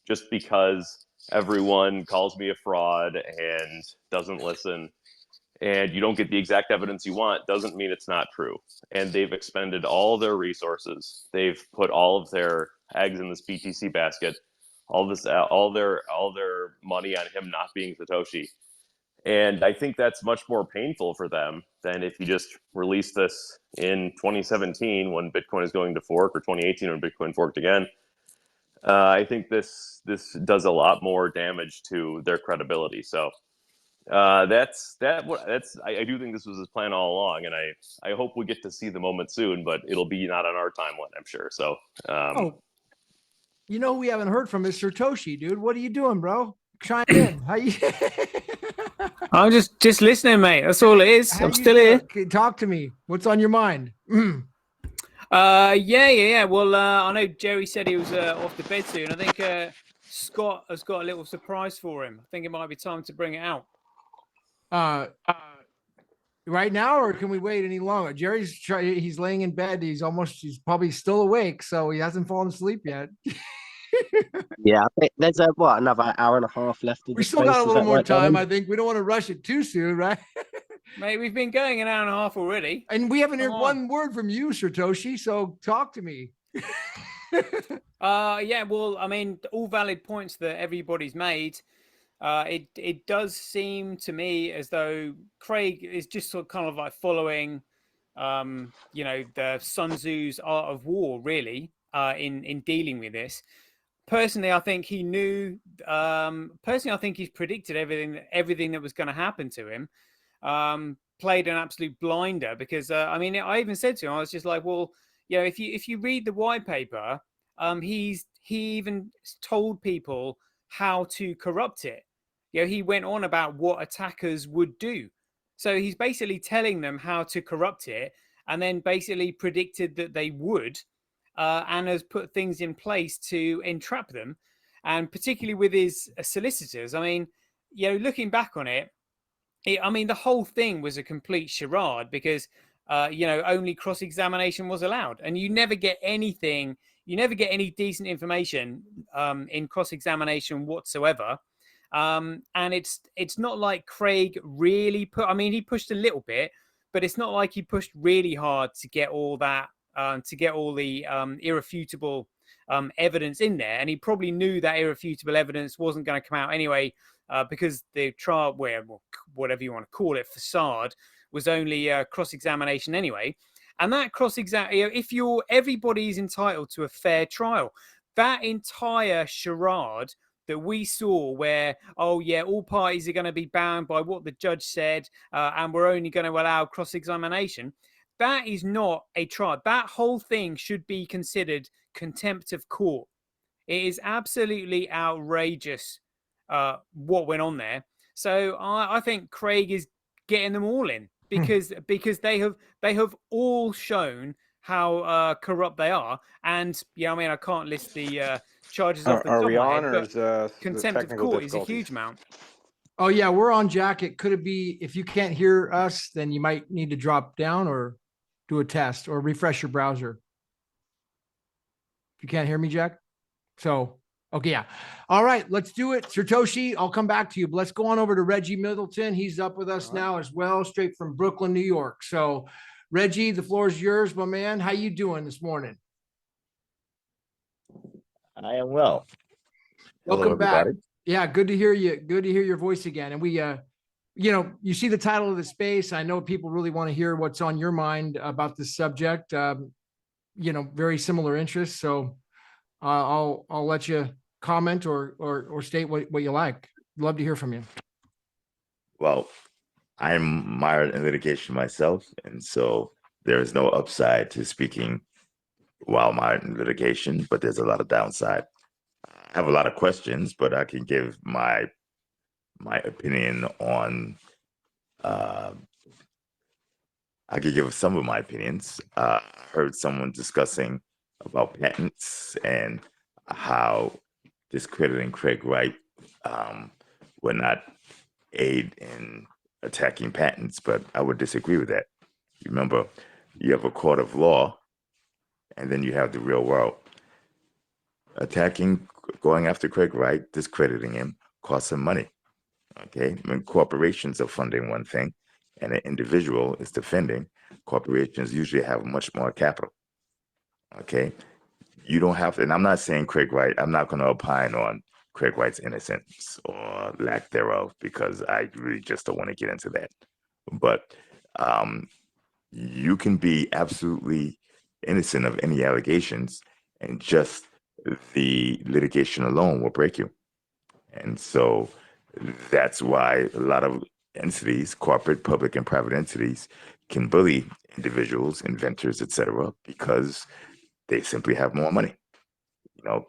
just because everyone calls me a fraud and doesn't listen, and you don't get the exact evidence you want, doesn't mean it's not true. And they've expended all their resources. They've put all of their eggs in this BTC basket, all their money on him not being Satoshi. And I think that's much more painful for them than if you just release this in 2017 when Bitcoin is going to fork, or 2018 when Bitcoin forked again. I think this does a lot more damage to their credibility. So I do think this was his plan all along, and I hope we get to see the moment soon, but it'll be not on our timeline, I'm sure. So we haven't heard from is Sirtoshi, dude. What are you doing, bro? Chime in. How you? I'm just listening, mate. That's all it is. I'm still here. Talk to me. What's on your mind? Yeah. Well, I know Jerry said he was off to bed soon. I think Scott has got a little surprise for him. I think it might be time to bring it out. Right now, or can we wait any longer? He's laying in bed. He's probably still awake, so he hasn't fallen asleep yet. Yeah, I think there's another hour and a half left of the We still got a space. little more time. I think we don't want to rush it too soon, right? Mate, we've been going an hour and a half already. And we haven't heard one word from you, Sirtoshi, so talk to me. Yeah, well, I mean, all valid points that everybody's made. It does seem to me as though Craig is just sort of kind of like following, the Sun Tzu's art of war, really, in dealing with this. Personally, I think he knew. Personally, I think he's predicted everything that was going to happen to him. Played an absolute blinder because I even said to him, I was just like, well, if you read the white paper, he even told people how to corrupt it. He went on about what attackers would do. So he's basically telling them how to corrupt it, and then basically predicted that they would. And has put things in place to entrap them, and particularly with his solicitors. I mean, looking back on it, the whole thing was a complete charade because, only cross-examination was allowed, and you never get anything. You never get any decent information in cross-examination whatsoever. And it's not like Craig really he pushed a little bit, but it's not like he pushed really hard to get all that. To get all the irrefutable evidence in there. And he probably knew that irrefutable evidence wasn't going to come out anyway, because the trial, whatever you want to call it, facade, was only cross-examination anyway. And that cross-examination, everybody's entitled to a fair trial. That entire charade that we saw where, all parties are going to be bound by what the judge said, and we're only going to allow cross-examination, that is not a trial. That whole thing should be considered contempt of court. It is absolutely outrageous what went on there. So I think Craig is getting them all in because they have all shown how corrupt they are. And I mean, I can't list the charges off the top Are of we my on, head, or but is the contempt of technical court is a difficulties? huge amount. Oh yeah, we're on jacket. Could it be if you can't hear us, then you might need to drop down or do a test or refresh your browser. You can't hear me, Jack? So, okay, yeah. All right, let's do it. Sirtoshi, I'll come back to you, but let's go on over to Reggie Middleton. He's up with us now as well, straight from Brooklyn, New York. So, Reggie, the floor is yours, my man. How you doing this morning? I am well. Hello, Welcome back. everybody. Yeah, good to hear you. Good to hear your voice again. And we, you see the title of the space. I know people really want to hear what's on your mind about this subject. Very similar interests. So I'll let you comment or state what you like. Love to hear from you. Well, I'm mired in litigation myself, and so there is no upside to speaking while mired in litigation, but there's a lot of downside. I have a lot of questions, but I can give my opinion on. I could give some of my opinions. I heard someone discussing about patents and how discrediting Craig Wright would not aid in attacking patents, but I would disagree with that. Remember, you have a court of law, and then you have the real world. Going after Craig Wright, discrediting him, costs him money. Okay, when corporations are funding one thing, and an individual is defending, corporations usually have much more capital. Okay, you don't have to, and I'm not saying Craig Wright, I'm not going to opine on Craig Wright's innocence or lack thereof, because I really just don't want to get into that. But you can be absolutely innocent of any allegations, and just the litigation alone will break you. And so that's why a lot of entities, corporate, public, and private entities, can bully individuals, inventors, etc., because they simply have more money.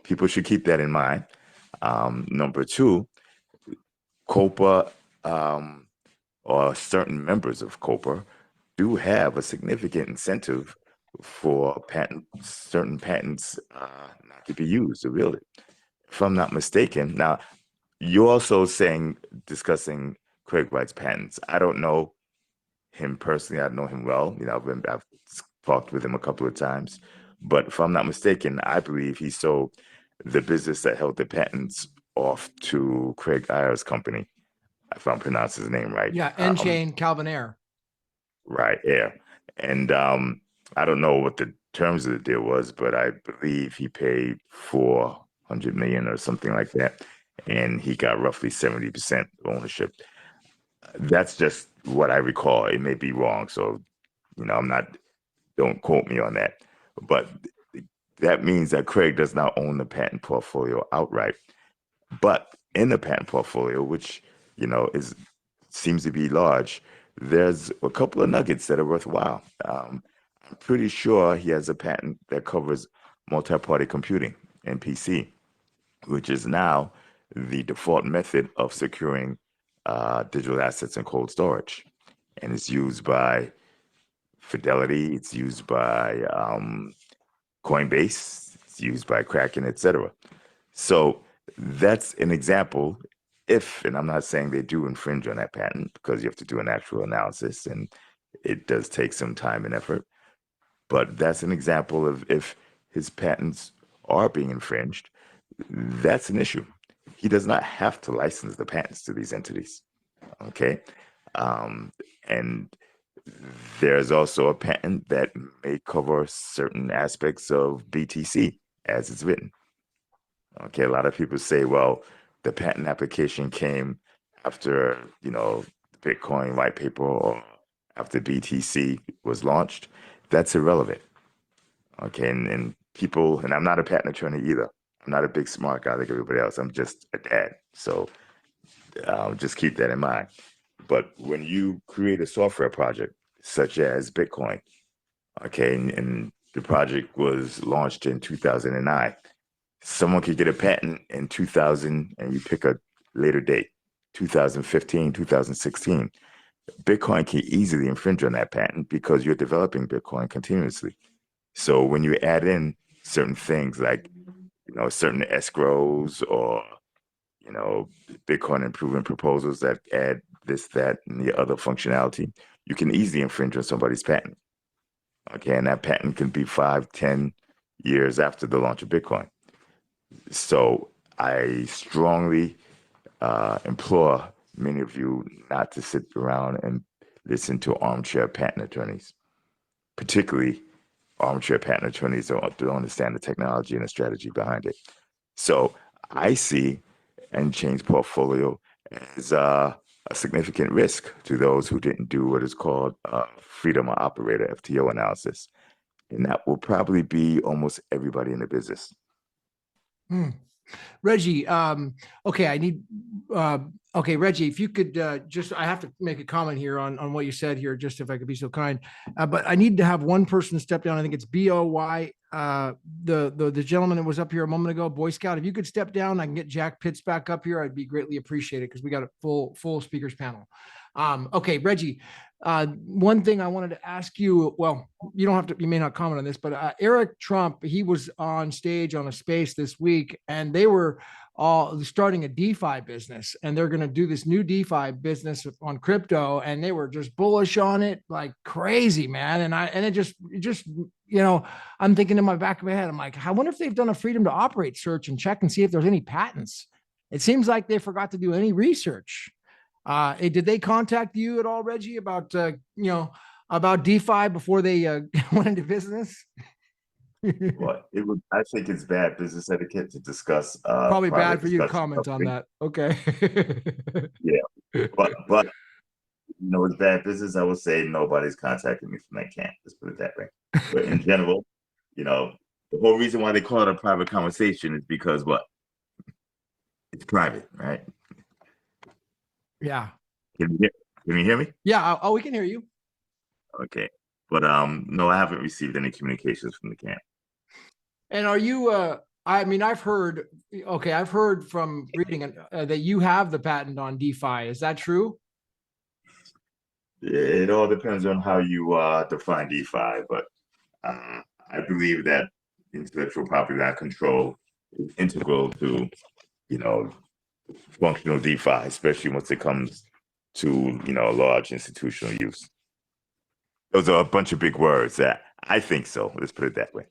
People should keep that in mind. Number two, COPA or certain members of COPA do have a significant incentive for certain patents not to be used or wielded. If I'm not mistaken. Now, you're also discussing Craig Wright's patents. I don't know him personally. I know him well. I've talked with him a couple of times. But if I'm not mistaken, I believe he sold the business that held the patents off to Craig Ayer's company, if I'm pronouncing his name right. Yeah, N-Chain Calvin Air. Right, yeah. And I don't know what the terms of the deal was, but I believe he paid $400 million or something like that, and he got roughly 70% ownership. That's just what I recall. It may be wrong, so don't quote me on that. But that means that Craig does not own the patent portfolio outright. But in the patent portfolio, which seems to be large, there's a couple of nuggets that are worthwhile. I'm pretty sure he has a patent that covers multi-party computing, MPC, which is now the default method of securing digital assets in cold storage. And it's used by Fidelity, it's used by Coinbase, it's used by Kraken, etc. So that's an example. And I'm not saying they do infringe on that patent, because you have to do an actual analysis and it does take some time and effort. But that's an example of if his patents are being infringed, that's an issue. He does not have to license the patents to these entities. Okay. And there's also a patent that may cover certain aspects of BTC as it's written. Okay, a lot of people say, well, the patent application came after, the Bitcoin white paper or after BTC was launched. That's irrelevant. Okay, and people, and I'm not a patent attorney either. I'm not a big smart guy like everybody else. I'm just a dad. So just keep that in mind. But when you create a software project, such as Bitcoin, okay, and the project was launched in 2009, someone could get a patent in 2000, and you pick a later date, 2015, 2016. Bitcoin can easily infringe on that patent because you're developing Bitcoin continuously. So when you add in certain things like, certain escrows or, Bitcoin improvement proposals that add this, that, and the other functionality, you can easily infringe on somebody's patent. Okay, and that patent can be 5, 10 years after the launch of Bitcoin. So I strongly implore many of you not to sit around and listen to armchair patent attorneys, particularly armchair patent attorneys that don't understand the technology and the strategy behind it. So I see N-Chain's portfolio as a significant risk to those who didn't do what is called freedom of operator, FTO analysis. And that will probably be almost everybody in the business. Reggie, okay, okay, Reggie, if you could I have to make a comment here on what you said here, just if I could be so kind, but I need to have one person step down. I think it's BOY, the gentleman that was up here a moment ago, Boy Scout. If you could step down, I can get Jack Pitts back up here. I'd be greatly appreciated because we got a full speakers panel. Okay, Reggie, one thing I wanted to ask you, well, you don't have to, you may not comment on this, but Eric Trump, he was on stage on a space this week and they were all starting a DeFi business and they're going to do this new DeFi business on crypto. And they were just bullish on it like crazy, man. And it just, I'm thinking in my back of my head, I'm like, I wonder if they've done a freedom to operate search and check and see if there's any patents. It seems like they forgot to do any research. Did they contact you at all, Reggie, about about DeFi before they went into business? Well, I think it's bad business etiquette to discuss. Probably bad for you to comment on that. Okay. Yeah, but it's bad business. I would say nobody's contacting me from that camp. Let's put it that way. But in general, the whole reason why they call it a private conversation is because what? It's private, right? Yeah. Can you hear me? Yeah. Oh, we can hear you. Okay. But no, I haven't received any communications from the camp. And are you I've heard from reading that you have the patent on DeFi. Is that true? It all depends on how you define DeFi, but I believe that intellectual property right control is integral to, functional DeFi, especially once it comes to, large institutional use. Those are a bunch of big words that I think so. Let's put it that way.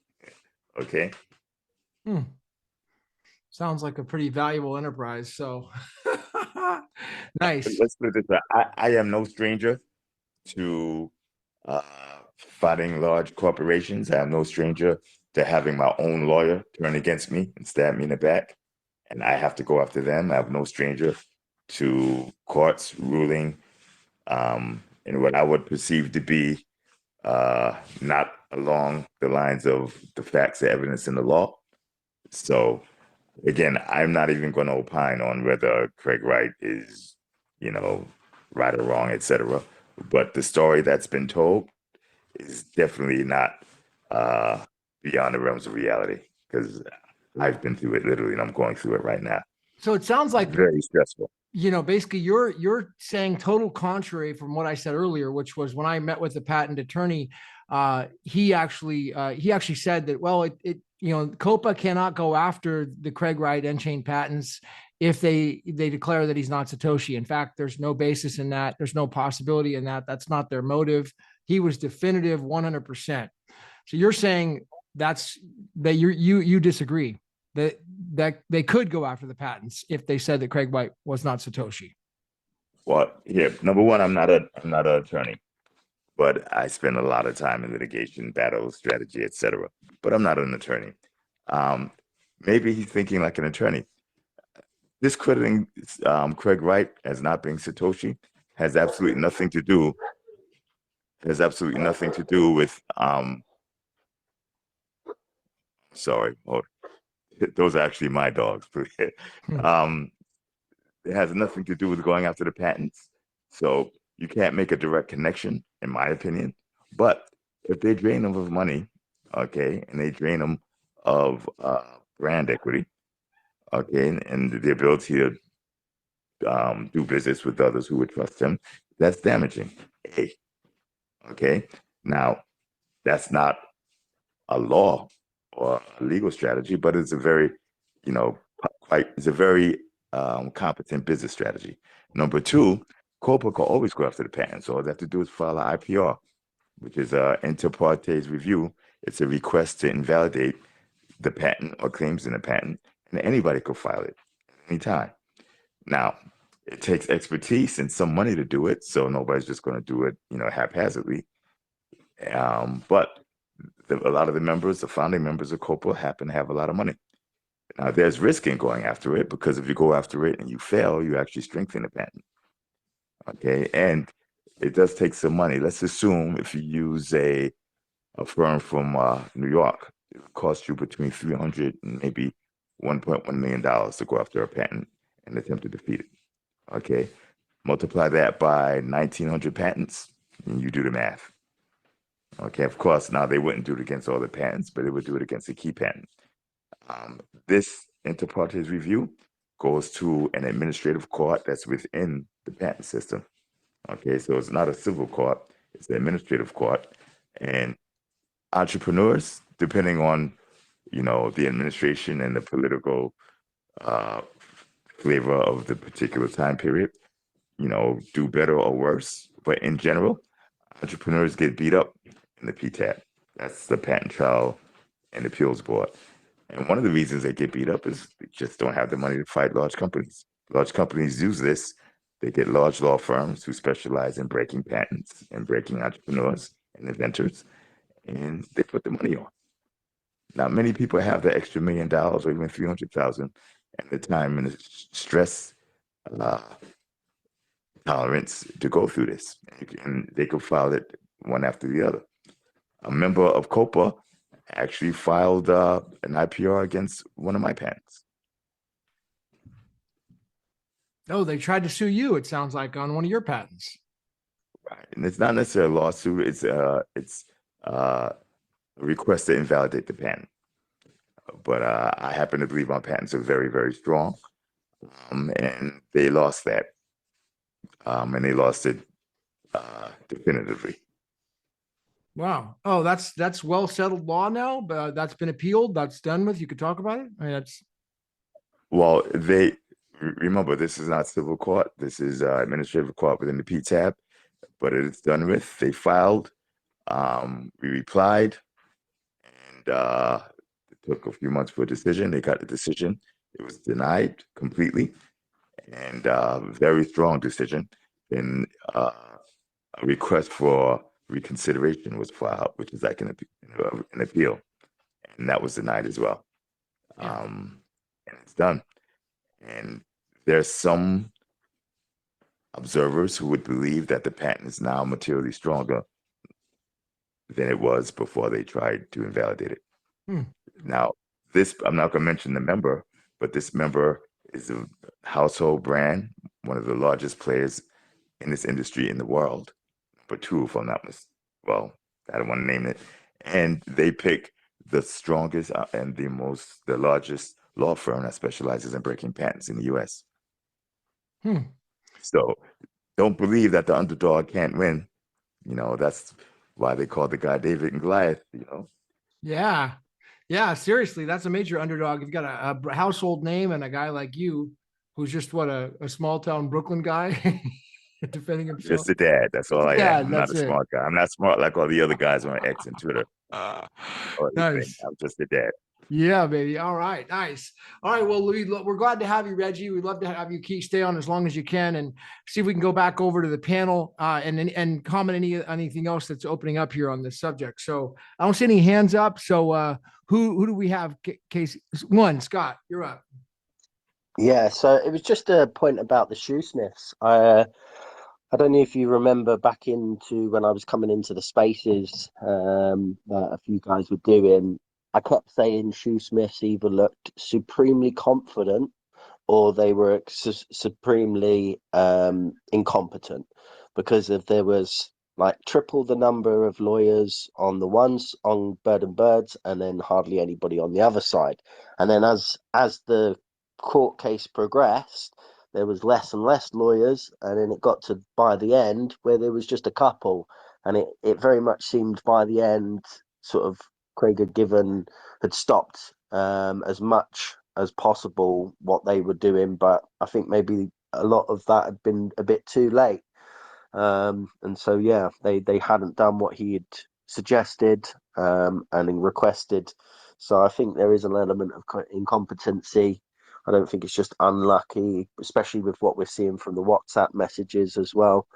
Okay. Sounds like a pretty valuable enterprise. So nice. Let's put it this way. I am no stranger to fighting large corporations. I am no stranger to having my own lawyer turn against me and stab me in the back, and I have to go after them. I'm no stranger to courts ruling in what I would perceive to be not along the lines of the facts and evidence in the law. So again, I'm not even going to opine on whether Craig Wright is, right or wrong, etc. But the story that's been told is definitely not beyond the realms of reality, because I've been through it literally, and I'm going through it right now. So it sounds like very stressful. Basically you're saying total contrary from what I said earlier, which was when I met with the patent attorney, he actually said that, well, COPA cannot go after the Craig Wright N-Chain patents if they declare that he's not Satoshi. In fact, there's no basis in that. There's no possibility in that. That's not their motive. He was definitive 100%. So you're saying that you disagree that they could go after the patents if they said that Craig Wright was not Satoshi. Well, yeah, number one, I'm not an attorney, but I spend a lot of time in litigation, battle strategy, etc. But I'm not an attorney. Maybe he's thinking like an attorney. Discrediting Craig Wright as not being Satoshi has absolutely nothing to do. Has absolutely nothing to do with. Sorry, those are actually my dogs. It has nothing to do with going after the patents. So you can't make a direct connection, in my opinion. But if they drain them of money, okay, and they drain them of brand equity, okay, and the ability to do business with others who would trust them, That's damaging. A. Okay. Now, that's not a law or a legal strategy, but it's a very, it's a very competent business strategy. Number two, COPA can always go after the patent. So all they have to do is file an IPR, which is inter partes review. It's a request to invalidate the patent or claims in the patent, and anybody could file it at any time. Now, it takes expertise and some money to do it, so nobody's just going to do it, haphazardly. But a lot of the members, the founding members of COPA, happen to have a lot of money. Now, there's risk in going after it, because if you go after it and you fail, you actually strengthen the patent. Okay, and it does take some money. Let's assume if you use a firm from New York, it would cost you between $300 and maybe $1.1 million to go after a patent and attempt to defeat it. Okay, multiply that by 1,900 patents, and you do the math. Okay, of course, now they wouldn't do it against all the patents, but they would do it against a key patent. This inter partes review goes to an administrative court that's within the patent system. Okay, so it's not a civil court, it's an administrative court. And entrepreneurs, depending on, the administration and the political flavor of the particular time period, do better or worse. But in general, entrepreneurs get beat up in the PTAB. That's the Patent Trial and Appeals Board. And one of the reasons they get beat up is they just don't have the money to fight large companies. Large companies use this. They get large law firms who specialize in breaking patents and breaking entrepreneurs and inventors, and they put the money on. Now, many people have the extra $1 million or even $300,000, and the time and the stress tolerance to go through this, and they could file it one after the other. A member of COPA actually filed an IPR against one of my patents. Oh, they tried to sue you, it sounds like, on one of your patents. Right, and it's not necessarily a lawsuit. It's a request to invalidate the patent. But I happen to believe my patents are very, very strong, and they lost that, and they lost it definitively. Wow. Oh, that's well settled law now, but that's been appealed. That's done with. You could talk about it. I mean, that's. Well, remember, this is not civil court. This is administrative court within the PTAB, but it's done with. They filed. We replied, and it took a few months for a decision. They got the decision. It was denied completely, and very strong decision. And a request for reconsideration was filed, which is like an appeal, and that was denied as well. And it's done. And there's some observers who would believe that the patent is now materially stronger than it was before they tried to invalidate it. Now, I'm not going to mention the member, but this member is a household brand, one of the largest players in this industry in the world. Number two, if I'm not mistaken. Well, I don't want to name it. And they pick the strongest and the largest law firm that specializes in breaking patents in the U.S. So don't believe that the underdog can't win. That's why they call the guy David and Goliath, Yeah. Yeah. Seriously, that's a major underdog. You've got a household name and a guy like you who's just a small town Brooklyn guy defending himself. Just a dad. That's all I am. I'm not a it. smart guy. I'm not smart like all the other guys on X and Twitter. Nice. I'm just a dad. Yeah, baby. All right. Nice. All right. Well, we're glad to have you, Reggie. We'd love to have you stay on as long as you can and see if we can go back over to the panel and comment anything else that's opening up here on this subject. So I don't see any hands up. So who do we have? Case one, Scott, you're up. Yeah. So it was just a point about the shoesmiths. I don't know if you remember back into when I was coming into the spaces that a few guys were doing. I kept saying shoesmiths either looked supremely confident or they were supremely incompetent, because if there was like triple the number of lawyers on the ones on Bird and Birds and then hardly anybody on the other side. And then as the court case progressed, there was less and less lawyers, and then it got to by the end where there was just a couple, and it very much seemed by the end sort of Craig had stopped as much as possible what they were doing, but I think maybe a lot of that had been a bit too late. And so yeah, they hadn't done what he had suggested and requested. So I think there is an element of incompetency. I don't think it's just unlucky, especially with what we're seeing from the WhatsApp messages as well.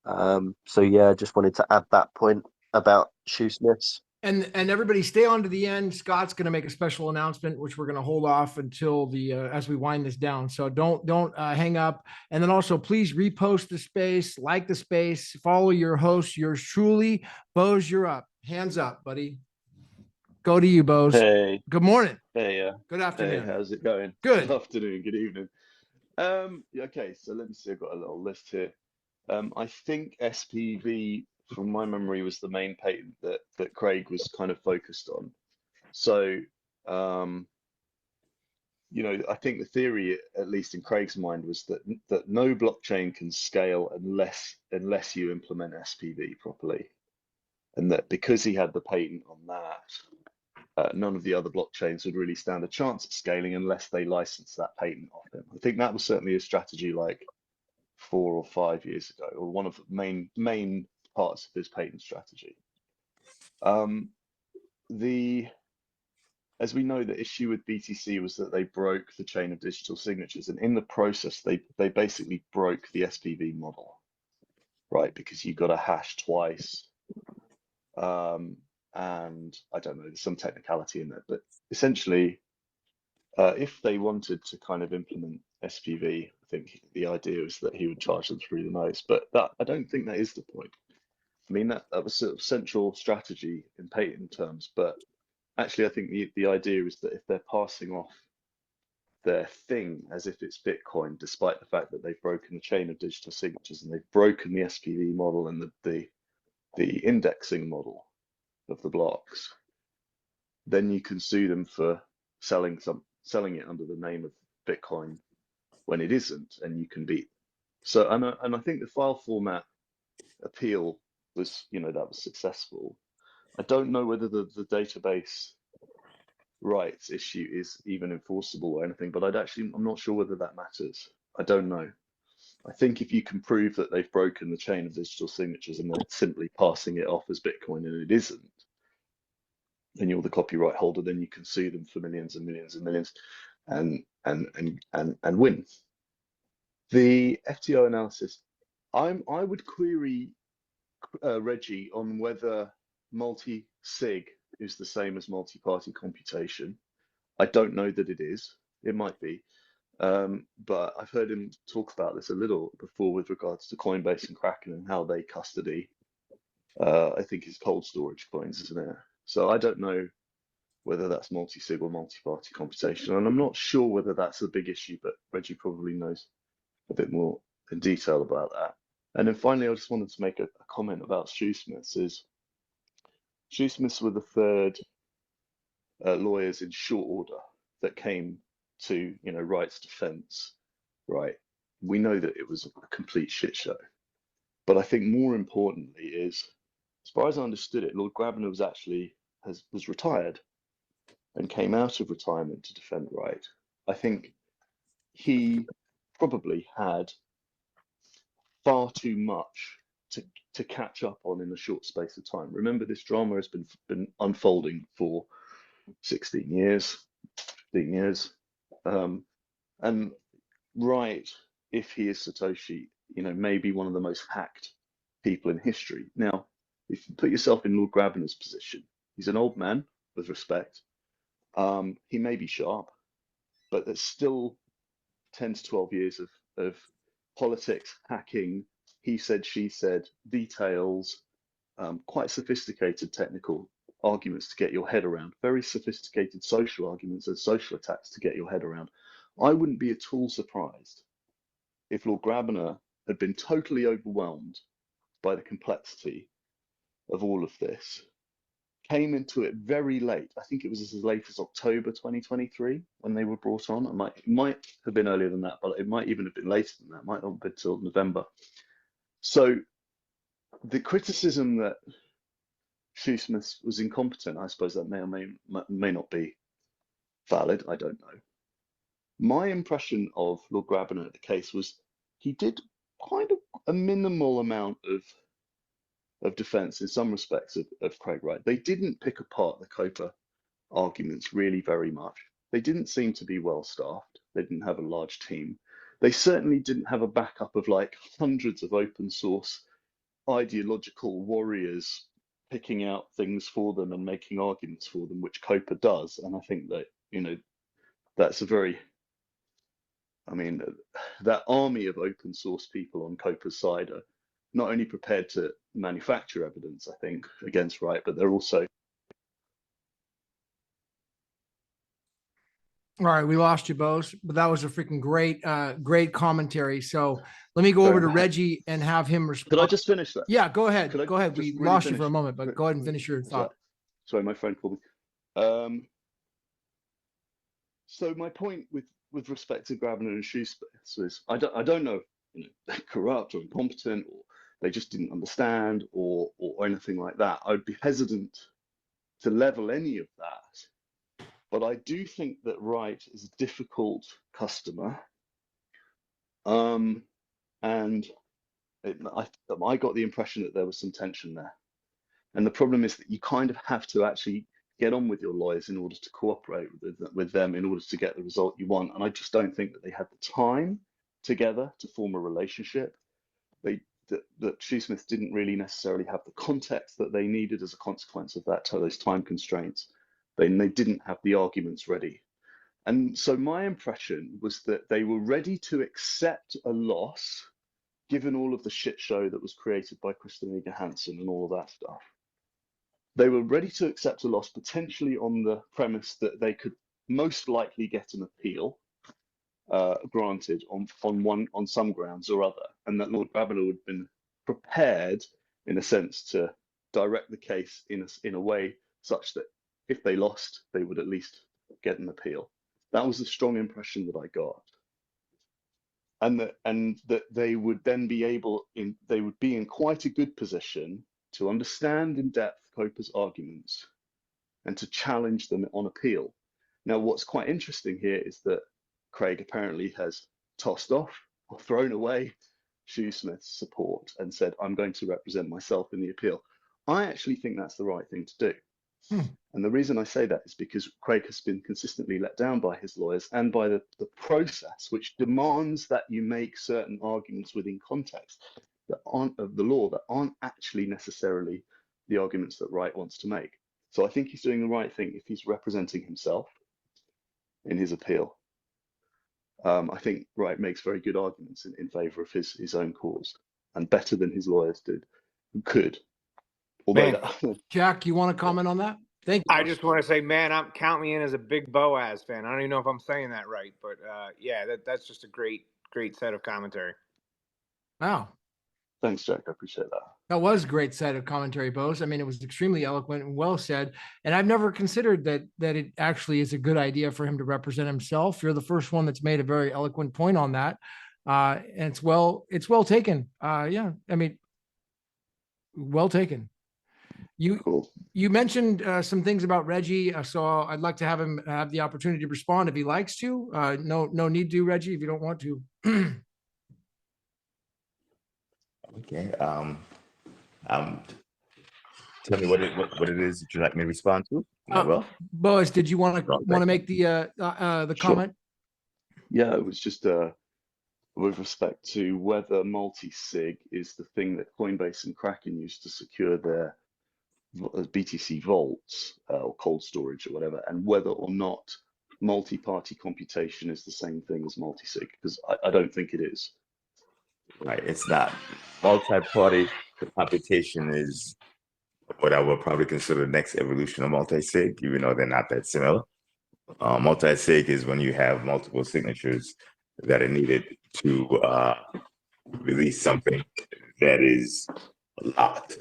So yeah, just wanted to add that point about Shoesmiths. And everybody stay on to the end. Scott's going to make a special announcement, which we're going to hold off until the as we wind this down. So don't hang up. And then also please repost the space, like the space, follow your host, yours truly. Boase, you're up. Hands up, buddy. Go to you, Boase. Hey. Good morning. Hey. Good afternoon. Hey, how's it going? Good. Good afternoon. Good evening. Okay, so let me see. I've got a little list here. I think SPV, from my memory, was the main patent that Craig was kind of focused on. So, you know, I think the theory, at least in Craig's mind, was that no blockchain can scale unless you implement SPV properly, and that because he had the patent on that, none of the other blockchains would really stand a chance at scaling unless they licensed that patent off him. I think that was certainly a strategy like 4 or 5 years ago, or one of the main parts of his patent strategy. As we know, the issue with BTC was that they broke the chain of digital signatures, and in the process, they basically broke the SPV model, right? Because you got to hash twice, and I don't know, there's some technicality in that, but essentially, if they wanted to kind of implement SPV, I think the idea was that he would charge them through the nose, but I don't think that is the point. I mean, that was sort of central strategy in patent terms, but actually, I think the idea is that if they're passing off their thing as if it's Bitcoin, despite the fact that they've broken the chain of digital signatures and they've broken the SPV model and the indexing model of the blocks, then you can sue them for selling it under the name of Bitcoin when it isn't, and you can beat. So, and I think the file format appeal was, you know, that was successful. I don't know whether the database rights issue is even enforceable or anything, but I'm not sure whether that matters. I don't know. I think if you can prove that they've broken the chain of digital signatures and they're simply passing it off as Bitcoin and it isn't, then you're the copyright holder, then you can sue them for millions and millions and millions and win. The FTO analysis, I would query Reggie on whether multi-sig is the same as multi-party computation. I don't know that it is. It might be. But I've heard him talk about this a little before with regards to Coinbase and Kraken and how they custody, I think it's cold storage coins, isn't it? So I don't know whether that's multi-sig or multi-party computation. And I'm not sure whether that's a big issue, but Reggie probably knows a bit more in detail about that. And then finally, I just wanted to make a comment about Shoesmiths. Shoesmiths were the third lawyers in short order that came to, you know, Wright's defense, right? We know that it was a complete shit show. But I think more importantly is, as far as I understood it, Lord Grabner was retired and came out of retirement to defend Wright. I think he probably had far too much to catch up on in a short space of time. Remember, this drama has been unfolding for 16 years, 15 years. And Wright, if he is Satoshi, you know, may be one of the most hacked people in history. Now, if you put yourself in Lord Grabner's position, he's an old man, with respect. He may be sharp, but there's still 10 to 12 years of politics, hacking, he said, she said, details, quite sophisticated technical arguments to get your head around, very sophisticated social arguments and social attacks to get your head around. I wouldn't be at all surprised if Lord Grabner had been totally overwhelmed by the complexity of all of this, came into it very late. I think it was as late as October 2023 when they were brought on. It might have been earlier than that, but it might even have been later than that. It might not have been till November. So the criticism that Shoesmith was incompetent, I suppose that may or may not be valid. I don't know. My impression of Lord Grabiner at the case was he did kind of a minimal amount of defense in some respects of Craig Wright. They didn't pick apart the COPA arguments really very much. They didn't seem to be well staffed. They didn't have a large team. They certainly didn't have a backup of like hundreds of open source ideological warriors picking out things for them and making arguments for them, which COPA does. And I think that, that's a very, that army of open source people on COPA's side are not only prepared to manufacture evidence, I think, against Wright, but they're also. All right, we lost you, Boase, but that was a freaking great commentary. So let me go over to Reggie and have him respond. Could I just finish that? Yeah, go ahead. Go ahead. We really lost you for a moment, but go ahead and finish your thought. Sorry, my friend called me. So my point with respect to Grabiner and Shoesmith is I don't know if they're corrupt or incompetent or they just didn't understand or anything like that. I would be hesitant to level any of that. But I do think that Wright is a difficult customer. And I got the impression that there was some tension there. And the problem is that you kind of have to actually get on with your lawyers in order to cooperate with them in order to get the result you want. And I just don't think that they had the time together to form a relationship. That Shoesmith didn't really necessarily have the context that they needed as a consequence of those time constraints. They didn't have the arguments ready. And so my impression was that they were ready to accept a loss, given all of the shit show that was created by Christopher Hansen and all of that stuff. They were ready to accept a loss, potentially on the premise that they could most likely get an appeal granted on some grounds or other, and that Lord Grabiner would have been prepared, in a sense, to direct the case in a way such that if they lost, they would at least get an appeal. That was the strong impression that I got, and that they would then be in quite a good position to understand in depth COPA's arguments and to challenge them on appeal. Now, what's quite interesting here is that Craig apparently has tossed off or thrown away Shoesmith's support and said, I'm going to represent myself in the appeal. I actually think that's the right thing to do. And the reason I say that is because Craig has been consistently let down by his lawyers and by the process, which demands that you make certain arguments within context that aren't of the law, that aren't actually necessarily the arguments that Wright wants to make. So I think he's doing the right thing if he's representing himself in his appeal. I think Wright makes very good arguments in favor of his own cause, and better than his lawyers could. Although Jack, you want to comment on that? Thank you. I just want to say, man, count me in as a big Boase fan. I don't even know if I'm saying that right, but yeah, that's just a great set of commentary. Wow. Thanks, Jack. I appreciate that. That was a great set of commentary, Boase. I mean, it was extremely eloquent and well said. And I've never considered that it actually is a good idea for him to represent himself. You're the first one that's made a very eloquent point on that. And it's well taken. Yeah, I mean, well taken. You mentioned some things about Reggie, so I'd like to have him have the opportunity to respond if he likes to. No need to, Reggie, if you don't want to. Okay. Tell me what it is that you'd like me to respond to. Boase, did you want to make the comment? Yeah, it was just with respect to whether multi-sig is the thing that Coinbase and Kraken use to secure their BTC vaults or cold storage or whatever, and whether or not multi-party computation is the same thing as multi-sig, because I don't think it is. Right, it's not. Multi-party computation is what I would probably consider the next evolution of multi-sig, even though they're not that similar. Multi-sig is when you have multiple signatures that are needed to release something that is locked,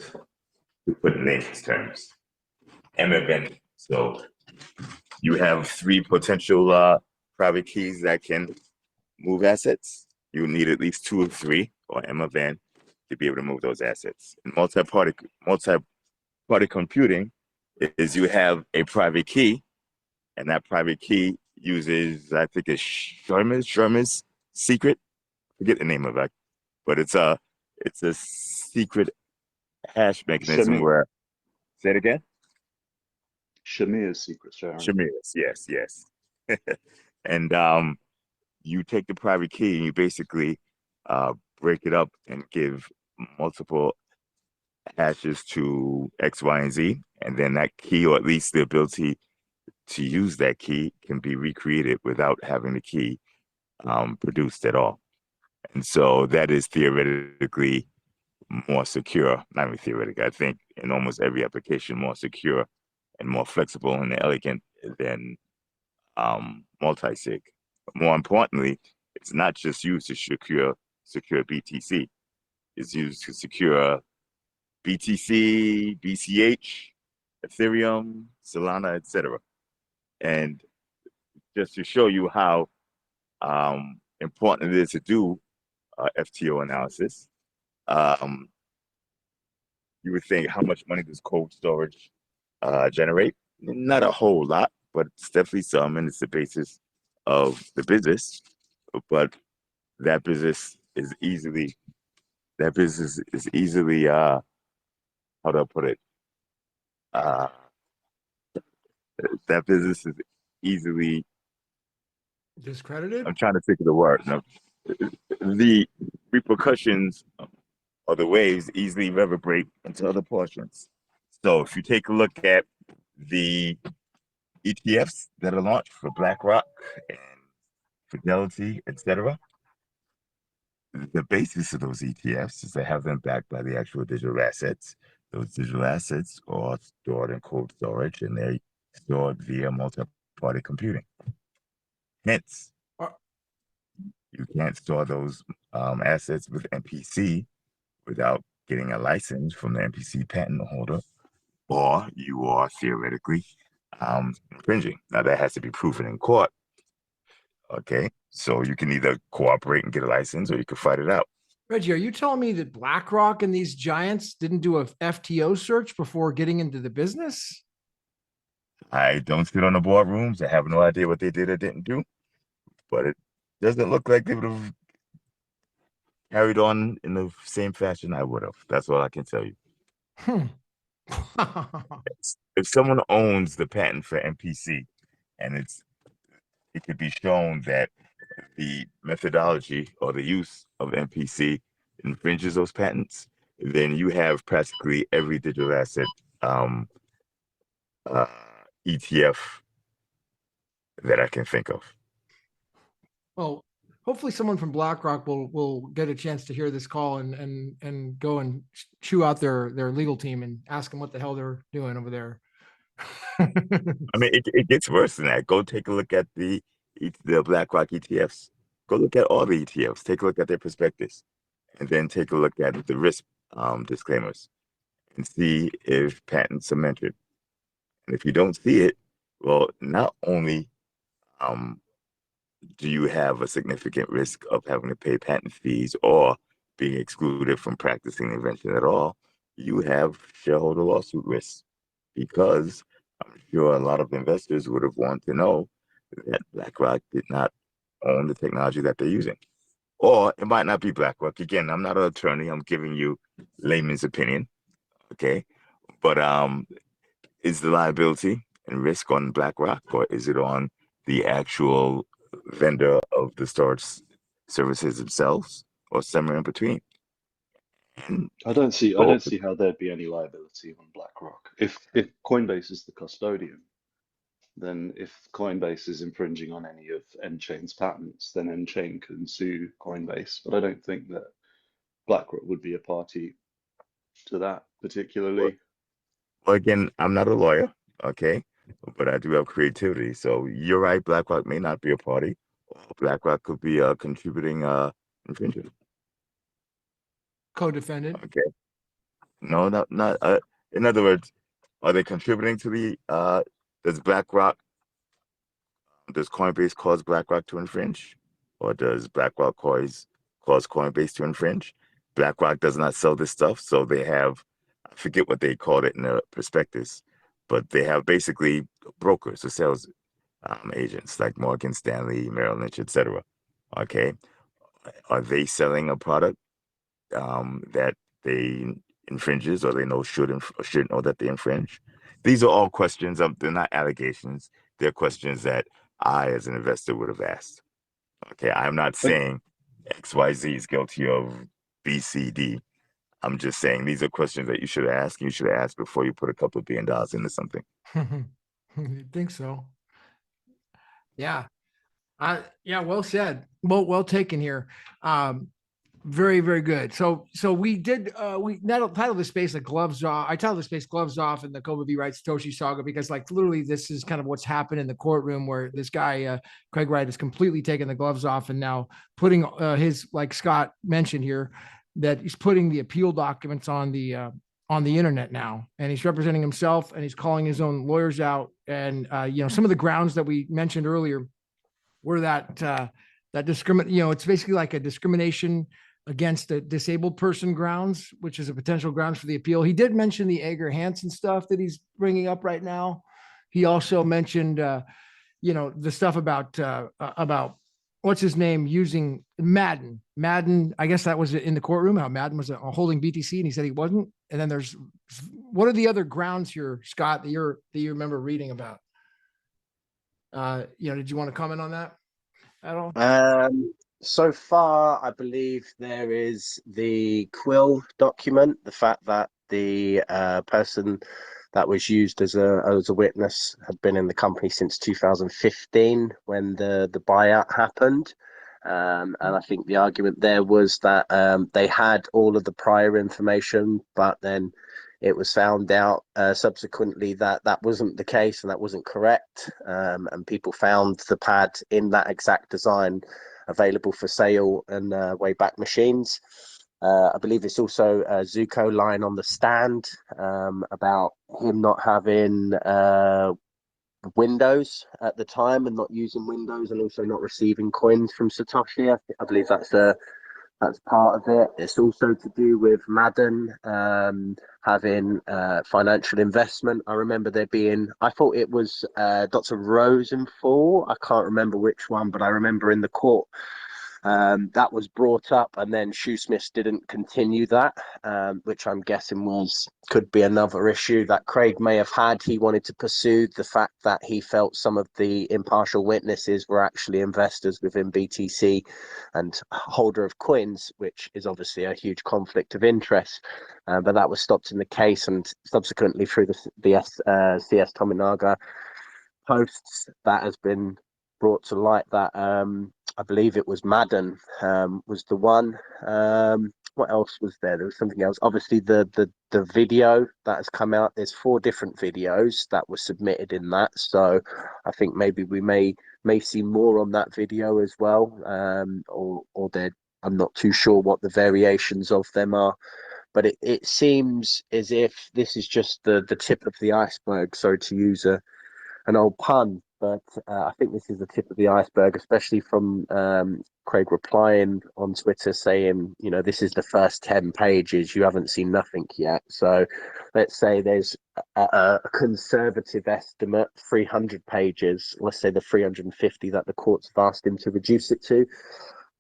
to put in layman's terms. event. So you have three potential private keys that can move assets. You need at least two of three or M event to be able to move those assets. In multi-party computing is you have a private key, and that private key uses, I think it's Sherman's secret. Forget the name of it, but it's a secret hash mechanism Shamir. where, say it again? Shamir's secret sharing. Shamir's, yes. And you take the private key and you basically break it up and give multiple hashes to X, Y, and Z, and then that key, or at least the ability to use that key, can be recreated without having the key produced at all. And so that is theoretically more secure, not even theoretically, I think in almost every application, more secure and more flexible and elegant than multi-sig. More importantly, it's not just used to secure BTC. It's used to secure BTC, BCH, Ethereum, Solana, etc. And just to show you how important it is to do FTO analysis, you would think, how much money does cold storage generate? Not a whole lot, but it's definitely some, and it's the basis of the business. But that business is easily how do I put it? That business is easily discredited. I'm trying to think of the word. No, the repercussions or the waves easily reverberate into other portions. So if you take a look at the ETFs that are launched for Blackrock and Fidelity, etc., the basis of those ETFs is to have them backed by the actual digital assets. Those digital assets are stored in cold storage, and they're stored via multi-party computing. Hence, you can't store those assets with MPC without getting a license from the MPC patent holder, or you are theoretically infringing. Now, that has to be proven in court. Okay, so you can either cooperate and get a license, or you can fight it out. Reggie, are you telling me that BlackRock and these giants didn't do a FTO search before getting into the business? I don't sit on the boardrooms. I have no idea what they did or didn't do, but it doesn't look like they would have carried on in the same fashion I would have. That's all I can tell you. If someone owns the patent for MPC, and it could be shown that the methodology or the use of MPC infringes those patents, then you have practically every digital asset ETF that I can think of. Well, hopefully someone from BlackRock will get a chance to hear this call and go and chew out their legal team and ask them what the hell they're doing over there. I mean, it gets worse than that. Go take a look at the BlackRock ETFs. Go look at all the ETFs. Take a look at their prospectus, and then take a look at the risk disclaimers, and see if patents are mentioned. And if you don't see it, well, not only do you have a significant risk of having to pay patent fees or being excluded from practicing the invention at all, you have shareholder lawsuit risks, because I'm sure a lot of investors would have wanted to know that BlackRock did not own the technology that they're using. Or it might not be BlackRock. Again, I'm not an attorney. I'm giving you layman's opinion. Okay. But is the liability and risk on BlackRock, or is it on the actual vendor of the storage services themselves, or somewhere in between? And I don't see how there'd be any liability on BlackRock. If Coinbase is the custodian, then if Coinbase is infringing on any of nChain's patents, then nChain can sue Coinbase. But I don't think that BlackRock would be a party to that particularly. Well, again, I'm not a lawyer, okay, but I do have creativity. So you're right, BlackRock may not be a party. BlackRock could be a contributing infringer. Co-defendant. Okay. No, not. In other words, Are they contributing to the does Coinbase cause BlackRock to infringe? Or does BlackRock cause Coinbase to infringe? BlackRock does not sell this stuff, so they have, I forget what they called it in the prospectus, but they have basically brokers or sales agents like Morgan Stanley, Merrill Lynch, etc. Okay, are they selling a product that they infringes, or they know should know that they infringe? These are all questions. They're not allegations. They're questions that I, as an investor, would have asked. Okay, I'm not saying XYZ is guilty of BCD. I'm just saying these are questions that you should ask. You should ask before you put a couple of $1 billion into something. I think so. Yeah. Yeah, well said. Well taken here. Very, very good. So we did we not titled the space like gloves off. I titled the space gloves off in the COPA v. Wright Satoshi saga, because like literally this is kind of what's happened in the courtroom, where this guy Craig Wright has completely taken the gloves off and now putting his, like Scott mentioned here, that he's putting the appeal documents on the internet now, and he's representing himself, and he's calling his own lawyers out. And some of the grounds that we mentioned earlier were that discriminate, it's basically like a discrimination against a disabled person grounds, which is a potential grounds for the appeal. He did mention the Ager Hansen stuff that he's bringing up right now. He also mentioned, the stuff about what's his name using Madden. I guess that was in the courtroom, how Madden was holding BTC, and he said he wasn't. And then what are the other grounds here, Scott, that you remember reading about? Did you want to comment on that at all? So far, I believe there is the Quill document, the fact that the person that was used as a witness had been in the company since 2015 when the buyout happened. And I think the argument there was that they had all of the prior information, but then it was found out subsequently that that wasn't the case and that wasn't correct. And people found the pad in that exact design available for sale in Wayback Machines. I believe it's also Zuko line on the stand about him not having Windows at the time and not using Windows, and also not receiving coins from Satoshi. I believe that's part of it. It's also to do with Madden having financial investment. I remember there being, I thought it was Dr. Rosenthal. I can't remember which one, but I remember in the court that was brought up, and then Shoesmith didn't continue that, which I'm guessing could be another issue that Craig may have had. He wanted to pursue the fact that he felt some of the impartial witnesses were actually investors within BTC and holder of coins, which is obviously a huge conflict of interest. But that was stopped in the case, and subsequently through the CSTomoniga posts, that has been brought to light that I believe it was Madden was the one. What else was there? There was something else. Obviously, the video that has come out. There's 4 different videos that were submitted in that. So I think maybe we may see more on that video as well. Or I'm not too sure what the variations of them are. But it seems as if this is just the tip of the iceberg. So to use an old pun, but I think this is the tip of the iceberg, especially from Craig replying on Twitter saying, this is the first 10 pages. You haven't seen nothing yet. So let's say there's a conservative estimate, 300 pages. Let's say the 350 that the courts have asked him to reduce it to.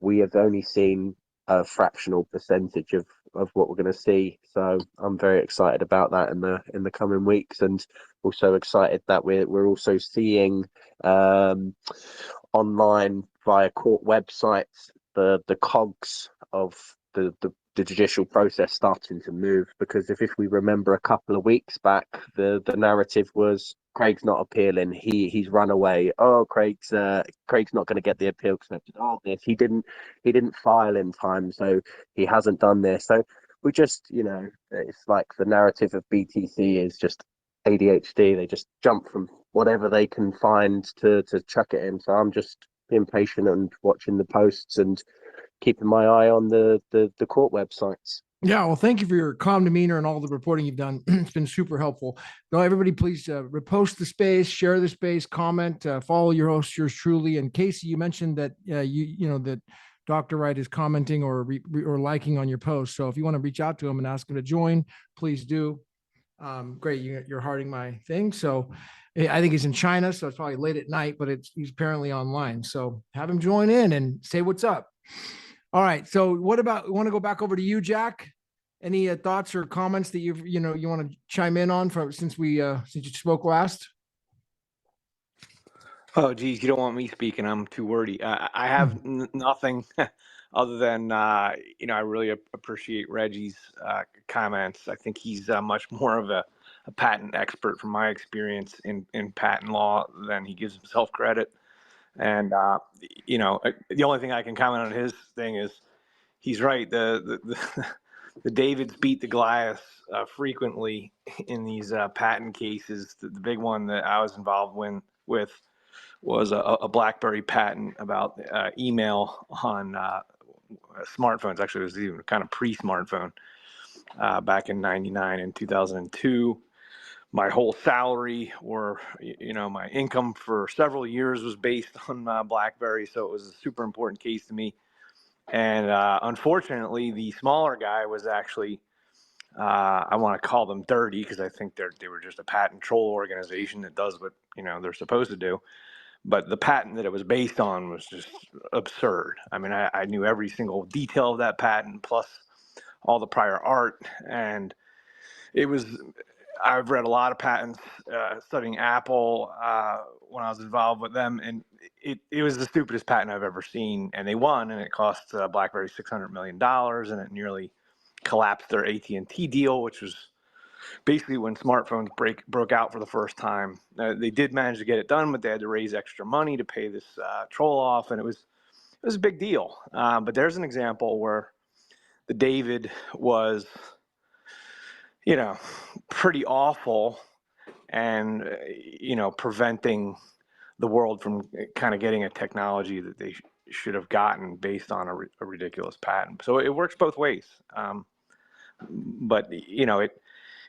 We have only seen a fractional percentage of what we're going to see. So I'm very excited about that in the coming weeks, and also excited that we're also seeing online via court websites the cogs of the judicial process starting to move. Because if we remember a couple of weeks back, the narrative was Craig's not appealing. He's run away. Oh, Craig's not going to get the appeal accepted. Oh, this he didn't file in time, so he hasn't done this. So we just, it's like the narrative of BTC is just ADHD. They just jump from whatever they can find to chuck it in. So I'm just being patient and watching the posts and keeping my eye on the court websites. Yeah, well, thank you for your calm demeanor and all the reporting you've done. It's been super helpful. No, everybody, please repost the space, share the space, comment, follow your host, yours truly. And Casey, you mentioned that you know that Dr. Wright is commenting or or liking on your post. So if you want to reach out to him and ask him to join, please do. Great, you're hearting my thing. So I think he's in China, so it's probably late at night, but he's apparently online. So have him join in and say what's up. All right. So what about, we want to go back over to you, Jack? Any thoughts or comments that you want to chime in on since you spoke last? Oh, geez, you don't want me speaking. I'm too wordy. I have nothing other than, I really appreciate Reggie's comments. I think he's much more of a patent expert from my experience in patent law than he gives himself credit. And, the only thing I can comment on his thing is he's right. The Davids beat the Goliaths frequently in these patent cases. The big one that I was involved with was a BlackBerry patent about email on smartphones. Actually, it was even kind of pre-smartphone back in '99 and 2002. My whole salary, or my income for several years, was based on BlackBerry, so it was a super important case to me. And unfortunately, the smaller guy was actually, I want to call them dirty because I think they were just a patent troll organization that does what they're supposed to do. But the patent that it was based on was just absurd. I mean, I knew every single detail of that patent, plus all the prior art. And I've read a lot of patents studying Apple when I was involved with them. And it was the stupidest patent I've ever seen. And they won, and it cost BlackBerry $600 million, and it nearly collapsed their AT&T deal, which was basically when smartphones broke out for the first time. They did manage to get it done, but they had to raise extra money to pay this troll off, and it was a big deal. But there's an example where the David was, pretty awful, and preventing the world from kind of getting a technology that they should have gotten based on a ridiculous patent. So it works both ways. But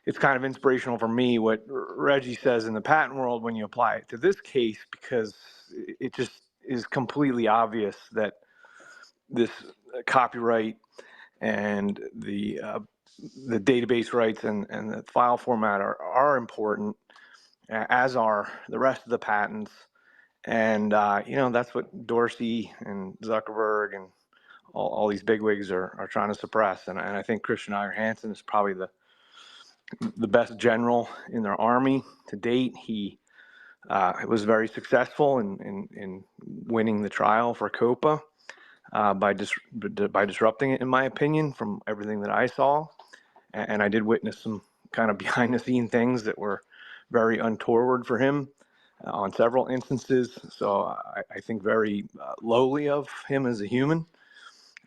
it's kind of inspirational for me what Reggie says in the patent world when you apply it to this case, because it just is completely obvious that this copyright and the database rights and the file format are important, as are the rest of the patents. And that's what Dorsey and Zuckerberg and all these bigwigs are trying to suppress. And I think Christian Iyer-Hansen is probably the best general in their army to date. He was very successful in winning the trial for COPA by disrupting it, in my opinion, from everything that I saw. And I did witness some kind of behind the scene things that were very untoward for him on several instances. So I think very lowly of him as a human.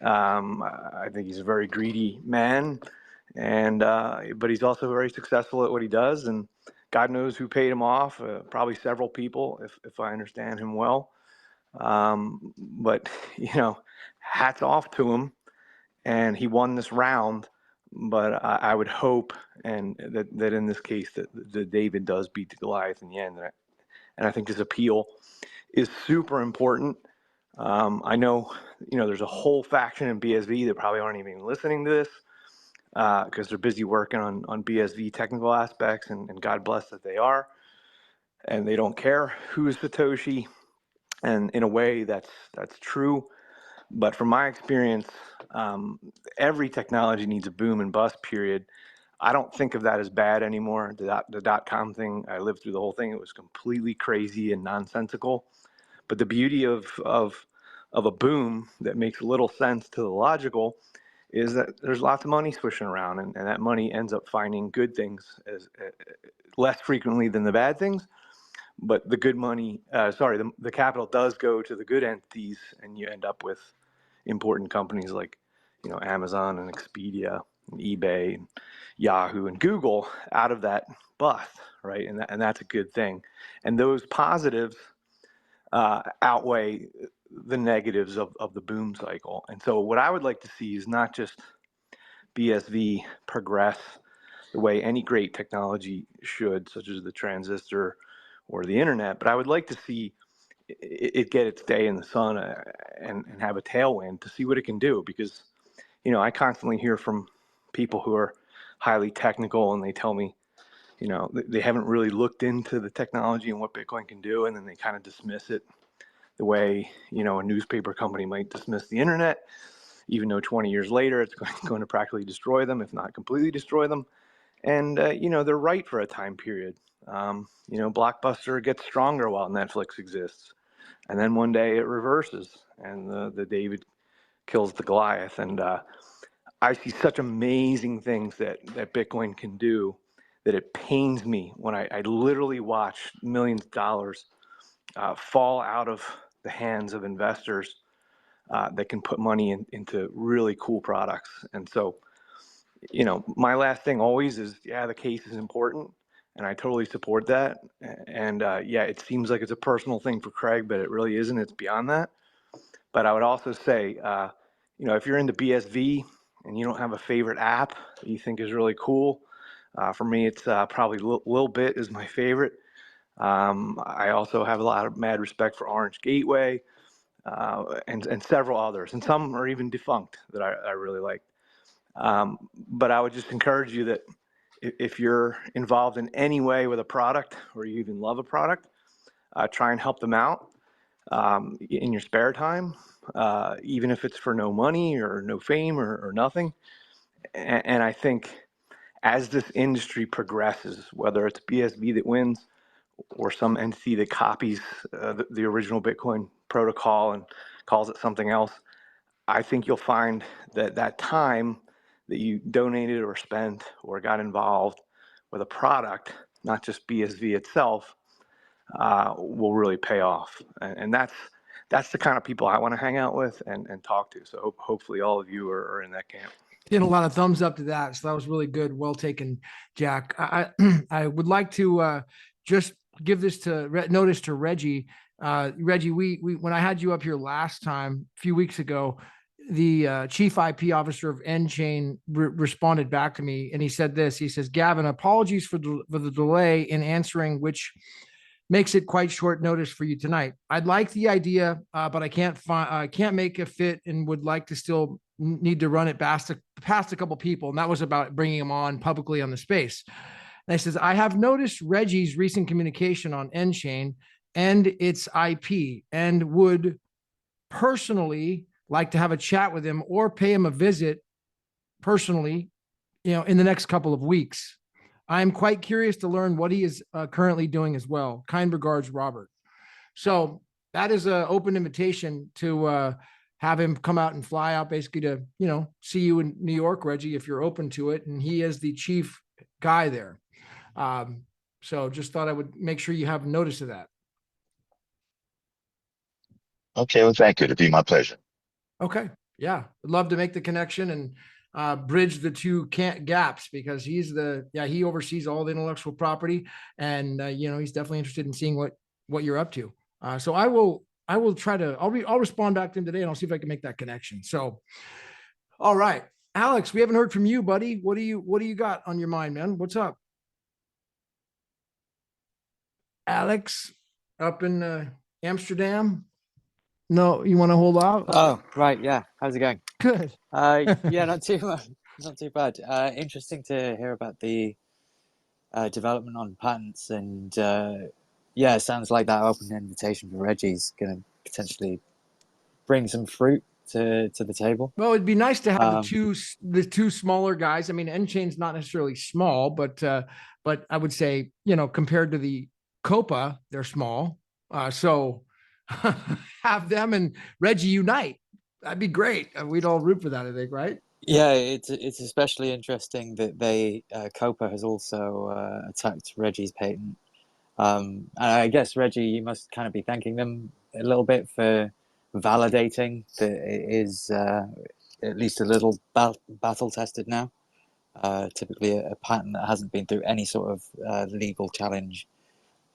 I think he's a very greedy man, and but he's also very successful at what he does, and God knows who paid him off. Probably several people, if I understand him well. But hats off to him, and he won this round. But I would hope, and that in this case, that David does beat the Goliath in the end, and I think his appeal is super important. I know, there's a whole faction in BSV that probably aren't even listening to this because they're busy working on BSV technical aspects, and God bless that they are, and they don't care who's Satoshi. And in a way, that's true. But from my experience, every technology needs a boom and bust period. I don't think of that as bad anymore. The dot-com thing, I lived through the whole thing. It was completely crazy and nonsensical. But the beauty of a boom that makes little sense to the logical is that there's lots of money swishing around, and that money ends up finding good things less frequently than the bad things. But the good money, the capital does go to the good entities, and you end up with important companies like, Amazon and Expedia and eBay and Yahoo and Google out of that bust, right? And that's a good thing. And those positives outweigh the negatives of the boom cycle. And so what I would like to see is not just BSV progress the way any great technology should, such as the transistor or the internet. But I would like to see it get its day in the sun and have a tailwind to see what it can do, because I constantly hear from people who are highly technical, and they tell me they haven't really looked into the technology and what Bitcoin can do, and then they kind of dismiss it the way a newspaper company might dismiss the internet, even though 20 years later it's going to practically destroy them, if not completely destroy them. And they're right for a time period. Blockbuster gets stronger while Netflix exists, and then one day it reverses, and the David kills the Goliath. And I see such amazing things that Bitcoin can do that it pains me when I literally watch millions of dollars fall out of the hands of investors that can put money into really cool products. And so, my last thing always is, the case is important, and I totally support that. And it seems like it's a personal thing for Craig, but it really isn't. It's beyond that. But I would also say, if you're into BSV and you don't have a favorite app that you think is really cool, for me, it's probably Lil Bit is my favorite. I also have a lot of mad respect for Orange Gateway and several others, and some are even defunct that I really like. But I would just encourage you that if you're involved in any way with a product, or you even love a product, try and help them out in your spare time, even if it's for no money or no fame or nothing. And I think as this industry progresses, whether it's BSV that wins or some entity that copies the original Bitcoin protocol and calls it something else, I think you'll find that time that you donated or spent or got involved with a product, not just BSV itself, will really pay off. And that's the kind of people I want to hang out with and talk to. So hopefully all of you are in that camp. Getting a lot of thumbs up to that. So that was really good. Well taken, Jack. I would like to just give this notice to Reggie. Reggie, we when I had you up here last time, a few weeks ago, the chief IP officer of nChain responded back to me, and he said this. He says, Gavin, apologies for the delay in answering, which makes it quite short notice for you tonight. I'd like the idea, but I can't make a fit, and would like to still need to run it past a couple people. And that was about bringing him on publicly on the space. And I says, I have noticed Reggie's recent communication on nChain and its IP, and would personally like to have a chat with him or pay him a visit personally, in the next couple of weeks. I'm quite curious to learn what he is currently doing as well. Kind regards, Robert. So that is an open invitation to have him come out and fly out, basically to, see you in New York, Reggie, if you're open to it. And he is the chief guy there. So just thought I would make sure you have notice of that. Okay, well, thank you. It'd be my pleasure. Okay. Yeah. I'd love to make the connection and bridge the two gaps, because he oversees all the intellectual property, and he's definitely interested in seeing what you're up to. So I will try to, I'll respond back to him today, and I'll see if I can make that connection. So, all right, Alex, we haven't heard from you, buddy. What do you got on your mind, man? What's up? Alex up in Amsterdam? No, you want to hold out? Oh, right. Yeah. How's it going? Good. Yeah, not too bad. Interesting to hear about the development on patents, and it sounds like that open invitation for Reggie's going to potentially bring some fruit to the table. Well, it'd be nice to have the two smaller guys. I mean, nChain's not necessarily small, but I would say, compared to the COPA, they're small. So have them and Reggie unite. That'd be great. We'd all root for that, I think, right? Yeah, it's especially interesting that COPA has also attacked Reggie's patent. And I guess, Reggie, you must kind of be thanking them a little bit for validating that it is at least a little battle tested now. Typically, a patent that hasn't been through any sort of legal challenge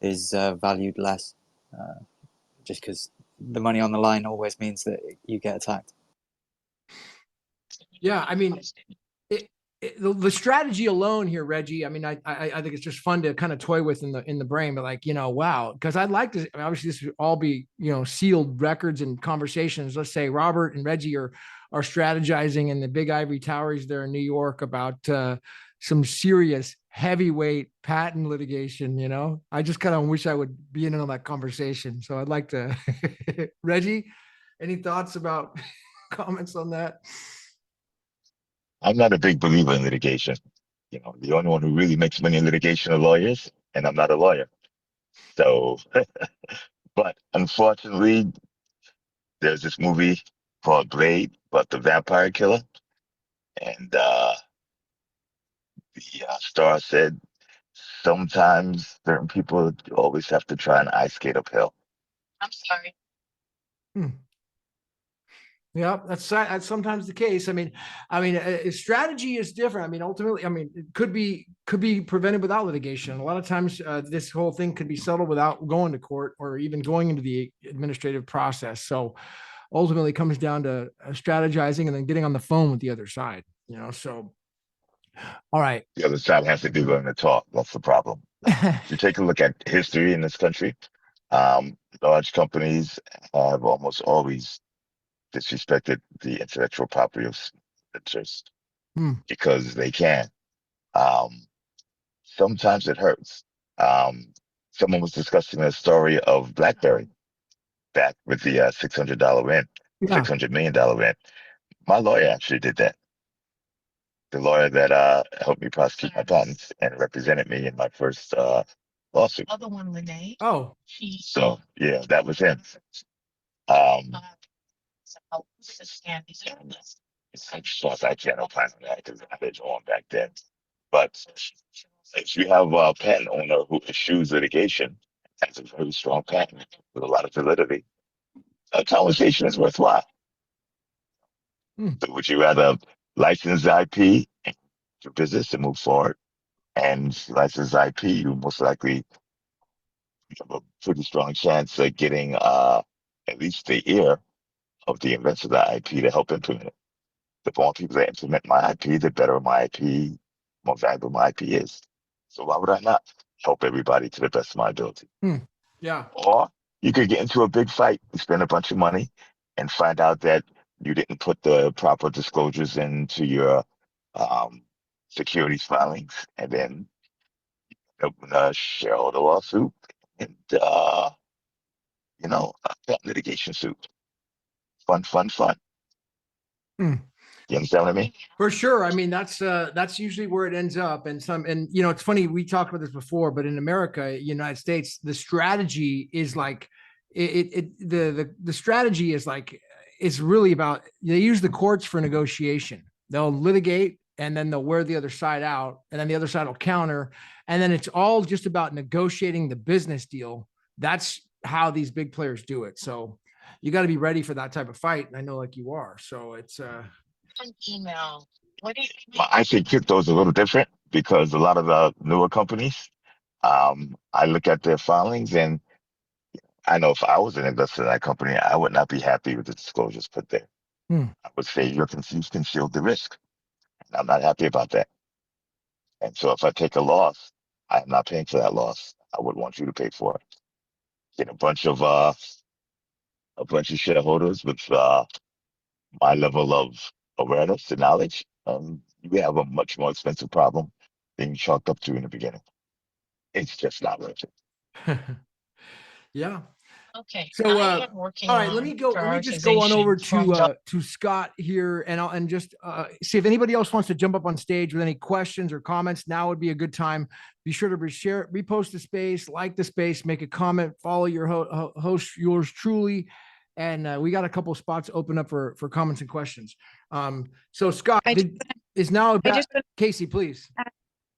is valued less, just because the money on the line always means that you get attacked. Yeah, I mean, the strategy alone here, Reggie. I mean, I think it's just fun to kind of toy with in the brain, but like, wow, because I'd like to. I mean, obviously, this would all be sealed records and conversations. Let's say Robert and Reggie are strategizing in the Big Ivory Towers there in New York about some serious heavyweight patent litigation. I just kind of wish I would be in on that conversation. So I'd like to. Reggie, any thoughts about comments on that? I'm not a big believer in litigation. The only one who really makes money in litigation are lawyers, and I'm not a lawyer. So, but unfortunately, there's this movie called Blade about the vampire killer, and the star said sometimes certain people always have to try and ice skate uphill. I'm sorry. Yeah, that's sometimes the case. I mean, strategy is different. I mean, ultimately, it could be prevented without litigation. A lot of times, this whole thing could be settled without going to court or even going into the administrative process. So, ultimately, it comes down to strategizing and then getting on the phone with the other side. So, all right. The other side has to be willing to talk. That's the problem. If you take a look at history in this country, large companies have almost always disrespected the intellectual property of interest because they can. Sometimes it hurts. Someone was discussing a story of BlackBerry back with the $600 rent, $600 million rent. My lawyer actually did that. The lawyer that helped me prosecute my patents and represented me in my first lawsuit. Other one, Lene. Oh, so yeah, that was him. I can't opine on that because I did on back then. But if you have a patent owner who eschews litigation, has a very strong patent with a lot of validity, a conversation is worthwhile. So would you rather license IP for business and move forward, and license IP, you most likely have a pretty strong chance of getting at least the ear of the inventor of the IP to help implement it. The more people that implement my IP, the better my IP, more valuable my IP is. So why would I not help everybody to the best of my ability? Yeah. Or you could get into a big fight and spend a bunch of money and find out that you didn't put the proper disclosures into your securities filings, and then open a shareholder lawsuit and a patent litigation suit. Fun. You understand what I mean? For sure. I mean, that's usually where it ends up. And it's funny, we talked about this before, but in America, United States, the strategy is like the strategy is like, it's really about, they use the courts for negotiation. They'll litigate and then they'll wear the other side out, and then the other side will counter. And then it's all just about negotiating the business deal. That's how these big players do it. So you got to be ready for that type of fight. And I know like you are. So it's An email. What do you think? I think crypto is a little different because a lot of the newer companies, I look at their filings, and I know if I was an investor in that company, I would not be happy with the disclosures put there. I would say you've concealed the risk. And I'm not happy about that. And so if I take a loss, I'm not paying for that loss. I would want you to pay for it. Get a bunch of shareholders with my level of awareness and knowledge, we have a much more expensive problem than you chalked up to in the beginning. It's just not worth it. Yeah. Okay. So, all right, let me just go on over to Scott here, and just see if anybody else wants to jump up on stage with any questions or comments. Now would be a good time. Be sure to repost the space, like the space, make a comment, follow your host, yours truly. And we got a couple of spots open up for comments and questions. So Scott, Casey, please.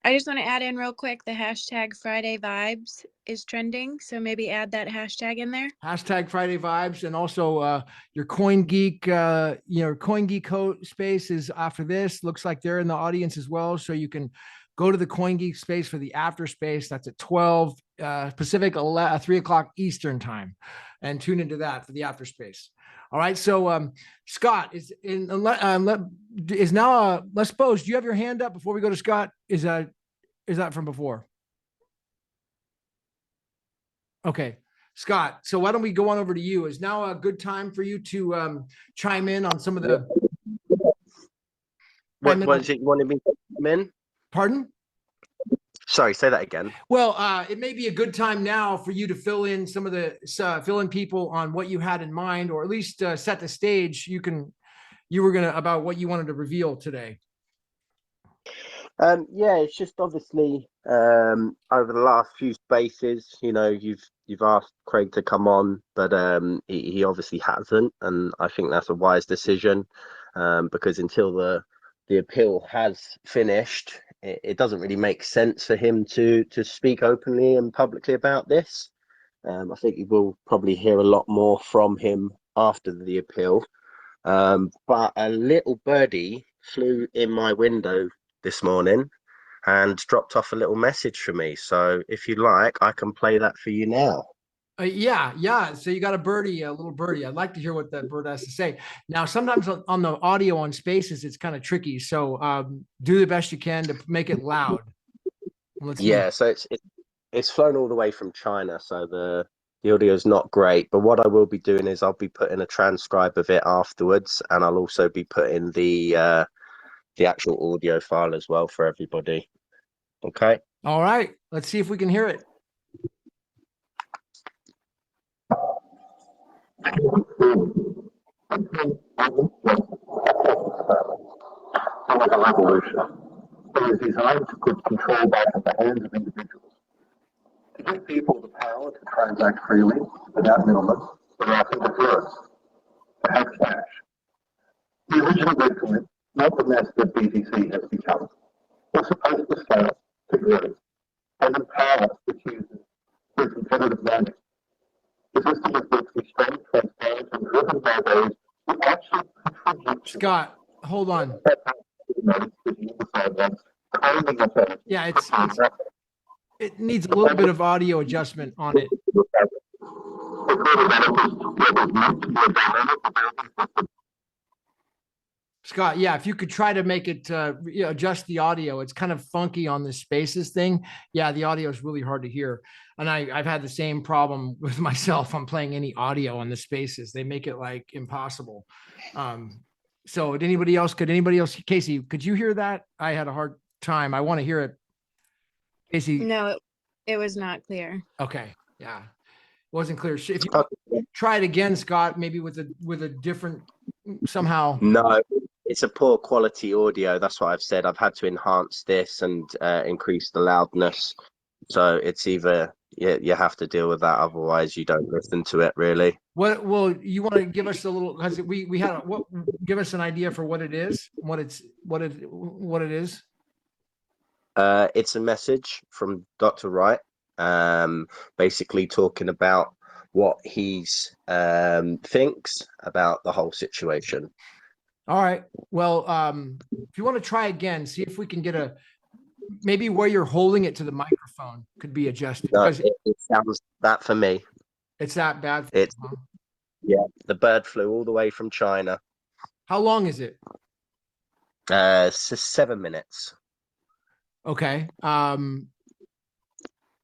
I just want to add in real quick, the hashtag Friday Vibes is trending. So maybe add that hashtag in there. Hashtag Friday Vibes. And also your CoinGeek, CoinGeek space is after this. Looks like they're in the audience as well. So you can Go to the CoinGeek space for the after space. That's at 12 Pacific, 3 o'clock Eastern time, and tune into that for the after space. All right. So Scott is in. Is now. Let's suppose. Do you have your hand up before we go to Scott? Is that from before? Okay, Scott. So why don't we go on over to you? Is now a good time for you to chime in on some of the. What is it you wanted me to come in? Pardon? Sorry, say that again. Well, it may be a good time now for you to fill in some of the fill in people on what you had in mind, or at least set the stage. You were gonna about what you wanted to reveal today. Yeah, it's just obviously over the last few spaces, you've asked Craig to come on, but he obviously hasn't, and I think that's a wise decision because until the appeal has finished, it doesn't really make sense for him to speak openly and publicly about this. I think you will probably hear a lot more from him after the appeal. But a little birdie flew in my window this morning and dropped off a little message for me. So if you like, I can play that for you now. Yeah. So you got a little birdie. I'd like to hear what that bird has to say. Now, sometimes on the audio on Spaces, it's kind of tricky. So do the best you can to make it loud. Let's hear. So it's flown all the way from China, so the audio is not great. But what I will be doing is I'll be putting a transcribe of it afterwards, and I'll also be putting the actual audio file as well for everybody. Okay. All right. Let's see if we can hear it. Like a revolution. It is designed to put control back in the hands of individuals, to give people the power to transact freely, without middlemen, without interference, to have cash. The original Bitcoin, not the mess that BTC has become, was supposed to start to grow and empower its users through competitive mining. The system is built to be strong, transparent, and driven by those who actually contribute. Scott, hold on. Yeah, it needs a little bit of audio adjustment on it. Scott, yeah, if you could try to make it adjust the audio. It's kind of funky on the Spaces thing. Yeah, the audio is really hard to hear. And I've had the same problem with myself. I'm playing any audio on the Spaces. They make it like impossible. So could anybody else, Casey, could you hear that? I had a hard time. I want to hear it. Casey. No, it was not clear. Okay. Yeah. It wasn't clear. If you try it again, Scott, maybe with a different somehow. No, it's a poor quality audio. That's what I've said. I've had to enhance this and increase the loudness. So it's either you have to deal with that, otherwise you don't listen to it really. Well, you want to give us a little, because we had give us an idea for what it is, what it is. It's a message from Dr. Wright, basically talking about what he's thinks about the whole situation. All right. Well, if you want to try again, see if we can get maybe where you're holding it to the microphone could be adjusted. No, it sounds that for me. It's that bad. Yeah, the bird flew all the way from China. How long is it? 7 minutes. Okay.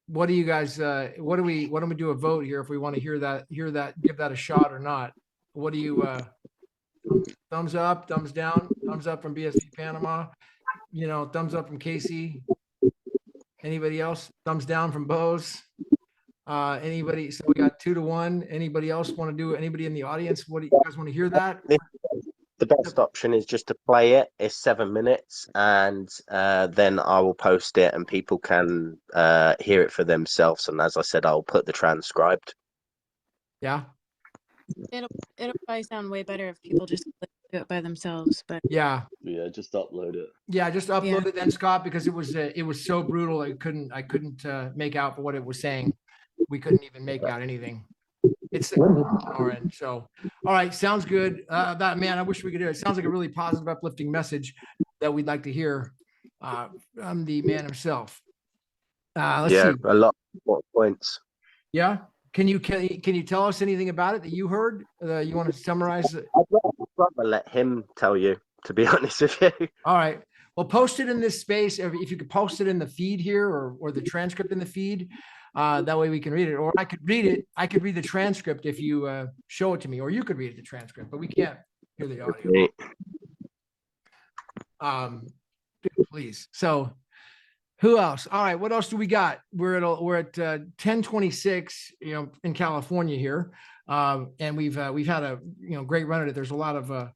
What do you guys? Why don't we do a vote here if we want to hear that, give that a shot or not? What do you? Thumbs up, thumbs down, thumbs up from BSP Panama. Thumbs up from Casey. Anybody else? Thumbs down from Boase. Anybody? So we got 2-1. Anybody else want to do? Anybody in the audience? What do you guys want to hear that? The best option is just to play it. It's 7 minutes, and then I will post it, and people can hear it for themselves. And as I said, I'll put the transcribed. Yeah. It'll probably sound way better if people just do it by themselves. But yeah, just upload it. Yeah, just upload it then, Scott, because it was so brutal. I couldn't make out what it was saying. We couldn't even make out anything. It's our end. So, all right, sounds good. I wish we could do it. It sounds like a really positive, uplifting message that we'd like to hear. I'm the man himself. Let's Yeah, see. a lot more points. Yeah. Can you tell us anything about it that you heard? You want to summarize it? I'd rather let him tell you, to be honest with you. All right. Well, post it in this space. If you could post it in the feed here or the transcript in the feed, that way we can read it. Or I could read it. I could read the transcript if you show it to me, or you could read the transcript, but we can't hear the audio. Please. So who else? All right. What else do we got? We're at 10:26, in California here. And we've had a, great run at it. There's a lot of,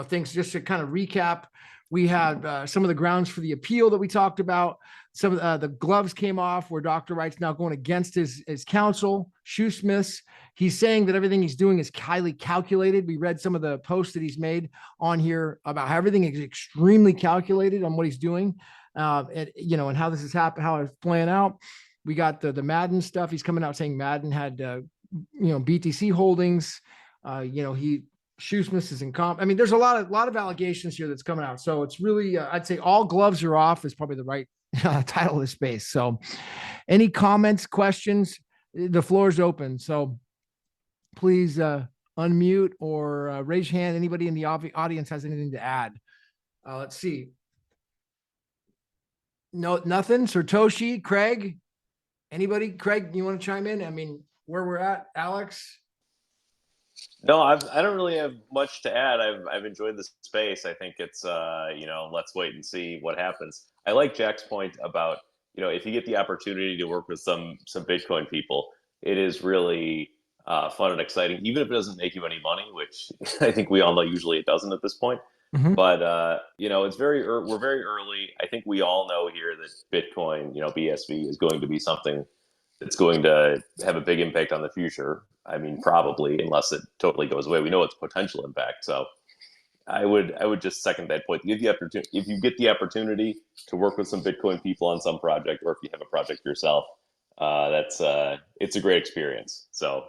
things just to kind of recap. We had some of the grounds for the appeal that we talked about. Some of the gloves came off where Dr. Wright's now going against his counsel, Shoesmiths. He's saying that everything he's doing is highly calculated. We read some of the posts that he's made on here about how everything is extremely calculated on what he's doing. And how this is happening, how it's playing out. We got the Madden stuff. He's coming out saying Madden had, BTC holdings. Shoesmith is in comp. I mean, there's a lot of allegations here that's coming out. So it's really, I'd say all gloves are off is probably the right title of the space. So any comments, questions, the floor is open. So please unmute or raise your hand. Anybody in the audience has anything to add? Let's see. No, nothing. Sirtoshi, Craig, anybody? Craig, you want to chime in? I mean, where we're at, Alex? No, I don't really have much to add. I've enjoyed the space. I think it's let's wait and see what happens. I like Jack's point about, if you get the opportunity to work with some Bitcoin people, it is really fun and exciting, even if it doesn't make you any money, which I think we all know usually it doesn't at this point. Mm-hmm. But it's we're very early. I think we all know here that Bitcoin, BSV, is going to be something that's going to have a big impact on the future. I mean, probably, unless it totally goes away. We know its potential impact. So I would just second that point. If you get the opportunity to work with some Bitcoin people on some project, or if you have a project yourself, it's a great experience. So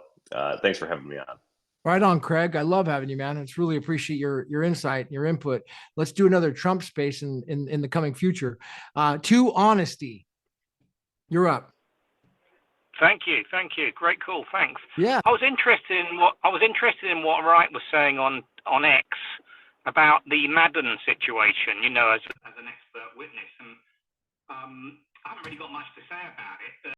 thanks for having me on. Right on, Craig. I love having you, man. It's really appreciate your insight and your input. Let's do another Trump space in the coming future. To honesty, you're up. Thank you. Great call. Thanks. Yeah. I was interested in what Wright was saying on X about the Madden situation. As an expert witness, and I haven't really got much to say about it.